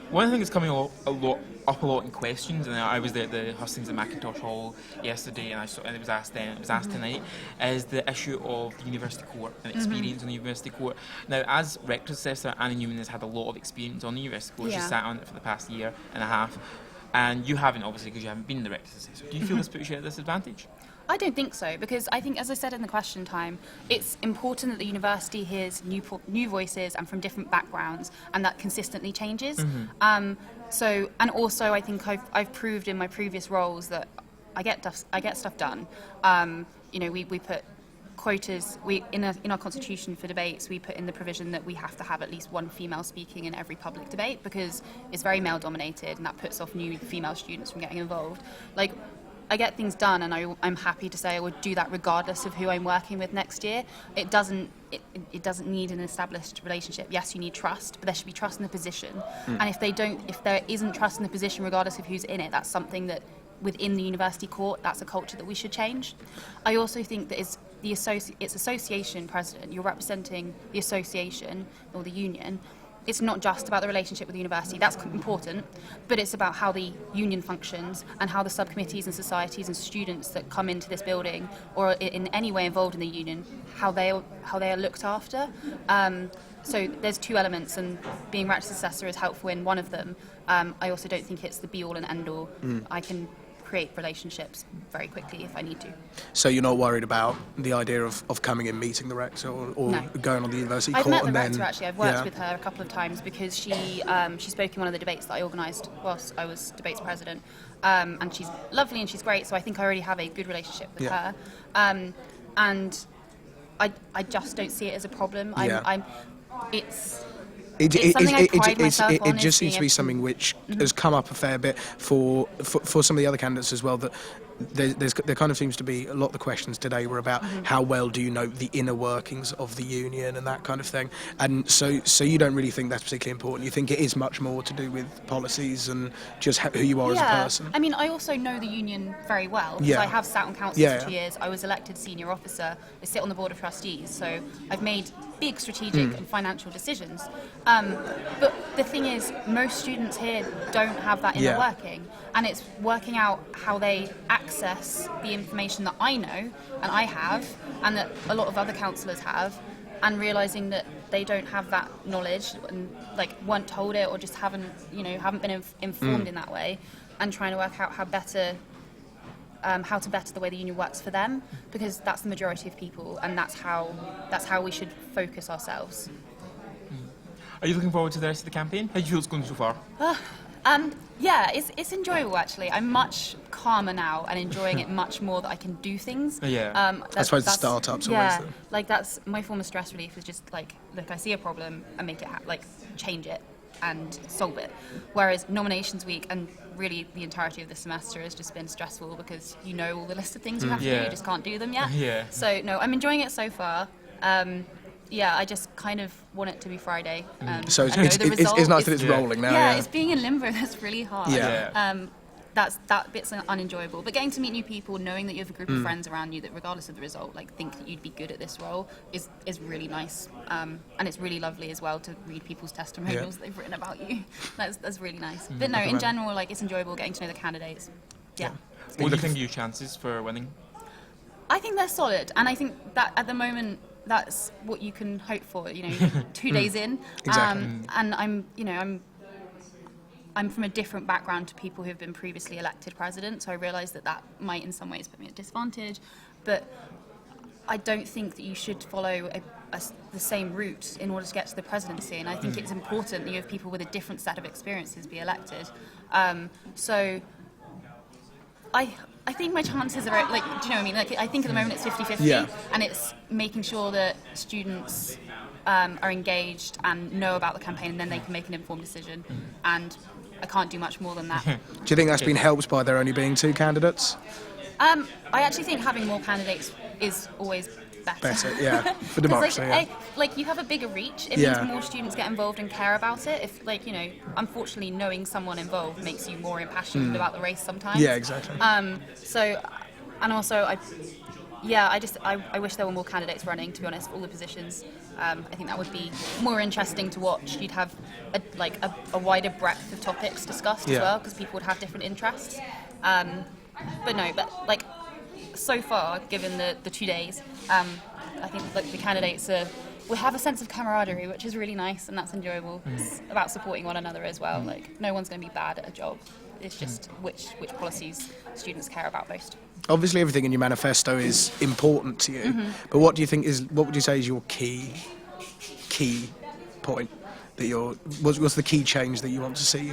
One thing that's coming up a lot in questions, and I was there at the hustings at Macintosh Hall yesterday, and it was asked then, it was asked tonight, is the issue of the university court and experience on the university court. Now, as rector's assessor, Anna Newman has had a lot of experience on the university court. She's sat on it for the past year and a half. And you haven't, obviously, because you haven't been the rector's assessor. Do you feel this puts you at a disadvantage? I don't think so, because I think, as I said in the question time, it's important that the university hears new voices and from different backgrounds, and that consistently changes. So, and also, I think I've proved in my previous roles that I get stuff done. You know, we put quotas. In our constitution for debates, we put in the provision that we have to have at least one female speaking in every public debate, because it's very male dominated, and that puts off new female students from getting involved. Like, I get things done, and I'm happy to say I would do that regardless of who I'm working with next year. It doesn't need an established relationship. Yes, you need trust, but there should be trust in the position. And if there isn't trust in the position, regardless of who's in it, that's something that within the university court, that's a culture that we should change. I also think that it's association president. You're representing the association or the union. It's not just about the relationship with the university, that's important, but it's about how the union functions and how the subcommittees and societies and students that come into this building or in any way involved in the union, how they are looked after. So there's two elements, and being rector's assessor is helpful in one of them. I also don't think it's the be-all and end-all. I can create relationships very quickly if I need to. So you're not worried about the idea of coming in, meeting the rector, or No. going on the university I've court? met the and rector, then, actually. I've worked with her a couple of times because she spoke in one of the debates that I organised whilst I was debates president. And she's lovely and she's great, so I think I already have a good relationship with her. And I just don't see it as a problem. It just seems to be something which has come up a fair bit for some of the other candidates as well, that there kind of seems to be a lot of the questions today were about how well do you know the inner workings of the union and that kind of thing, and so you don't really think that's particularly important. You think it is much more to do with policies and just who you are as a person. I mean, I also know the union very well because I have sat on council for 2 years. I was elected senior officer. I sit on the board of trustees, so I've made big strategic and financial decisions. But the thing is, most students here don't have that inner working, and it's working out how they access the information that I know and I have, and that a lot of other councillors have, and realising that they don't have that knowledge and weren't told it, or just haven't been informed in that way, and trying to work out how to better the way the union works for them, because that's the majority of people, and that's how we should focus ourselves. Are you looking forward to the rest of the campaign? How do you feel it's going so far? Yeah, it's enjoyable actually. I'm much calmer now and enjoying it much more that I can do things. Yeah. I suppose the startups always. That's my form of stress relief, is just look, I see a problem and make it change it and solve it. Whereas nominations week and really the entirety of the semester has just been stressful because you know all the list of things you have to do, you just can't do them yet. So no, I'm enjoying it so far. I just kind of want it to be Friday. So it's nice that it's rolling now. Yeah, it's being in limbo that's really hard. that bit's unenjoyable. But getting to meet new people, knowing that you have a group of friends around you that, regardless of the result, like think that you'd be good at this role, is really nice. And it's really lovely as well to read people's testimonials that they've written about you. That's really nice. But no, in general, like it's enjoyable getting to know the candidates. Yeah. What do you think are your chances for winning? I think they're solid, and I think that at the moment that's what you can hope for. 2 days in, Exactly. And I'm from a different background to people who have been previously elected president, so I realise that might in some ways put me at disadvantage, but I don't think that you should follow the same route in order to get to the presidency, and I think it's important that you have people with a different set of experiences be elected. So I think my chances are, like, do you know what I mean? Like, I think at the moment it's 50-50, and it's making sure that students are engaged and know about the campaign, and then they can make an informed decision, and I can't do much more than that. Do you think that's been helped by there only being 2 candidates? I actually think having more candidates is always better. Yeah, for democracy. Like you have a bigger reach. It means more students get involved and care about it. If, unfortunately, knowing someone involved makes you more impassioned about the race sometimes. Yeah, exactly. So, and also, I wish there were more candidates running, to be honest, for all the positions. I think that would be more interesting to watch. You'd have a wider breadth of topics discussed as well, because people would have different interests. But so far, given the 2 days, I think the candidates we have a sense of camaraderie, which is really nice, and that's enjoyable. It's about supporting one another as well. Like, no one's going to be bad at a job. It's just which policies students care about most. Obviously, everything in your manifesto is important to you, but what would you say is your key point that what's the key change that you want to see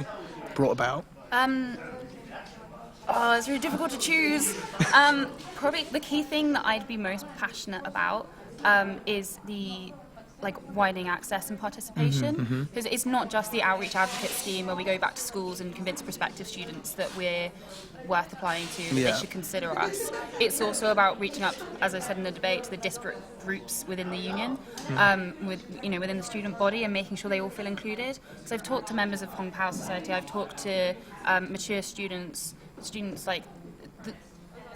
brought about? It's really difficult to choose. Probably the key thing that I'd be most passionate about is the widening access and participation, because it's not just the outreach advocate scheme where we go back to schools and convince prospective students that we're worth applying to, that they should consider us. It's also about reaching up, as I said in the debate, to the disparate groups within the union, within the student body, and making sure they all feel included. So I've talked to members of Hong Pao Society, I've talked to mature students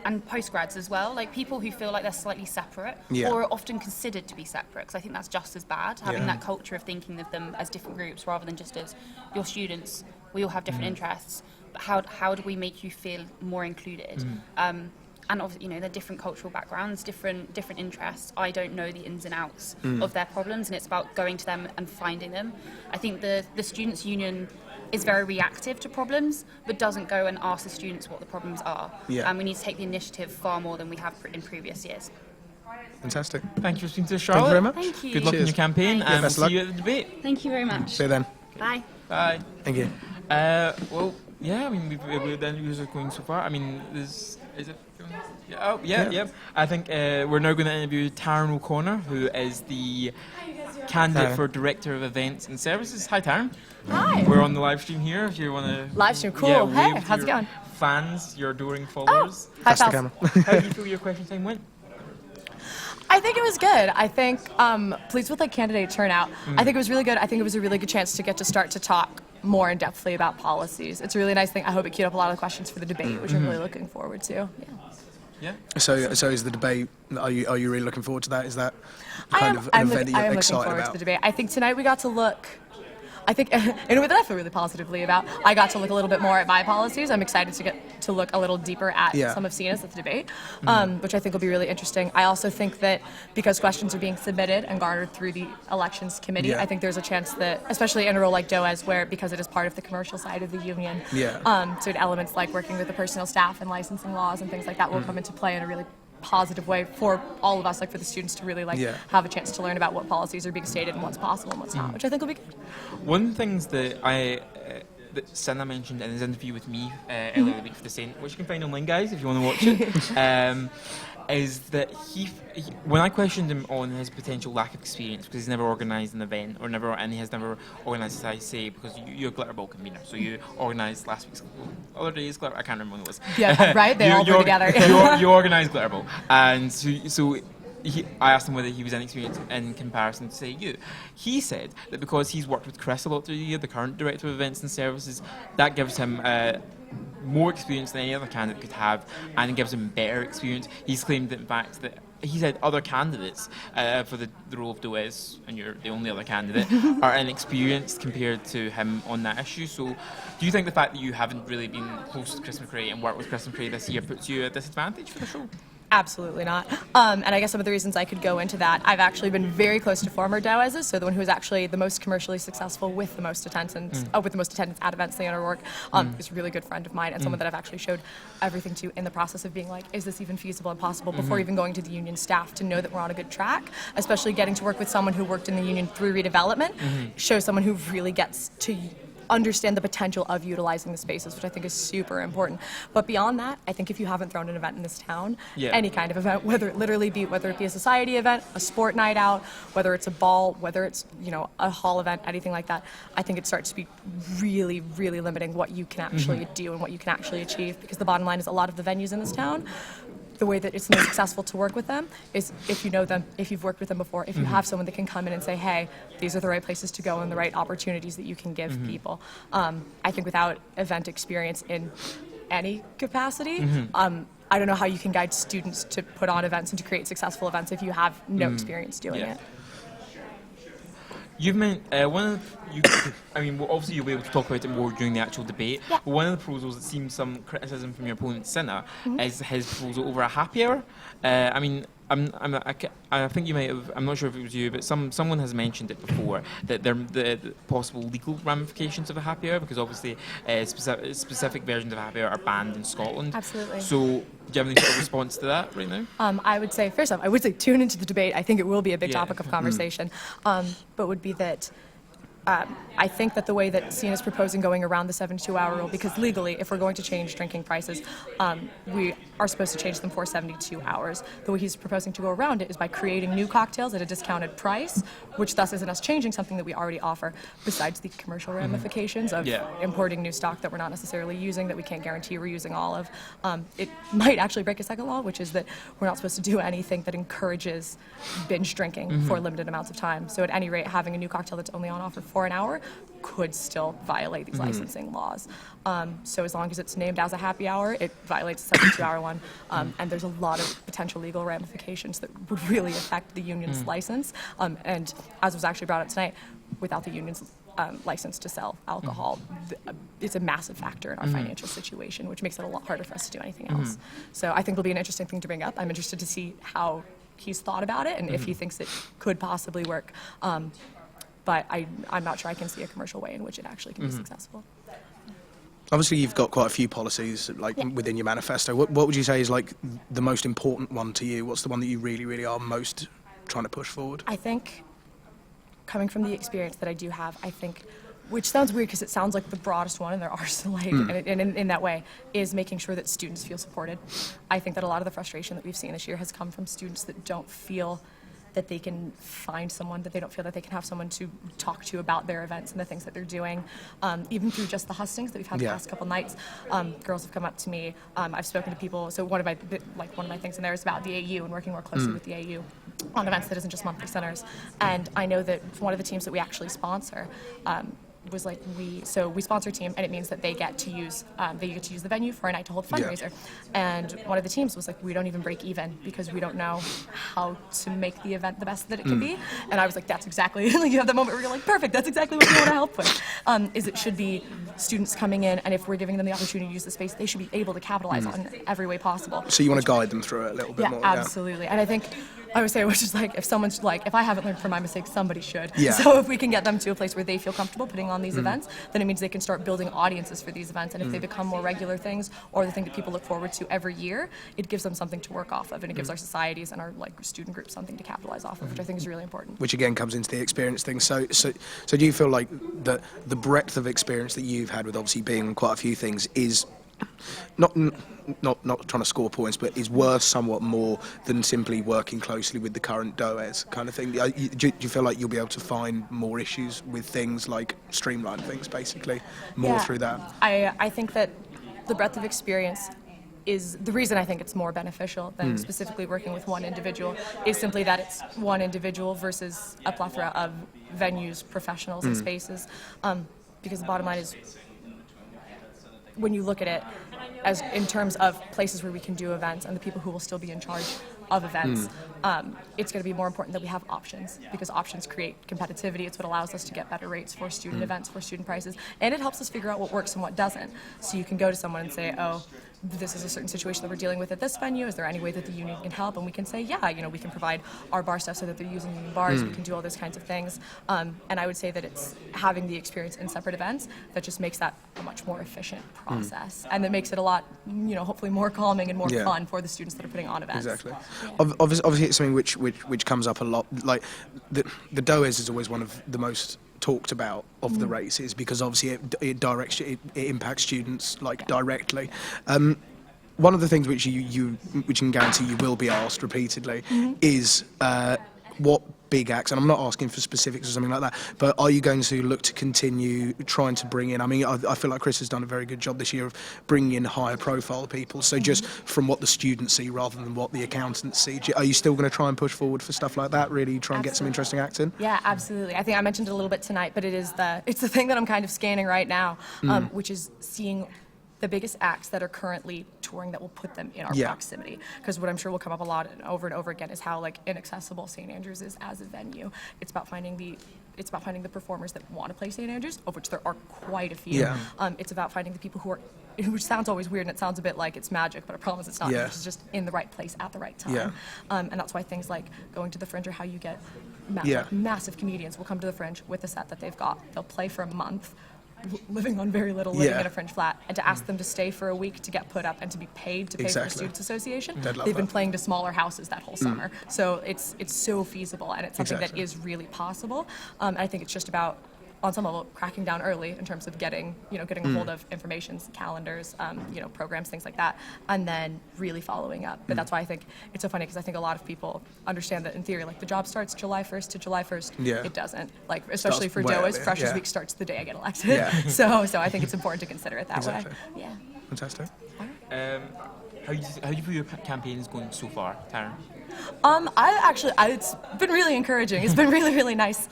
and postgrads as well, like people who feel like they're slightly separate or are often considered to be separate, because I think that's just as bad, having that culture of thinking of them as different groups rather than just as your students. We all have different interests, but how do we make you feel more included? And obviously, they're different cultural backgrounds, different interests. I don't know the ins and outs of their problems, and it's about going to them and finding them. I think the Students' Union is very reactive to problems, but doesn't go and ask the students what the problems are. And we need to take the initiative far more than we have in previous years. Fantastic. Thank you for speaking to us, Charlotte. Thank you very much. Thank you. Good luck in your campaign, and we'll see you at the debate. Thank you very much. See you then. Bye. Bye. Thank you. Well, yeah, I mean, we've done user going so far. I mean, is it? Yeah. I think we're now going to interview Taryn O'Connor, who is the candidate for Director of Events and Services. Hi, Taryn. Hi. We're on the live stream here. If you want to live stream, cool. Yeah, hey, how's it going? Fans, your adoring followers. Hi, How do you feel your question time went? I think it was good. I think pleased with candidate turnout. I think it was really good. I think it was a really good chance to start to talk more in depthly about policies. It's a really nice thing. I hope it queued up a lot of the questions for the debate, which I'm really looking forward to. Yeah. So is the debate? Are you really looking forward to that? Is that kind of an event that you're excited looking forward about? to the debate. I think tonight we got to look. I think in a way that I feel really positively about. I got to look a little bit more at my policies. I'm excited to get to look a little deeper at some of Sina's at the debate, which I think will be really interesting. I also think that because questions are being submitted and garnered through the elections committee, I think there's a chance that, especially in a role like DOES, where because it is part of the commercial side of the union, certain elements like working with the personnel staff and licensing laws and things like that will come into play in a really positive way for all of us, for the students to really have a chance to learn about what policies are being stated and what's possible and what's not, which I think will be good. One of the things that that Sina mentioned in his interview with me earlier the week for the Saint, which you can find online, guys, if you want to watch it, is that he when I questioned him on his potential lack of experience, because he's never organised an event and he has never organised, as I say, because you're a glitter ball convener, so you organised last week's other day's glitter. I can't remember when it was. Yeah, right. They all go together. you organised glitter ball, and so. I asked him whether he was inexperienced in comparison to, say, you. He said that because he's worked with Chris a lot through the year, the current Director of Events and Services, that gives him more experience than any other candidate could have, and it gives him better experience. He's claimed that, in fact, that he said other candidates for the role of Doez, and you're the only other candidate, are inexperienced compared to him on that issue. So do you think the fact that you haven't really been close to Chris McRae and worked with Chris McRae this year puts you at a disadvantage for the show? Absolutely not. And I guess some of the reasons I could go into that, I've actually been very close to former Doez's, so the one who was actually the most commercially successful with the most attendance, at events, Leon O'Rourke, is a really good friend of mine and someone that I've actually showed everything to in the process of being like, is this even feasible and possible before even going to the union staff to know that we're on a good track, especially getting to work with someone who worked in the union through redevelopment, shows someone who really gets to understand the potential of utilizing the spaces, which I think is super important. But beyond that, I think if you haven't thrown an event in this town, any kind of event, whether it be a society event, a sport night out, whether it's a ball, whether it's, you know, a hall event, anything like that, I think it starts to be really, really limiting what you can actually do and what you can actually achieve. Because the bottom line is a lot of the venues in this town, the way that it's the most successful to work with them is if you know them, if you've worked with them before, if you have someone that can come in and say, hey, these are the right places to go and the right opportunities that you can give people. I think without event experience in any capacity, I don't know how you can guide students to put on events and to create successful events if you have no experience doing it. You've meant I mean, well, obviously you'll be able to talk about it more during the actual debate. But one of the proposals that seems some criticism from your opponent, Sinna, is his proposal over a happy hour. I mean, I think you might have. I'm not sure if it was you, but someone has mentioned it before that there the possible legal ramifications of a happy hour, because obviously specific versions of a happy hour are banned in Scotland. Absolutely. So, do you have any sort of response to that right now? I would say, first off, tune into the debate. I think it will be a big topic of conversation. But would be that I think that the way that Siena is proposing going around the 72-hour rule, because legally, if we're going to change drinking prices, we are supposed to change them for 72 hours. The way he's proposing to go around it is by creating new cocktails at a discounted price, which thus isn't us changing something that we already offer, besides the commercial ramifications of importing new stock that we're not necessarily using, that we can't guarantee we're using all of. It might actually break a second law, which is that we're not supposed to do anything that encourages binge drinking for limited amounts of time. So at any rate, having a new cocktail that's only on offer for an hour could still violate these licensing laws. So as long as it's named as a happy hour, it violates the 72-hour one. And there's a lot of potential legal ramifications that would really affect the union's license. And as was actually brought up tonight, without the union's license to sell alcohol, it's a massive factor in our financial situation, which makes it a lot harder for us to do anything else. So I think it'll be an interesting thing to bring up. I'm interested to see how he's thought about it and if he thinks it could possibly work. But I'm not sure I can see a commercial way in which it actually can be successful. Obviously, you've got quite a few policies within your manifesto. What would you say is like the most important one to you? What's the one that you really, really are most trying to push forward? I think, coming from the experience that I do have, I think, which sounds weird because it sounds like the broadest one, and there are still and in that way, is making sure that students feel supported. I think that a lot of the frustration that we've seen this year has come from students that don't feel that they can find someone, that they don't feel that they can have someone to talk to about their events and the things that they're doing. Even through just the hustings that we've had the last couple nights, girls have come up to me. I've spoken to people. So one of my things in there is about the AU and working more closely with the AU on events that isn't just monthly centers. And I know that one of the teams that we actually sponsor was like we sponsor a team, and it means that they get to use the venue for a night to hold fundraiser. And one of the teams was like, we don't even break even because we don't know how to make the event the best that it can be. And I was like, that's exactly, like, you have that moment where you're like, perfect, that's exactly what we want to help with. Is it should be students coming in, and if we're giving them the opportunity to use the space, they should be able to capitalize on every way possible. So you want to guide them through it a little bit more? Absolutely. And I think I would say, which is like, if someone's like, if I haven't learned from my mistakes, somebody should. So if we can get them to a place where they feel comfortable putting on these events, then it means they can start building audiences for these events. And if they become more regular things, or the thing that people look forward to every year, it gives them something to work off of, and it gives our societies and our student groups something to capitalize off of, which I think is really important. Which again comes into the experience thing. So do you feel like the breadth of experience that you've had with obviously being on quite a few things is not trying to score points, but is worth somewhat more than simply working closely with the current DOES kind of thing? Do you feel like you'll be able to find more issues with things, like streamline things, basically, more through that? I think that the breadth of experience is the reason I think it's more beneficial than specifically working with one individual, is simply that it's one individual versus a plethora of venues, professionals, and spaces. Because the bottom line is, when you look at it as in terms of places where we can do events and the people who will still be in charge of events, it's going to be more important that we have options, because options create competitivity. It's what allows us to get better rates for student events, for student prices, and it helps us figure out what works and what doesn't. So you can go to someone and say, oh, this is a certain situation that we're dealing with at this venue. Is there any way that the union can help? And we can say, yeah, you know, we can provide our bar stuff so that they're using union bars. We can do all those kinds of things. And I would say that it's having the experience in separate events that just makes that a much more efficient process, and that makes it a lot, you know, hopefully more calming and more fun for the students that are putting on events. Exactly. Obviously, it's something which comes up a lot. Like the DOES is always one of the most talked about of the races, because obviously it impacts students like directly. One of the things which you can guarantee you will be asked repeatedly is what big acts, and I'm not asking for specifics or something like that, but are you going to look to continue trying to bring in, I mean, I feel like Chris has done a very good job this year of bringing in higher profile people, so just from what the students see rather than what the accountants see, are you still going to try and push forward for stuff like that, really try and get some interesting acts in? Yeah, absolutely. I think I mentioned it a little bit tonight, but it's the thing that I'm kind of scanning right now, which is seeing the biggest acts that are currently touring that will put them in our proximity. Because what I'm sure will come up a lot and over again is how like inaccessible St. Andrews is as a venue. It's about finding the performers that want to play St. Andrews, of which there are quite a few. It's about finding the people who are, which sounds always weird and it sounds a bit like it's magic, but I promise it's not. It's just in the right place at the right time. And that's why things like going to the Fringe are how you get massive comedians will come to the Fringe with a set that they've got. They'll play for a month, living on very little, living in a Fringe flat, and to ask them to stay for a week to get put up and to be paid to pay for the Students Association, they've been playing to smaller houses that whole summer. So it's so feasible, and it's something that is really possible. And I think it's just about, on some level, cracking down early in terms of getting a hold of information, calendars, programs, things like that, and then really following up. But that's why I think it's so funny, because I think a lot of people understand that in theory, like the job starts July 1st to July 1st. It doesn't. Like, especially for DOES, Freshers Week starts the day I get elected. So I think it's important to consider it that way. Yeah. Fantastic. How do you feel your campaign is going so far, Taryn? It's been really encouraging. It's been really, really nice,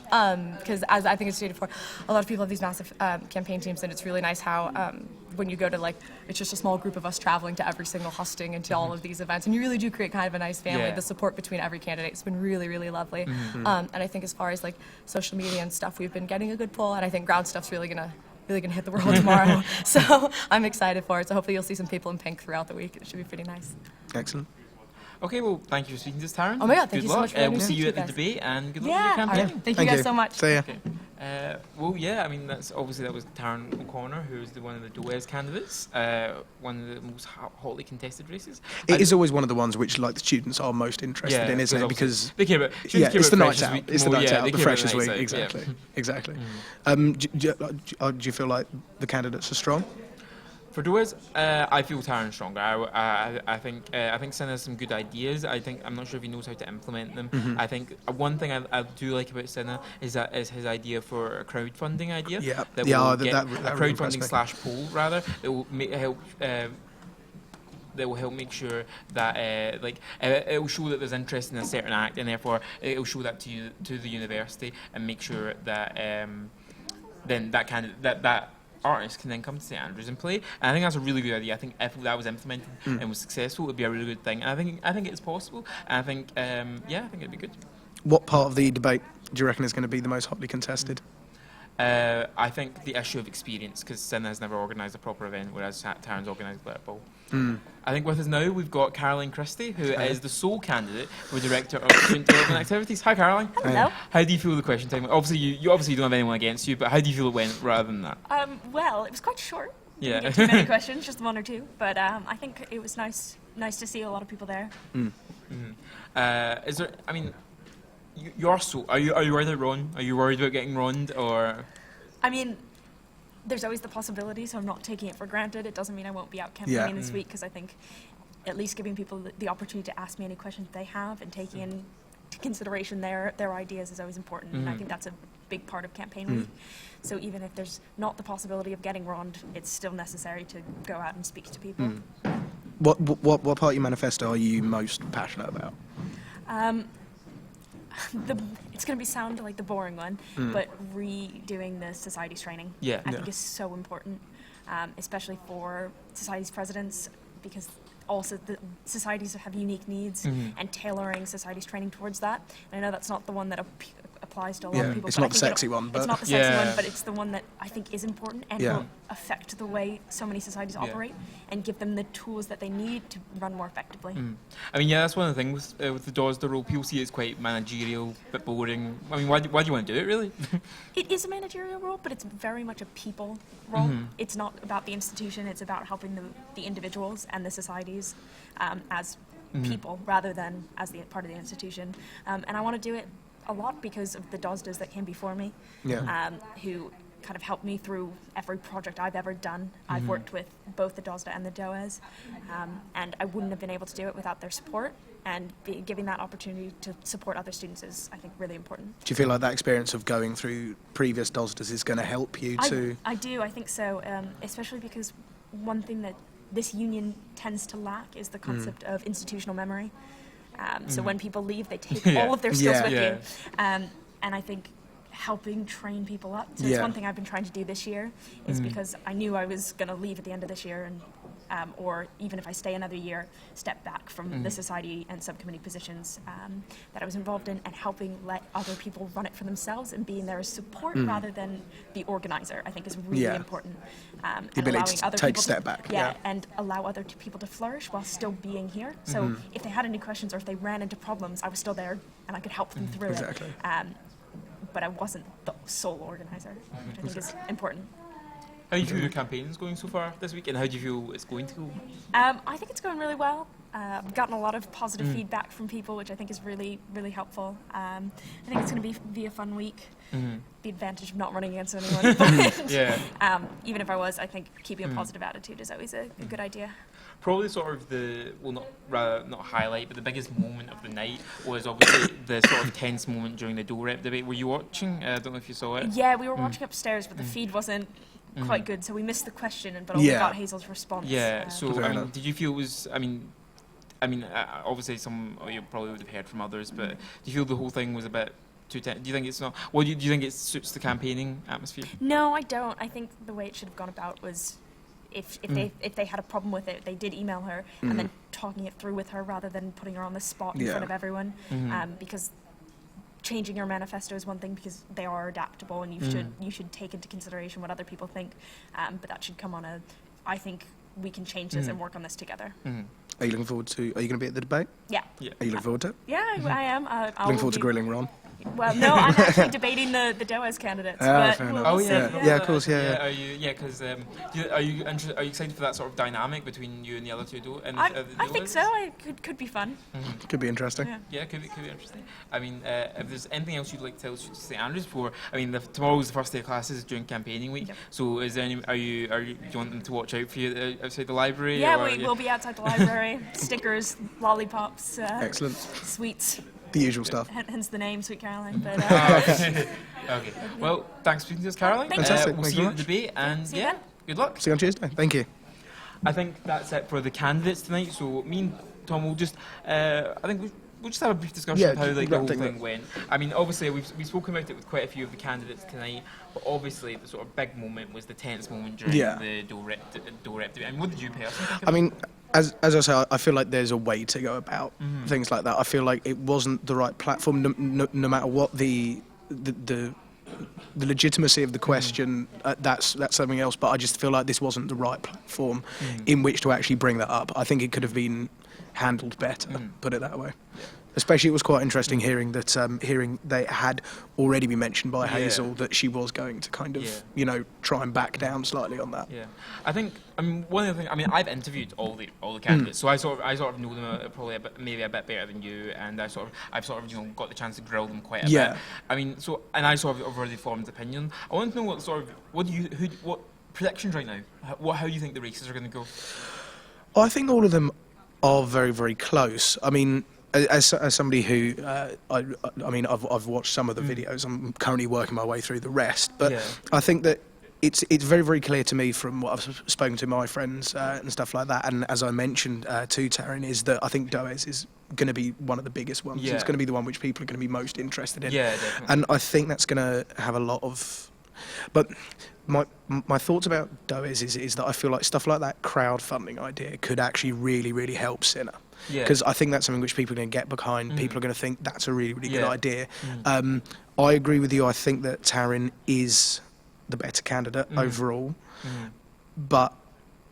because as I think it's stated before, a lot of people have these massive campaign teams, and it's really nice how when you go to, like, it's just a small group of us traveling to every single hosting and to all of these events, and you really do create kind of a nice family. The support between every candidate has been really, really lovely. And I think as far as like social media and stuff, we've been getting a good pull, and I think ground stuff's really gonna hit the world tomorrow. So I'm excited for it. So hopefully you'll see some people in pink throughout the week. It should be pretty nice. Excellent. Okay, well, thank you for speaking to us, Taryn. Oh my God, thank you so much for having me. We'll see you at the debate, and good luck with your campaign. Thank you guys so much. See ya. Okay. I mean, that was Taryn O'Connor, who's one of the DOES candidates, one of the most hotly contested races. It is always one of the ones which, like, the students are most interested in, isn't it? Because they care about, it's the night out. It's the night out. The Freshers Week. Exactly. Exactly. Do you feel like the candidates are strong? For DOES, I feel Taryn's stronger. I think Sin has some good ideas. I'm not sure if he knows how to implement them. I think one thing I do like about Sinna is his idea for a crowdfunding idea. That crowdfunding / poll rather. That will help. That will help make sure that it will show that there's interest in a certain act, and therefore it will show that to the university, and make sure that then that artists can then come to St. Andrews and play. And I think that's a really good idea. I think if that was implemented and was successful, it would be a really good thing. And I think it's possible. And I think it'd be good. What part of the debate do you reckon is going to be the most hotly contested? I think the issue of experience, because Sin has never organised a proper event, whereas Taryn's organised Glitter Ball. I think with us now we've got Caroline Christie, who is the sole candidate for Director of Student Development Activities. Hi, Caroline. Hello. How do you feel the question time? Obviously, you obviously don't have anyone against you, but how do you feel it went rather than that? Well, it was quite short. Yeah. Didn't get too many questions, just one or two. But I think it was nice to see a lot of people there. Is there? I mean, are you worried about Ron? Are you worried about getting Roned, or? I mean, there's always the possibility, so I'm not taking it for granted. It doesn't mean I won't be out campaigning this week, because I think at least giving people the opportunity to ask me any questions they have and taking into consideration their ideas is always important. And I think that's a big part of campaign week. So even if there's not the possibility of getting Roned, it's still necessary to go out and speak to people. What part of your manifesto are you most passionate about? It's going to sound like the boring one, but redoing the societies training, I think is so important. especially for society's presidents, because also the societies have unique needs, and tailoring society's training towards that. And I know that's not the one that applies to a lot of people. It's but not I the think sexy one, but it's not the sexy one, but it's the one that I think is important and will affect the way so many societies operate, and give them the tools that they need to run more effectively. I mean, that's one of the things with the DOSDA role. People see it's quite managerial, a bit boring. I mean, why do you want to do it, really? It is a managerial role, but it's very much a people role. It's not about the institution, it's about helping the individuals and the societies as people rather than as the part of the institution. And I want to do it a lot because of the DOSDAs that came before me, who kind of helped me through every project I've ever done. I've worked with both the DOSDA and the DOES, and I wouldn't have been able to do it without their support, and giving that opportunity to support other students is, I think, really important. Do you feel like that experience of going through previous DOSDAs is going to help you to... I do, I think so, especially because one thing that this union tends to lack is the concept of institutional memory. So when people leave, they take all of their skills with you. And I think helping train people up. So it's one thing I've been trying to do this year, is because I knew I was going to leave at the end of this year, and or even if I stay another year, step back from the society and subcommittee positions that I was involved in, and helping let other people run it for themselves and being there as support rather than the organizer, I think is really important. The ability to take a step back. And allow other people to flourish while still being here. So if they had any questions or if they ran into problems, I was still there and I could help them through it. But I wasn't the sole organizer, which I think is important. How do you feel your campaign's going so far this week, and how do you feel it's going to go? I think it's going really well. I've gotten a lot of positive feedback from people, which I think is really, really helpful. I think it's going to be a fun week. The advantage of not running against anyone. But, even if I was, I think keeping a positive attitude is always a good idea. Probably sort of not highlight, but the biggest moment of the night was obviously the sort of tense moment during the DOREP debate. Were you watching? I don't know if you saw it. Yeah, we were watching upstairs, but the feed wasn't quite good, so we missed the question, but only got Hazel's response. Yeah, so I mean, did you feel it was? I mean, obviously you probably would have heard from others, but do you feel the whole thing was a bit too tense? Do you think it's not? Well, do you think it suits the campaigning atmosphere? No, I don't. I think the way it should have gone about was, if they had a problem with it, they did email her and then talking it through with her rather than putting her on the spot in front of everyone, because changing your manifesto is one thing because they are adaptable and you should take into consideration what other people think, but that should come on I think we can change this and work on this together. Are you looking forward to? Are you going to be at the debate? Yeah. Are you looking forward to it? Yeah, I am. Looking forward to grilling Ron. Well, no, I'm actually debating the DOES candidates. Fair But enough. we'll see. Of course, yeah. Are you? Yeah, because are you excited for that sort of dynamic between you and the other two? I think so. It could be fun. Could be interesting. Yeah, could be interesting. I mean, if there's anything else you'd like to tell students to St Andrews before, I mean, tomorrow is the first day of classes during campaigning week. So, is there any? Do you want them to watch out for you outside the library? Yeah, we'll be outside the library. Stickers, lollipops, excellent, sweets. The usual stuff. Hence the name, Sweet Caroline. But, okay. Well, thanks for speaking to us, Caroline. Fantastic. We'll see you at the debate, and good luck. See you on Tuesday. Thank you. I think that's it for the candidates tonight. So me and Tom will just, I think we'll just have a brief discussion of how the whole thing went. I mean, obviously we've spoken about it with quite a few of the candidates tonight, but obviously the sort of big moment was the tense moment during the DOREP debate. I mean, what did you personally think of I mean, as I say, I feel like there's a way to go about things like that. I feel like it wasn't the right platform, no matter what the legitimacy of the question. That's something else. But I just feel like this wasn't the right platform in which to actually bring that up. I think it could have been handled better. Put it that way. Especially, it was quite interesting hearing that they had already been mentioned by Hazel that she was going to kind of try and back down slightly on that. Yeah, I think one of the things. I mean, I've interviewed all the candidates, so I sort of know them probably maybe a bit better than you, and I've sort of got the chance to grill them quite a bit. I mean, and I sort of have already formed an opinion. I want to know what predictions right now. How do you think the races are going to go? Well, I think all of them are very, very close. I mean, as somebody who, I've watched some of the videos. I'm currently working my way through the rest, but I think that it's very, very clear to me from what I've spoken to my friends and stuff like that. And as I mentioned to Taryn, is that I think DOES is going to be one of the biggest ones. It's going to be the one which people are going to be most interested in. Yeah, definitely. And I think that's going to have a lot of, but my thoughts about Doe is that I feel like stuff like that crowdfunding idea could actually really help Sinner. Yeah. Because I think that's something which people are going to get behind. People are going to think that's a really good Yeah. idea. I agree with you. I think that Taryn is the better candidate overall. But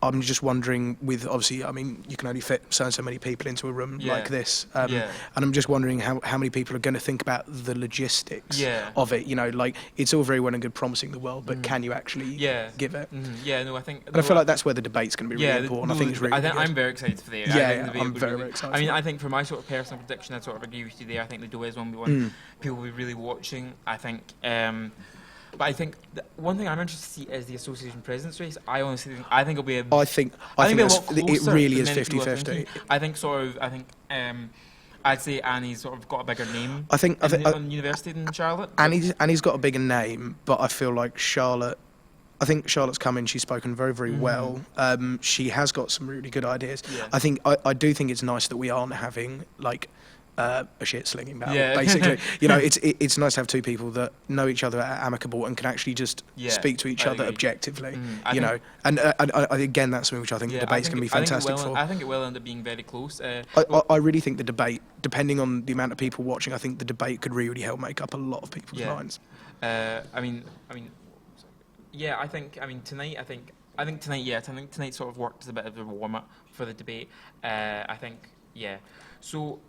I'm just wondering, with obviously, I mean, you can only fit so many people into a room like this, and I'm just wondering how many people are going to think about the logistics of it. You know, like it's all very well and good promising the world, but can you actually give it? Yeah, no, I think. And I feel like that's where the debate's going to be really important. I think it's really. I'm very excited for the. I'm very excited. I mean, I think for my sort of personal prediction, I sort of agree with you there. I think the Doe is one people will be really watching. I think. But I think one thing I'm interested to see is the association president's race. I honestly think it'll be a. I think it really is 50-50. I think I'd say Annie's sort of got a bigger name. I think on university than Charlotte. Annie's got a bigger name, but I feel like Charlotte. I think Charlotte's come in. She's spoken very well. She has got some really good ideas. Yeah. I do think it's nice that we aren't having like. A shit slinging battle, basically. You know, it's nice to have two people that know each other, are amicable, and can actually just speak to each other objectively. You know, and again, that's something which I think the debate's going to be fantastic for. I think it will end up being very close. I really think the debate, depending on the amount of people watching, I think the debate could really help make up a lot of people's minds. Tonight sort of worked as a bit of a warm up for the debate. So.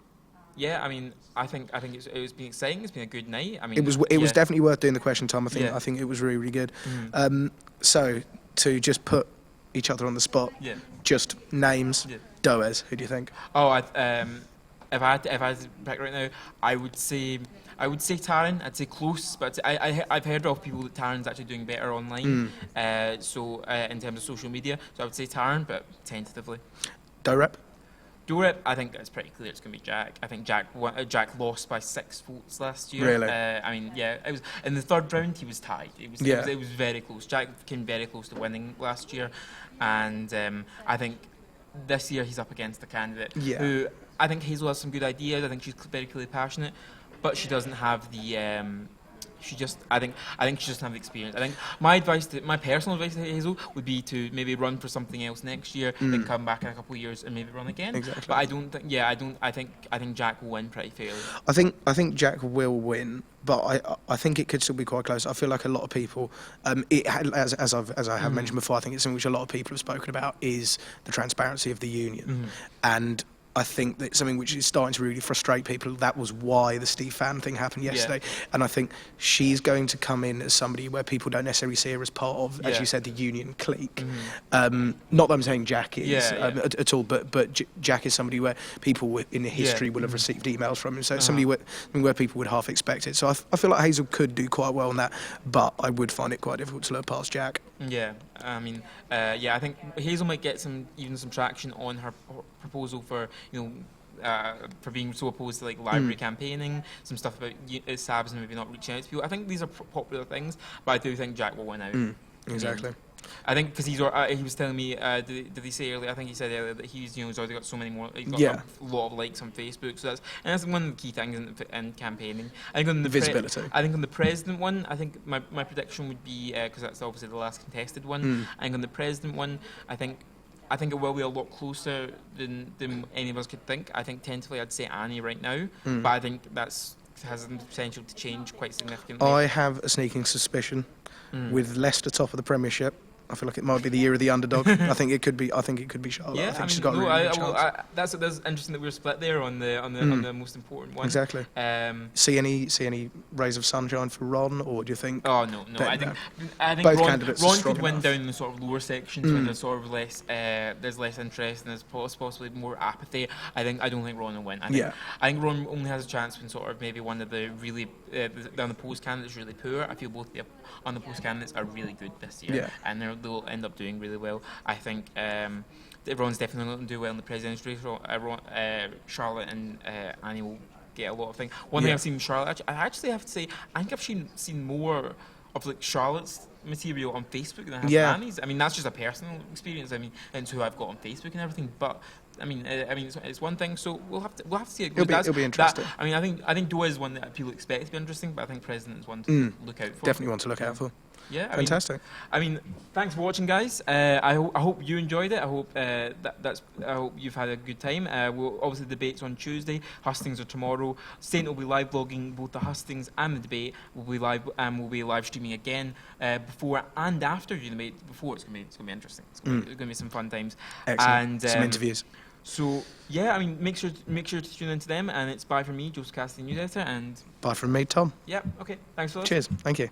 Yeah, I mean, I think it's been exciting. It's been a good night. I mean, it was definitely worth doing the question time. I think it was really good. So to just put each other on the spot, just names. Doez, who do you think? Oh, if I had to pick right now, I would say Taryn. I'd say close, but I've heard of people that Taryn's actually doing better online. So in terms of social media, so I would say Taryn, but tentatively. Direct. Doe, I think it's pretty clear it's going to be Jack. I think Jack lost by 6 votes last year. Really? It was in the third round. He was tied. It was very close. Jack came very close to winning last year, and I think this year he's up against a candidate who I think Hazel has some good ideas. I think she's very clearly passionate, but she doesn't have the. I think she doesn't have the experience. I think my personal advice to Hazel would be to maybe run for something else next year, then come back in a couple of years and maybe run again. Exactly. But I think Jack will win pretty fairly. I think Jack will win, but I think it could still be quite close. I feel like a lot of people, as I have mentioned before, I think it's something which a lot of people have spoken about is the transparency of the union, and I think that's something which is starting to really frustrate people. That was why the Steve Fan thing happened yesterday. And I think she's going to come in as somebody where people don't necessarily see her as part of, as you said, the union clique. Not that I'm saying Jack is at all, but Jack is somebody where people in history will have received emails from him. So it's somebody where people would half expect it. So I feel like Hazel could do quite well on that, but I would find it quite difficult to look past Jack. Yeah, I mean, I think Hazel might get some traction on her proposal for for being so opposed to like library campaigning, some stuff about SABs and maybe not reaching out to people. I think these are popular things, but I do think Jack will win out. Exactly. I think because he was telling me, did he say earlier? I think he said earlier that he's already got so many more. He's got a lot of likes on Facebook. So that's one of the key things in campaigning. I think on the visibility. I think on the president one, I think my prediction would be because that's obviously the last contested one. I think on the president one, I think it will be a lot closer than any of us could think. I think tentatively I'd say Annie right now, but I think has the potential to change quite significantly. I have a sneaking suspicion with Leicester top of the Premiership. I feel like it might be the year of the underdog. I think it could be Charlotte. Yeah, I think she's got a really good chance. That's interesting that we're split there on the most important one. Exactly. See any rays of sunshine for Ron, or do you think? Oh no. I think both candidates Ron are strong could win enough. down in the sort of lower sections when there's sort of less there's less interest and there's possibly more apathy. I don't think Ron will win. I think Ron only has a chance when sort of maybe one of the really the unopposed candidates really poor. I feel both the unopposed candidates are really good this year, and they'll end up doing really well. I think everyone's definitely going to do well in the presidential race. Charlotte and Annie will get a lot of things. One thing I've seen Charlotte, I actually have to say, I think I've seen more of like Charlotte's material on Facebook than I have Yeah. for Annie's. I mean, that's just a personal experience. I mean, and who I've got on Facebook and everything. But I mean, it's one thing. So we'll have to see it go. It'll be interesting. I mean, I think Doha is one that people expect to be interesting, but I think President is one to look out for. Definitely one to look out for. Yeah, Fantastic. I mean, thanks for watching, guys. I hope you enjoyed it. I hope I hope you've had a good time. We'll obviously the debate's on Tuesday. Hustings are tomorrow. Saint will be live blogging both the hustings and the debate. We'll be live streaming again before and after the debate. Before it's gonna be interesting. It's gonna be some fun times. Excellent. And some interviews. So yeah, I mean, make sure to tune into them. And it's bye from me, Joseph Cassidy, news editor. And Bye from me, Tom. yeah, okay. Thanks for listening. Cheers. Thank you.